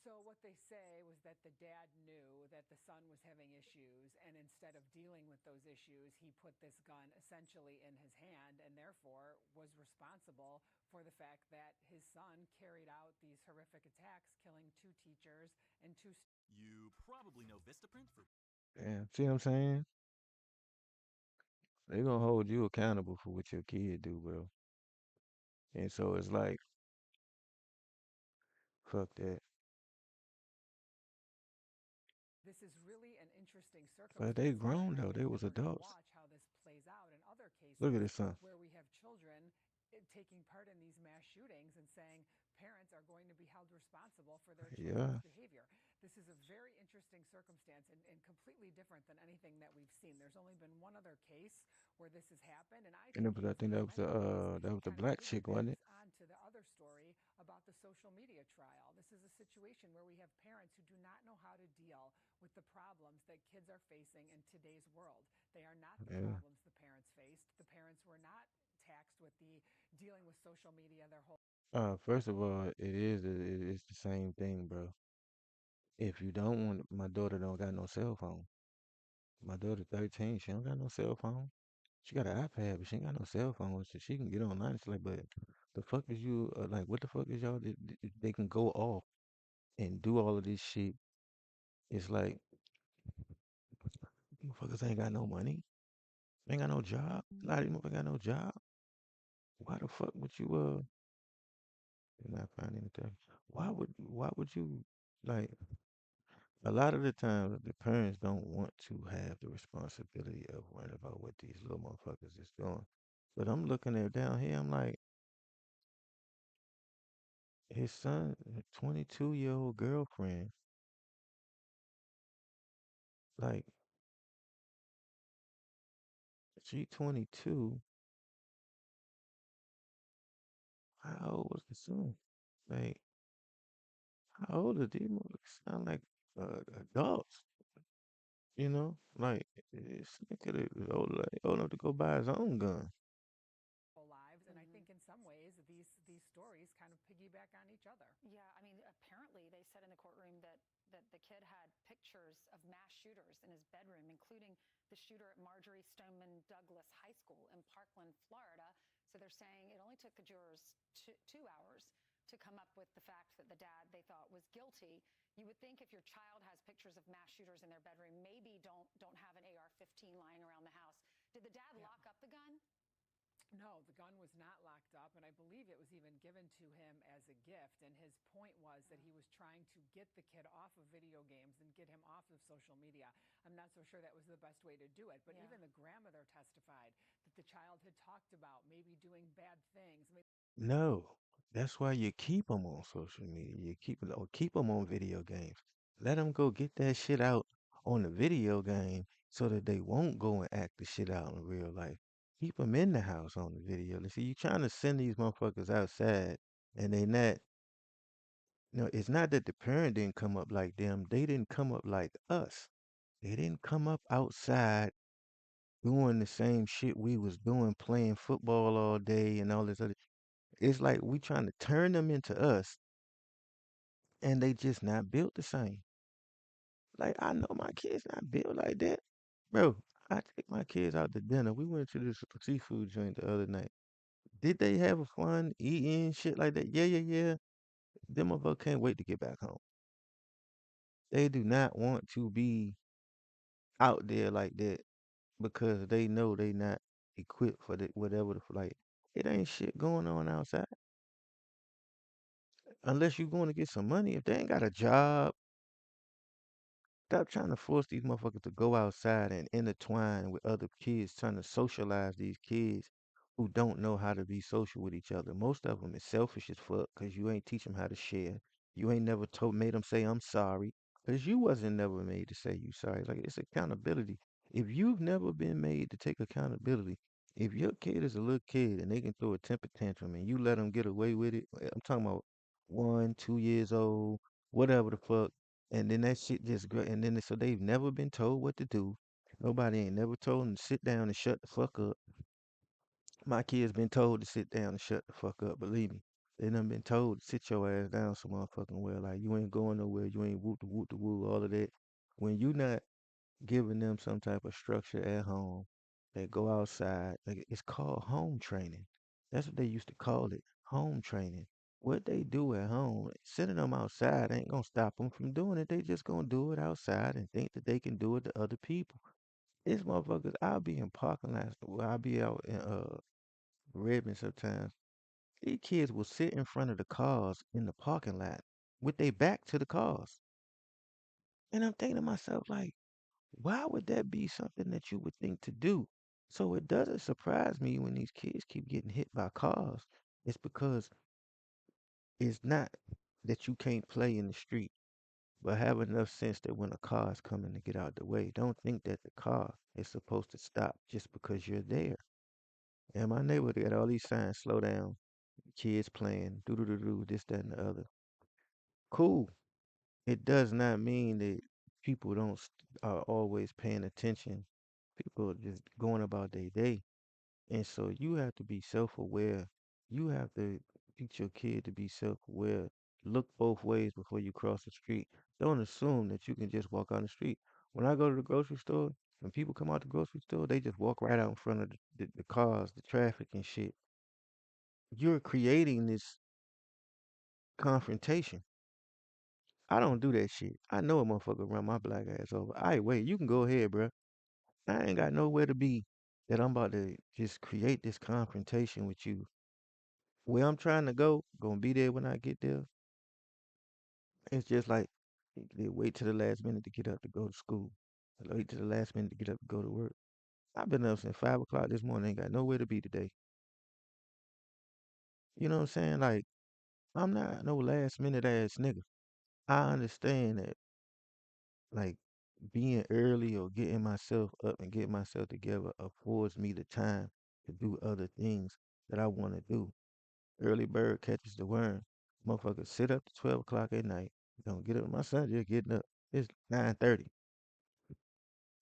So what they say was that the dad knew that the son was having issues, and instead of dealing with those issues, he put this gun essentially in his hand, and therefore was responsible for the fact that his son carried out these horrific attacks, killing two teachers and two. You probably know Vistaprint for. Damn, see what I'm saying? They gonna hold you accountable for what your kid do, bro. And so it's like, fuck that. This is really an interesting But they circumstance, and grown I though. They think that was we're going to adults. watch how this plays out in other Look at cases this son. where we have children taking part in these mass shootings and saying parents are going to be held responsible for their children's Yeah. behavior. This is a very interesting circumstance and completely different than anything that we've seen. There's only been one other case where this has happened, and I And then, think but I in think many ways that was it the kind of black chick, wasn't it? piggybacks onto the other story about the social media trial. This is a situation where we have parents who do not know how to deal with the problems that kids are facing in today's world. They are not the Yeah. problems the parents faced. The parents were not taxed with the dealing with social media their whole. First of all, it's the same thing, bro. If you don't want, my daughter don't got no cell phone. My daughter 13, she don't got no cell phone. She got an iPad, but she ain't got no cell phone, so she can get online. It's like, but the fuck is you like? What the fuck is y'all? They can go off and do all of this shit. It's like motherfuckers ain't got no money, ain't got no job. A lot of these motherfuckers got no job. Why the fuck would you not find anything? Why would you like? A lot of the time, the parents don't want to have the responsibility of worrying about what these little motherfuckers is doing. But I'm looking at down here, I'm like, his son, 22-year-old girlfriend, like, she 22. How old was the son? Like, how old are these motherfuckers? Sound like adults, you know? Like, it's nigga old, like, old enough to go buy his own gun. Lives, and I think in some ways these stories kind of piggyback on each other. Yeah, I mean, apparently they said in the courtroom that the kid had pictures of mass shooters in his bedroom, including the shooter at Marjorie Stoneman Douglas High School in Parkland, Florida. So they're saying it only took the jurors 2 hours to come up with the fact that the dad they thought was guilty. You would think if your child has pictures of mass shooters in their bedroom, maybe don't have an AR-15 lying around the house. Did the dad lock up the gun? No, the gun was not locked up, and I believe it was even given to him as a gift. And his point was that he was trying to get the kid off of video games and get him off of social media. I'm not so sure that was the best way to do it, but Yeah. even the grandmother testified that the child had talked about maybe doing bad things. No, that's why you keep them on social media. You keep them on video games. Let them go get that shit out on the video game so that they won't go and act the shit out in real life. Keep them in the house on the video. See, you trying to send these motherfuckers outside, and they not. No, it's not that the parent didn't come up like them. They didn't come up like us. They didn't come up outside doing the same shit we was doing, playing football all day and all this other. It's like we trying to turn them into us, and they just not built the same. Like I know my kids not built like that, bro. I take my kids out to dinner. We went to this seafood joint the other night. Did they have a fun eating shit like that? Yeah, yeah, yeah. Them motherfuckers can't wait to get back home. They do not want to be out there like that because they know they not equipped for the whatever the like. It ain't shit going on outside unless you're going to get some money. If they ain't got a job, stop trying to force these motherfuckers to go outside and intertwine with other kids, trying to socialize these kids who don't know how to be social with each other. Most of them is selfish as fuck because you ain't teach them how to share. You ain't never made them say I'm sorry because you wasn't never made to say you sorry. Like it's accountability. If you've never been made to take accountability, if your kid is a little kid and they can throw a temper tantrum and you let them get away with it, I'm talking about 1, 2 years old, whatever the fuck, and then that shit just and then so they've never been told what to do. Nobody ain't never told them to sit down and shut the fuck up. My kids been told to sit down and shut the fuck up. Believe me. They done been told to sit your ass down some motherfucking well. Like you ain't going nowhere. You ain't whoop the woo, all of that. When you not giving them some type of structure at home, they go outside. Like it's called home training. That's what they used to call it, home training. What they do at home, sending them outside ain't gonna stop them from doing it. They just gonna do it outside and think that they can do it to other people. These motherfuckers, I'll be in parking lots. I'll be out in Redmond sometimes. These kids will sit in front of the cars in the parking lot with their back to the cars. And I'm thinking to myself, like, why would that be something that you would think to do? So it doesn't surprise me when these kids keep getting hit by cars. It's because it's not that you can't play in the street, but have enough sense that when a car is coming to get out the way, don't think that the car is supposed to stop just because you're there. And my neighbor got all these signs, slow down, kids playing, do do do do, this, that, and the other. Cool. It does not mean that people don't are always paying attention. People are just going about their day. And so you have to be self-aware. You have to teach your kid to be self-aware. Look both ways before you cross the street. Don't assume that you can just walk on the street. When I go to the grocery store, when people come out the grocery store, they just walk right out in front of the cars, the traffic and shit. You're creating this confrontation. I don't do that shit. I know a motherfucker run my black ass over. I wait, you can go ahead, bro. I ain't got nowhere to be that I'm about to just create this confrontation with you. Where I'm trying to go, gonna be there when I get there. It's just like they wait to the last minute to get up to go to school. They wait to the last minute to get up to go to work. I've been up since 5 o'clock this morning, ain't got nowhere to be today. You know what I'm saying? Like, I'm not no last minute ass nigga. I understand that like being early or getting myself up and getting myself together affords me the time to do other things that I want to do. Early bird catches the worm. Motherfucker sit up to 12 o'clock at night. Don't get up. My son just getting up. It's 9:30.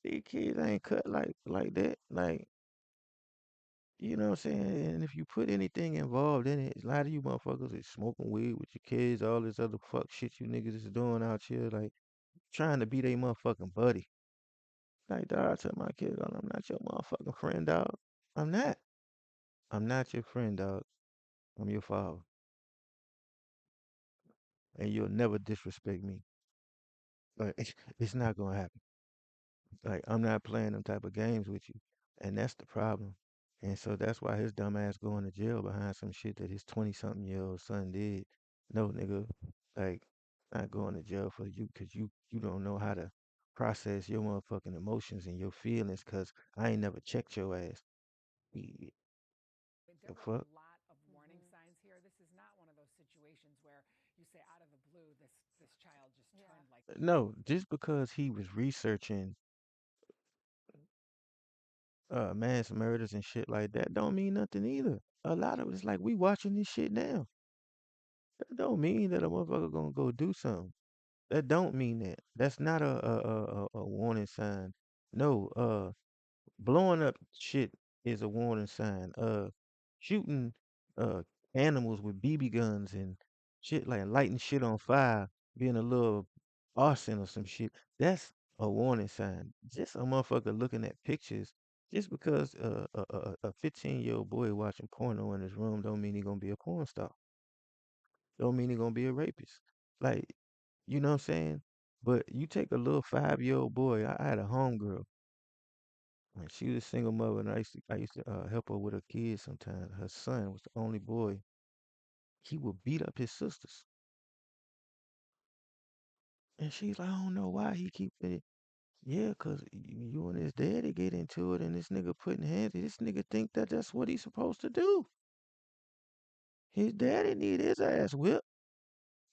These kids ain't cut like that. Like, you know what I'm saying? And if you put anything involved in it, a lot of you motherfuckers is smoking weed with your kids, all this other fuck shit you niggas is doing out here, like trying to be they motherfucking buddy. Like, dog, I tell my kids, I'm not your motherfucking friend, dog. I'm not. I'm not your friend, dog. I'm your father. And you'll never disrespect me. Like, it's not gonna happen. Like, I'm not playing them type of games with you. And that's the problem. And so that's why his dumb ass going to jail behind some shit that his 20-something-year-old son did. No, nigga. Like, not going to jail for you because you don't know how to process your motherfucking emotions and your feelings because I ain't never checked your ass. Shit. There The were fuck? a lot of warning signs here. This is not one of those situations where you say out of the blue, this child just turned like. No, just because he was researching mass murders and shit like that don't mean nothing either. A lot of it's like we watching this shit now. That don't mean that a motherfucker gonna go do something. That don't mean that. That's not a warning sign. No, blowing up shit is a warning sign. Shooting uh animals with BB guns and shit like lighting shit on fire, being a little arson or some shit. That's a warning sign. Just a motherfucker looking at pictures. Just because a 15-year-old boy watching porno in his room don't mean he gonna be a porn star. Don't mean he gonna be a rapist. Like, you know what I'm saying? But you take a little 5-year-old boy. I had a homegirl. And she was a single mother, and I used to help her with her kids sometimes. Her son was the only boy. He would beat up his sisters, and she's like, I don't know why he keep it. Yeah, 'cause you and his daddy get into it, and this nigga putting hands. This nigga think that that's what he's supposed to do. His daddy need his ass whipped,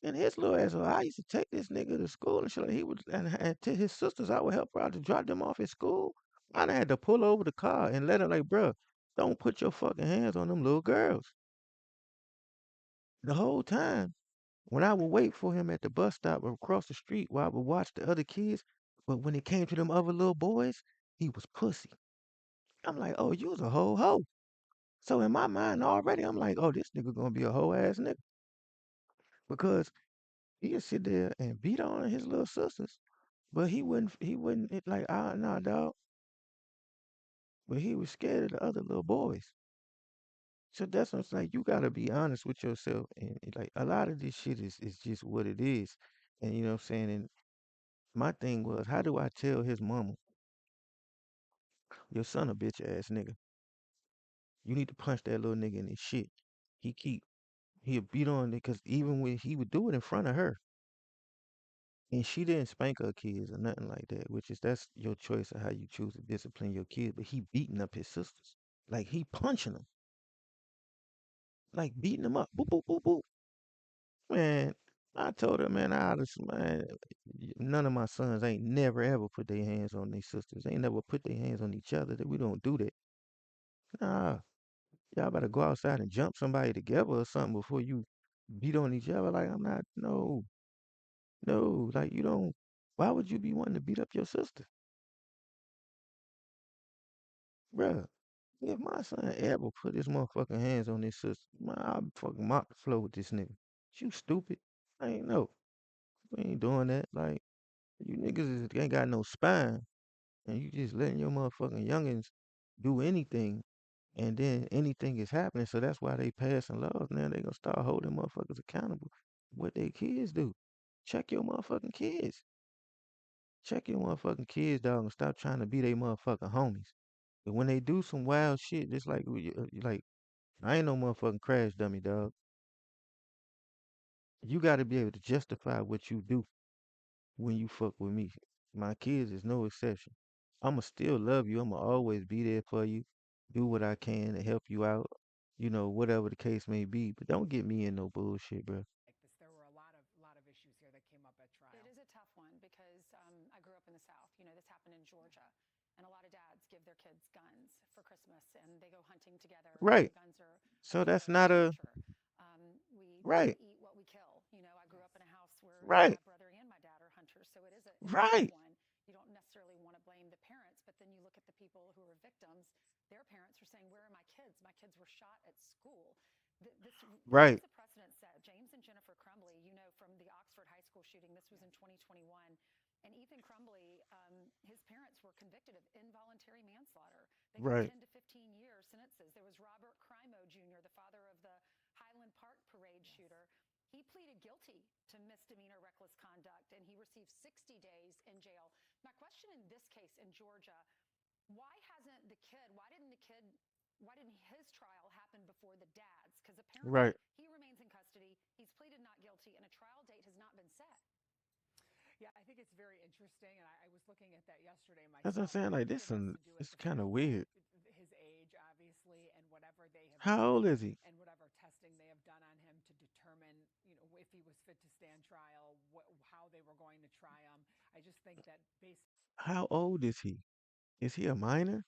and his little ass. I used to take this nigga to school and shit. Like he would, and to his sisters, I would help her out to drop them off at school. I done had to pull over the car and let her like, bruh, don't put your fucking hands on them little girls. The whole time, when I would wait for him at the bus stop or across the street while I would watch the other kids, but when it came to them other little boys, he was pussy. I'm like, oh, you was a whole hoe. So in my mind already, I'm like, oh, this nigga gonna be a whole ass nigga. because he'd sit there and beat on his little sisters, but he wouldn't like nah dog. But he was scared of the other little boys. So that's what I'm saying. You gotta be honest with yourself, and like a lot of this shit is just what it is, and you know what I'm saying. And my thing was, how do I tell his mama, your son a bitch ass nigga? You need to punch that little nigga in his shit. He keep he'll beat on it because even when he would do it in front of her, and she didn't spank her kids or nothing like that, which is that's your choice of how you choose to discipline your kids. But he beating up his sisters, like he punching them, like beating them up, boop boop boop boop. Man, I told her, man, man, none of my sons ain't never ever put their hands on their sisters. Ain't never put their hands on each other. That we don't do that. Nah, y'all better go outside and jump somebody together or something before you beat on each other. Like I'm not, no, no, like you don't. Why would you be wanting to beat up your sister, bruh? If my son ever put his motherfucking hands on his sister, man, I'll fucking mop the floor with this nigga. You stupid. I ain't know. We ain't doing that. Like you niggas ain't got no spine. And you just letting your motherfucking youngins do anything, and then anything is happening. So that's why they passing laws now. They gonna start holding motherfuckers accountable. What they kids do? Check your motherfucking kids. Check your motherfucking kids, dog, and stop trying to be they motherfucking homies. But when they do some wild shit, it's like like I ain't no motherfucking crash dummy, dog. You got to be able to justify what you do when you fuck with me. My kids is no exception. I'ma still love you. I'ma always be there for you. Do what I can to help you out. You know, whatever the case may be. But don't get me in no bullshit, bro. Like this, there were a lot of issues here that came up at trial. It is a tough one because I grew up in the South. You know, this happened in Georgia. And a lot of dads give their kids guns for Christmas and they go hunting together. Right. And guns are a So part that's of our not a culture. We right. eat what we kill. You know, I grew up in a house where Right. my brother and my dad are hunters, so it's a tough Right. one. You don't necessarily want to blame the parents, but then you look at the people who are victims. Their parents are saying, "Where are my kids? My kids were shot at school." This Right. is a precedent set. James and Jennifer Crumbly, you know, from the Oxford High School shooting. This was in 2021. And Ethan Crumbly, his parents were convicted of involuntary manslaughter. They got Right. 10 to 15 year sentences. There was Robert Crimo Jr., the father of the Highland Park parade shooter. He pleaded guilty to misdemeanor reckless conduct and he received 60 days in jail. My question in this case in Georgia, why didn't his trial happen before the dad's? Because apparently Right. he remains in custody. He's pleaded not guilty and a trial date has not been set. Yeah, I think it's very interesting, and I was looking at that yesterday That's what I'm myself. saying. And I Like think this it has some to do with it's the kind of fact that weird. his age, obviously, and whatever they have How done, old is he? and whatever testing they have done on him to determine, if he was fit to stand trial, how they were going to try him. I just think that based. How old is he? Is he a minor?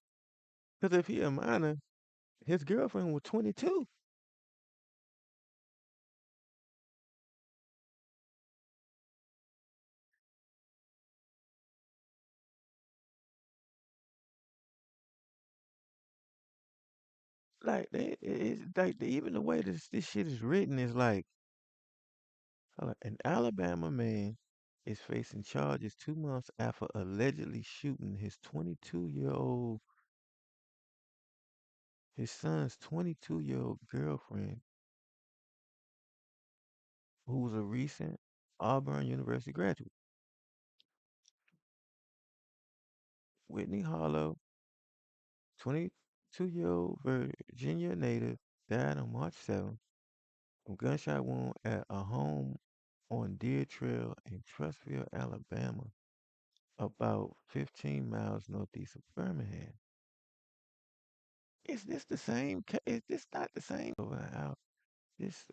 Because if he a minor, his girlfriend was 22. Like it's like even the way this shit is written is like an Alabama man is facing charges 2 months after allegedly shooting his son's 22-year-old girlfriend, who was a recent Auburn University graduate. Whitney Harlow, 22-year-old Virginia native, died on March 7th from gunshot wound at a home on Deer Trail in Trussville, Alabama, about 15 miles northeast of Birmingham. Is this the same? Is this not the same? How this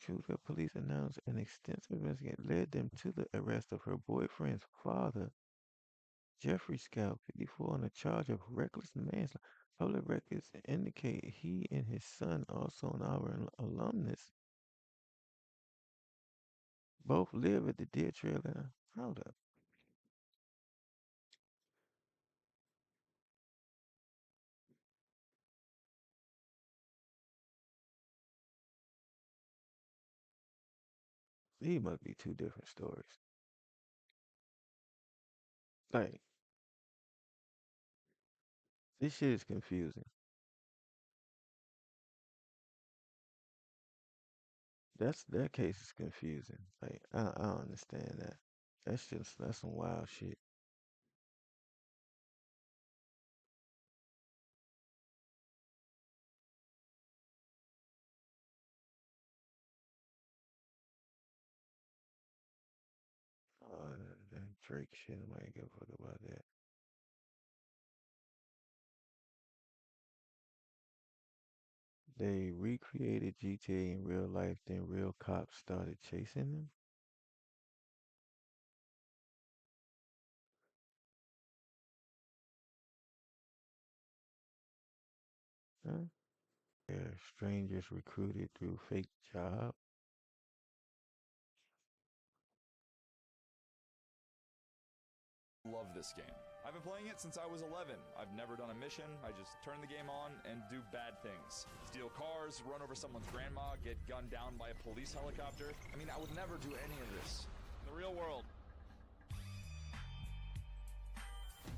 Truthville police announced an extensive investigation led them to the arrest of her boyfriend's father, Jeffrey Scout, 54, on a charge of reckless manslaughter. Public records indicate he and his son, also an Auburn alumnus, both live at the Deer Trail. Hold up. He must be two different stories. Like this shit is confusing. That case is confusing. Like I don't understand that. That's some wild shit. That Drake shit, I might give a fuck about that. They recreated GTA in real life, then real cops started chasing them. Huh? Yeah, strangers recruited through fake job. Love this game. I've been playing it since I was 11. I've never done a mission. I just turn the game on and do bad things. Steal cars, run over someone's grandma, get gunned down by a police helicopter. I mean, I would never do any of this in the real world.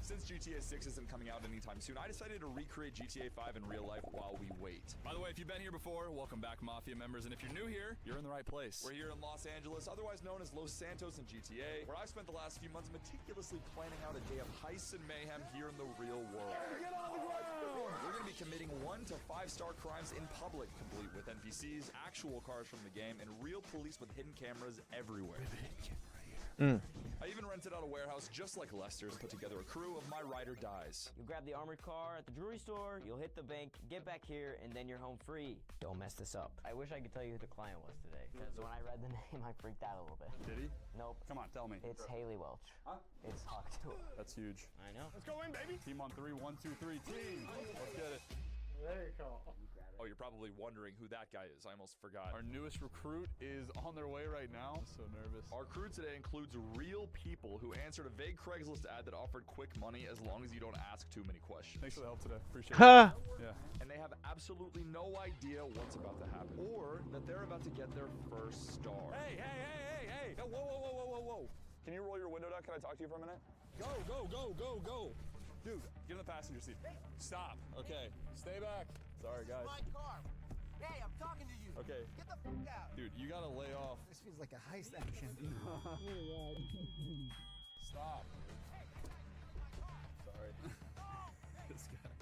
Since GTA 6 isn't coming out anytime soon, I decided to recreate GTA 5 in real life while we wait. By the way, if you've been here before, welcome back, Mafia members, and if you're new here, you're in the right place. We're here in Los Angeles, otherwise known as Los Santos in GTA, where I've spent the last few months meticulously planning out a day of heists and mayhem here in the real world. Get on the ground! We're going to be committing 1 to 5-star crimes in public, complete with NPCs, actual cars from the game, and real police with hidden cameras everywhere. I even rented out a warehouse just like Lester's, put together a crew of My Ride or Dies. You'll grab the armored car at the jewelry store, you'll hit the bank, get back here, and then you're home free. Don't mess this up. I wish I could tell you who the client was today, because when I read the name, I freaked out a little bit. Did he? Nope. Come on, tell me. It's Haley Welch. Huh? It's Hawk Tour. That's huge. I know. Let's go in, baby. Team on 3, 1, 2, 3, team. Let's get it. There you go. Oh, you're probably wondering who that guy is. I almost forgot. Our newest recruit is on their way right now. I'm so nervous. Our crew today includes real people who answered a vague Craigslist ad that offered quick money as long as you don't ask too many questions. Thanks for the help today. Appreciate it. Yeah. And they have absolutely no idea what's about to happen or that they're about to get their first star. Hey, hey, hey, hey, hey. Whoa, whoa, whoa, whoa, whoa, whoa. Can you roll your window down? Can I talk to you for a minute? Go, go, go, go, go. Dude, get in the passenger seat. Stop. Okay. Stay back. Sorry, guys. My car. Hey, I'm talking to you. Okay. Get the fuck out. Dude, you gotta lay off. This feels like a heist action. Stop. Sorry. This guy.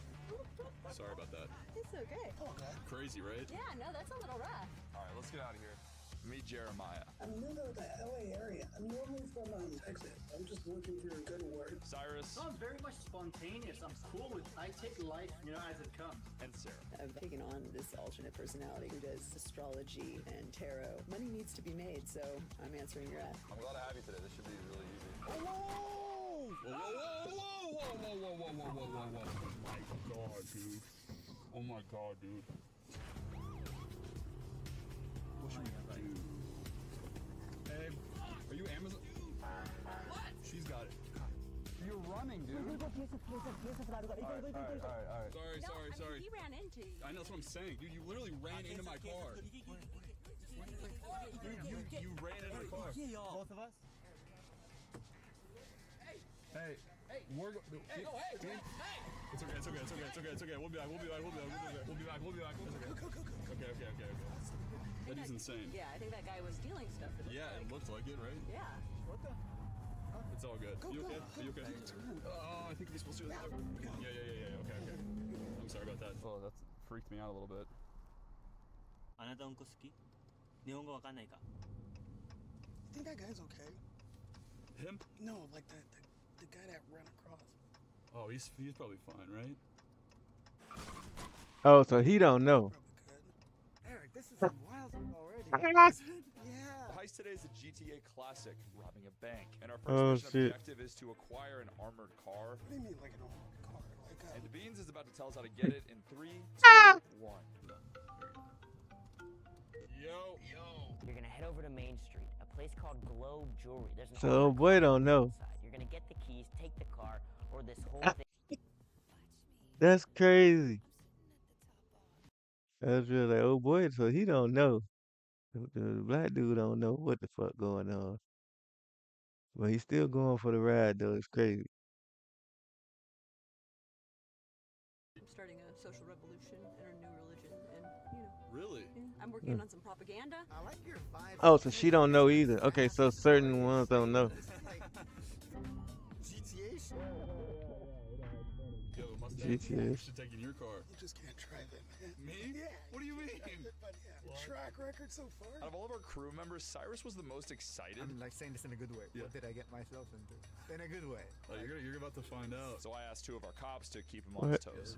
Sorry about that. It's okay. Okay. Crazy, right? Yeah, no, that's a little rough. All right, let's get out of here. Meet Jeremiah. I'm new to the LA area. I'm normally from Texas. I'm just looking for a good work. Cyrus. Sounds very much spontaneous. I'm cool with I take life, as it comes. And Sarah. I've taken on this alternate personality who does astrology and tarot. Money needs to be made, so I'm answering your ad. I'm glad to have you today. This should be really easy. Whoa! Whoa, whoa, whoa, whoa, whoa, whoa, whoa, whoa, whoa, whoa, whoa. Oh my god, dude. Oh my god, dude. What should we do? Hey, are you Amazon? What? She's got it. You're running, dude. Alright. Sorry. He ran into you. I know, that's what I'm saying. Dude, you literally ran into my car. Dude, you ran into my car. Both of us? Hey, we're go- Hey, no, hey, dude. hey! It's okay. We'll be back. Okay. That dude's insane. Yeah, I think that guy was stealing stuff. Yeah, it looked like it, right? Yeah. What the? It's all good. You okay? Are you okay? Oh, I think we're supposed to do that. Yeah. Okay. I'm sorry about that. Oh, that's freaked me out a little bit. あなたうんこ好き？日本語わかんないか？ I think that guy's okay. Him? No, like the guy that ran across. Oh, he's probably fine, right? Oh, so he don't know. Eric, this is some wild stuff already. Yeah. The heist today is a GTA classic, robbing a bank. And our first mission objective is to acquire an armored car. What do you mean, like an armored car? Like And Beans is about to tell us how to get it in 3, 2, 1. Yo. You're gonna head over to Main Street, a place called Globe Jewelry. There's an So boy don't know. outside. You're gonna get the keys, take the car, or this whole thing. That's crazy. That's real like, oh boy, so he don't know. The black dude don't know what the fuck going on. But he's still going for the ride though. It's crazy. I'm starting a social revolution and a new religion, and Really? I'm working on some propaganda. I like your vibe. Oh, so she don't know either. Okay, so certain ones don't know. GTA. You have a Mustang? GTA. You should take in your car. You just can't drive it, man. Me? Yeah. What do you mean? But yeah, track record so far. Out of all of our crew members, Cyrus was the most excited. I'm like saying this in a good way. Yeah. What did I get myself into? In a good way. Oh, you're about to find out. So I asked 2 of our cops to keep him on his toes.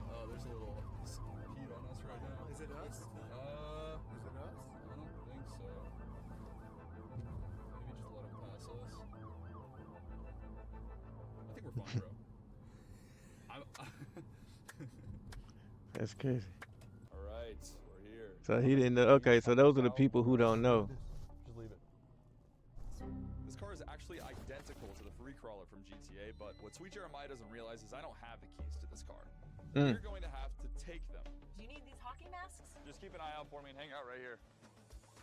Oh, there's a little heat on us right now. Is it us? Is it us? I don't think so. Maybe just let him pass us. I think we're fine, bro. That's crazy. All right, we're here. So he didn't know. Okay, so those are the people who don't know. Just leave it. This car is actually identical to the free crawler from GTA, but what Sweet Jeremiah doesn't realize is I don't have the keys to this car. You're going to have to take them. Do you need these hockey masks? Just keep an eye out for me and hang out right here.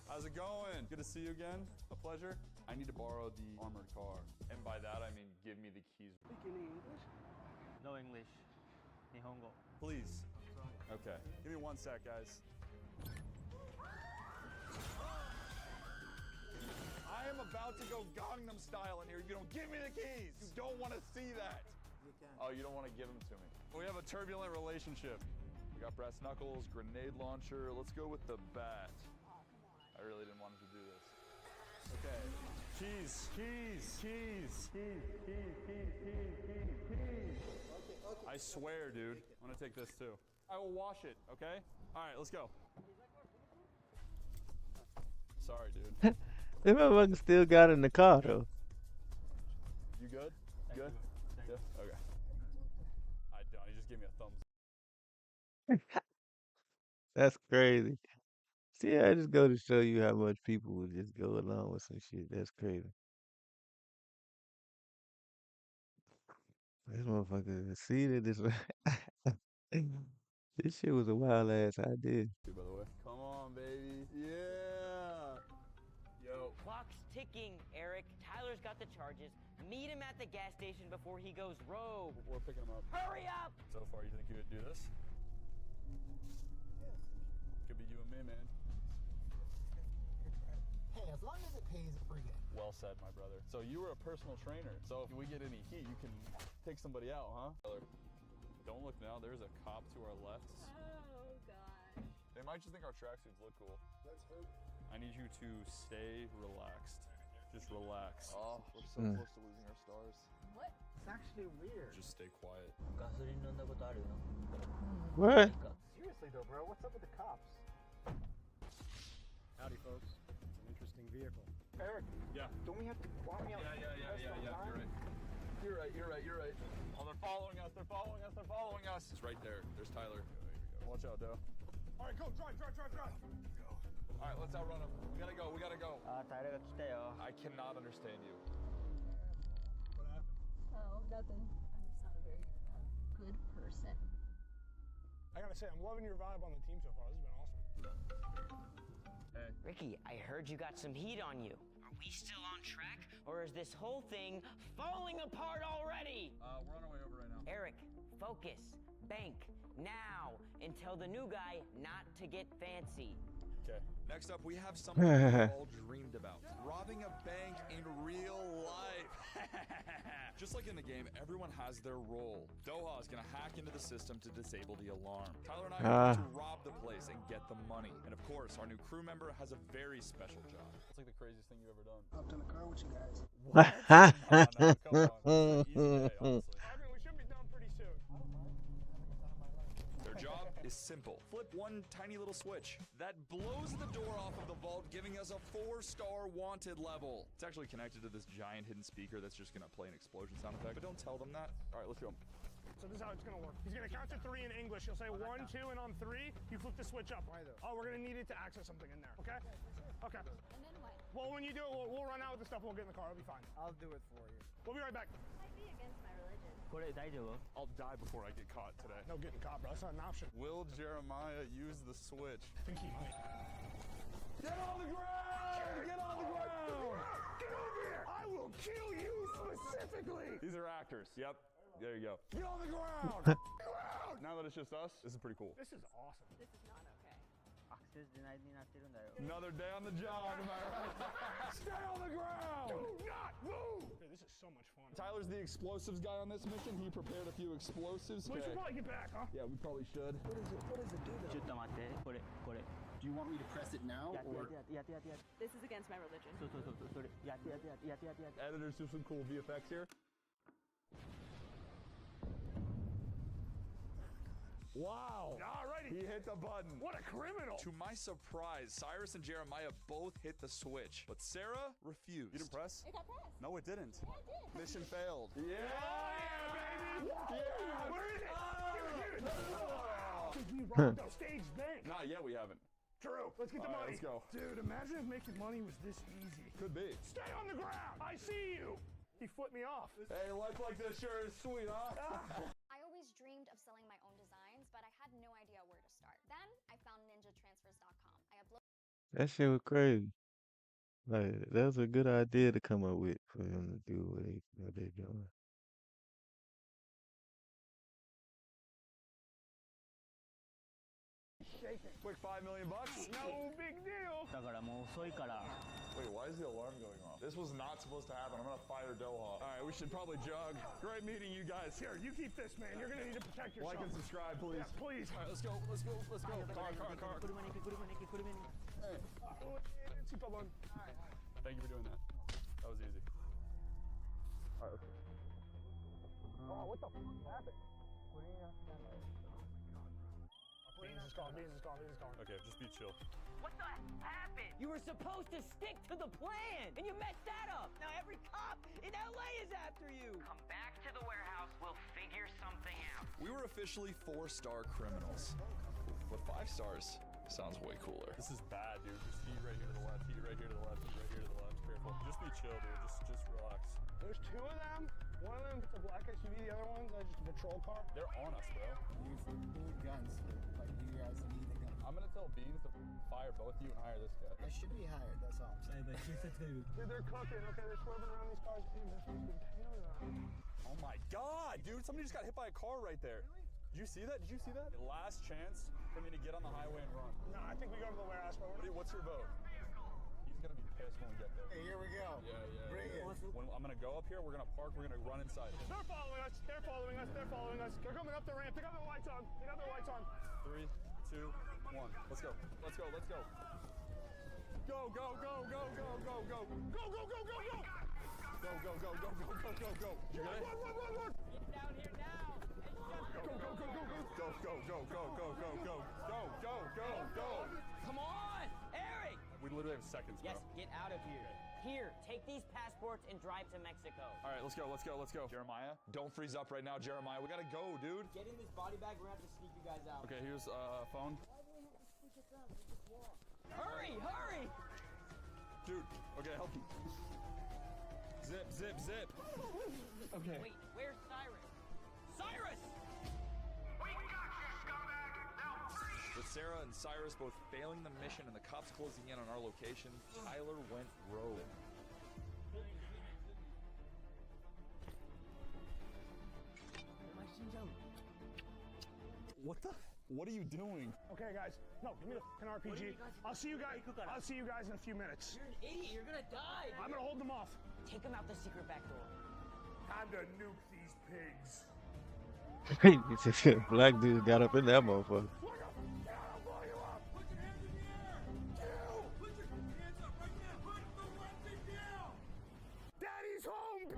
How's it going? Good to see you again. A pleasure. I need to borrow the armored car. And by that, I mean give me the keys. Speaking English? No English. Nihongo. Please. Okay. Give me 1 sec, guys. I am about to go Gangnam Style in here. You don't give me the keys. You don't want to see that. You can. Oh, you don't want to give them to me. We have a turbulent relationship. We got brass knuckles, grenade launcher. Let's go with the bat. I really didn't want him to do this. Okay. Keys. I swear, dude. I'm gonna take this too. I will wash it, okay? All right, let's go. Sorry, dude. This motherfucker still got in the car though. You good? Good? Yeah? Okay. I don't. He just gave me a thumbs. That's crazy. See, I just go to show you how much people will just go along with some shit. That's crazy. This motherfucker, see that this this shit was a wild ass idea. By the way. Come on, baby. Yeah. Yo. Clock's ticking, Eric. Tyler's got the charges. Meet him at the gas station before he goes rogue. We're picking him up. Hurry up! So far, you think you would do this? Could be you and me, man. Hey, as long as it pays, we're good. Well said, my brother. So you were a personal trainer. So if we get any heat, you can take somebody out, huh? Don't look now. There's a cop to our left. Oh, God. They might just think our tracksuits look cool. Let's hope. I need you to stay relaxed. Just relax. Oh, we're so close to losing our stars. What? It's actually weird. Just stay quiet. What? Seriously though, bro, what's up with the cops? Howdy, folks. It's an interesting vehicle. Eric. Yeah. Don't we have to walk me out? You're right. Oh, they're following us. They're following us. It's right there. There's Tyler. Watch out, Doe. All right, go. Drive. Go. All right, let's outrun them. We gotta go. I cannot understand you. What happened? Oh, nothing. I'm just not a very good person. I gotta say, I'm loving your vibe on the team so far. This has been awesome. Hey. Ricky, I heard you got some heat on you. Are we still on track, or is this whole thing falling apart already? We're on our way over right now. Eric, focus. Bank. Now. And tell the new guy not to get fancy. Okay. Next up, we have something we all dreamed about. Robbing a bank in real life. Just like in the game, everyone has their role. Doha is going to hack into the system to disable the alarm. Tyler and I are going to rob the place and get the money. And of course, our new crew member has a very special job. It's like the craziest thing you've ever done. Hopped in the car with you guys. What? No, come on. It's an easy day, honestly. Ivan, we should be done pretty soon. Their job is simple. Flip one tiny little switch. That blows the door off of the vault, giving us a 4-star wanted level. It's actually connected to this giant hidden speaker that's just gonna play an explosion sound effect, but don't tell them that. All right, let's go. So this is how it's gonna work. He's gonna count to 3 in English. He'll say 1, 2, and on 3, you flip the switch up. Why though? Oh, we're gonna need it to access something in there, okay? Okay. And then what? Well, when you do it, we'll run out with the stuff, we'll get in the car, it'll be fine. I'll do it for you. We'll be right back. Might be against my religion. I'll die before I get caught today. No getting caught, bro. That's not an option. Will Jeremiah use the switch? I think he might. Get on the ground! Get on the ground! Get over here! I will kill you specifically! These are actors. Yep. There you go. Get on the ground! Now that it's just us, this is pretty cool. This is awesome. This is not okay. Another day on the job, am I right? Stay on the ground! Do not move! Dude, this is so much fun. Tyler's the explosives guy on this mission. He prepared a few explosives. We should probably get back, huh? Yeah, we probably should. What does it do though? Do you want me to press it now? Or? This is against my religion. Editors do some cool VFX here. Wow. Alrighty. He hit the button. What a criminal. To my surprise, Cyrus and Jeremiah both hit the switch, but Sarah refused. You didn't press? It got pressed. No, it didn't. Yeah, it did. Mission failed. Yeah. baby. Yeah. Where is it? Give it. We robbed a stage bank. Not yet, we haven't. True. Let's get the money. Let's go. Dude, imagine if making money was this easy. Could be. Stay on the ground. I see you. He flipped me off. Hey, life like this sure is sweet, huh? I always dreamed of selling my own designs, but I had no idea where to start. Then I found ninjatransfers.com. I uploaded That shit was crazy. Like that was a good idea to come up with for them to do what they doing. Quick $5 million. No big deal. Wait, why is the alarm going off? This was not supposed to happen. I'm gonna fire Doha. All right, we should probably jog. Great meeting you guys. Here, you keep this, man. You're gonna need to protect yourself. Like and subscribe, please. Yeah, please. All right, let's go. Let's go. Let's go. Car. Thank you for doing that. That was easy. All right. Oh, what the fuck happened? Beans is gone. Okay, just be chill. What the happened? You were supposed to stick to the plan, and you messed that up. Now every cop in LA is after you. Come back to the warehouse. We'll figure something out. We were officially 4-star criminals, but 5 stars sounds way cooler. This is bad, dude. Just heat right here to the left. Heat right here to the left. Heat right here to the left. Careful. Just be chill, dude. Just relax. There's 2 of them. One of them's a black SUV. The other one's just a patrol car. They're on us, bro. Use guns. Like you guys need a gun. I'm gonna tell Beans to fire both you and hire this guy. I should be hired. That's all I'm saying. Dude, they're cooking. Okay, they're swerving around these cars. Damn, this one's been tailing them. Oh my god, dude! Somebody just got hit by a car right there. Really? Did you see that? Did you see that? Last chance for me to get on the highway and run. No, I think we go to the warehouse. What's your vote? He's gonna be pissed when we get there. Hey, here we go. Yeah. Bring it. When I'm gonna go up here, we're gonna park, we're gonna run inside. They're following us. They're following us. They're following us. They're coming up the ramp. They got their lights on. They got their lights on. 3, 2, 1. Let's go. Let's go. Let's go. Go, go, go, go, go, go, go. Go, go, go, go, go. Go, go, go, go, go, go, go, go. You got it? Run. Get down here now. Go, go, go, go, go. Go, go, go, go, go, go, go. Go, go, go, go. Come on, Eric. We literally have seconds, bro. Yes, get out of here. Here, take these passports and drive to Mexico. All right, let's go, let's go, let's go. Jeremiah, don't freeze up right now, Jeremiah. We gotta go, dude. Get in this body bag. We're gonna have to sneak you guys out. Okay, here's phone. Hurry, hurry. Dude, okay, help me. Zip, zip, zip. Okay. Wait, where's Cyrus? Cyrus! With Sarah and Cyrus both failing the mission and the cops closing in on our location, Tyler went rogue. What are you doing? Okay, guys. No, give me the fucking RPG. I'll see you guys in a few minutes. You're an idiot. You're gonna die. I'm gonna hold them off. Take them out the secret back door. Time to nuke these pigs. Black dude got up in that motherfucker. Daddy's home!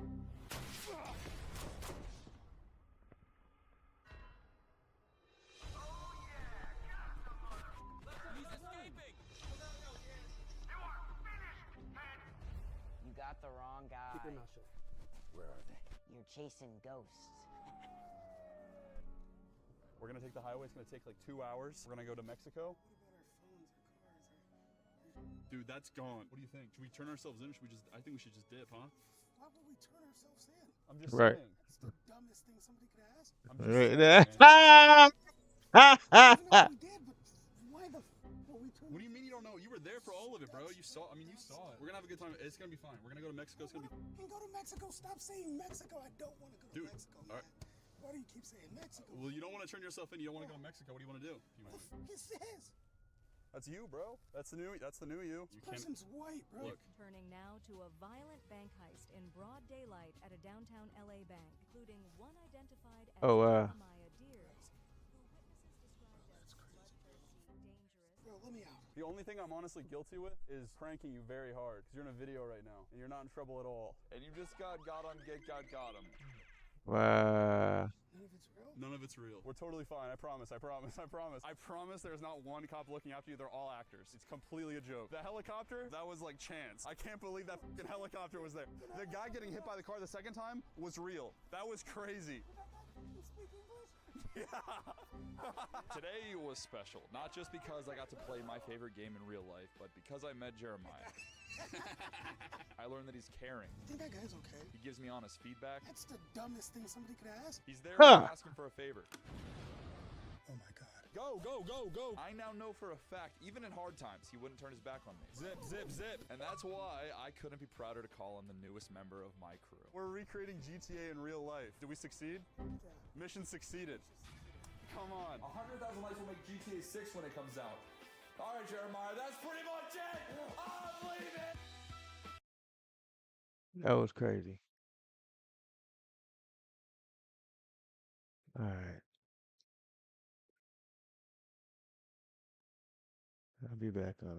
You got the wrong guy. Keep your mouth shut. Where are they? You're chasing ghosts. We're gonna take the highway. It's gonna take like 2 hours. We're gonna go to Mexico. Dude, that's gone. What do you think? Should we turn ourselves in or should we just, I think we should just dip, huh? Why would we turn ourselves in? I'm just Right. saying. It's the dumbest thing somebody could ask. I'm just Right saying, there. man. I don't know if we did, but why the f- well, we took What do you mean you don't know? You were there for all of it, bro. You saw it. We're gonna have a good time. It's gonna be fine. We're gonna go to Mexico. It's gonna be. And go to Mexico. Stop saying Mexico. I don't want to go to Mexico. All right. Why do you keep saying Mexico? Well, you don't want to turn yourself in. You don't want to go to Mexico. What do you want to do? What the fuck is this? That's you, bro. That's the new you. This person's white, bro. Look. Turning now to a violent bank heist in broad daylight at a downtown LA bank, including one identified as Jeremiah Deers, who witnesses described as dangerous. Bro, let me out. The only thing I'm honestly guilty with is pranking you very hard because you're in a video right now and you're not in trouble at all. And you just got on Get Got Got 'em. Wow. None of it's real. We're totally fine. I promise. I promise. I promise. I promise there's not one cop looking after you. They're all actors. It's completely a joke. The helicopter, that was like chance. I can't believe that fucking helicopter was there. The guy getting hit by the car the second time was real. That was crazy. Yeah. Today was special, not just because I got to play my favorite game in real life, but because I met Jeremiah. I learned that he's caring. I think that guy's okay. He gives me honest feedback. That's the dumbest thing somebody could ask. He's there when I ask him for a favor. Oh my god. Go, go, go, go. I now know for a fact, even in hard times, he wouldn't turn his back on me. Zip, zip, zip. And that's why I couldn't be prouder to call him the newest member of my crew. We're recreating GTA in real life. Did we succeed? Yeah. Mission succeeded. Come on. 100,000 likes will make GTA 6 when it comes out. All right, Jeremiah, that's pretty much it. I'm leaving. That was crazy. All right. I'll be back on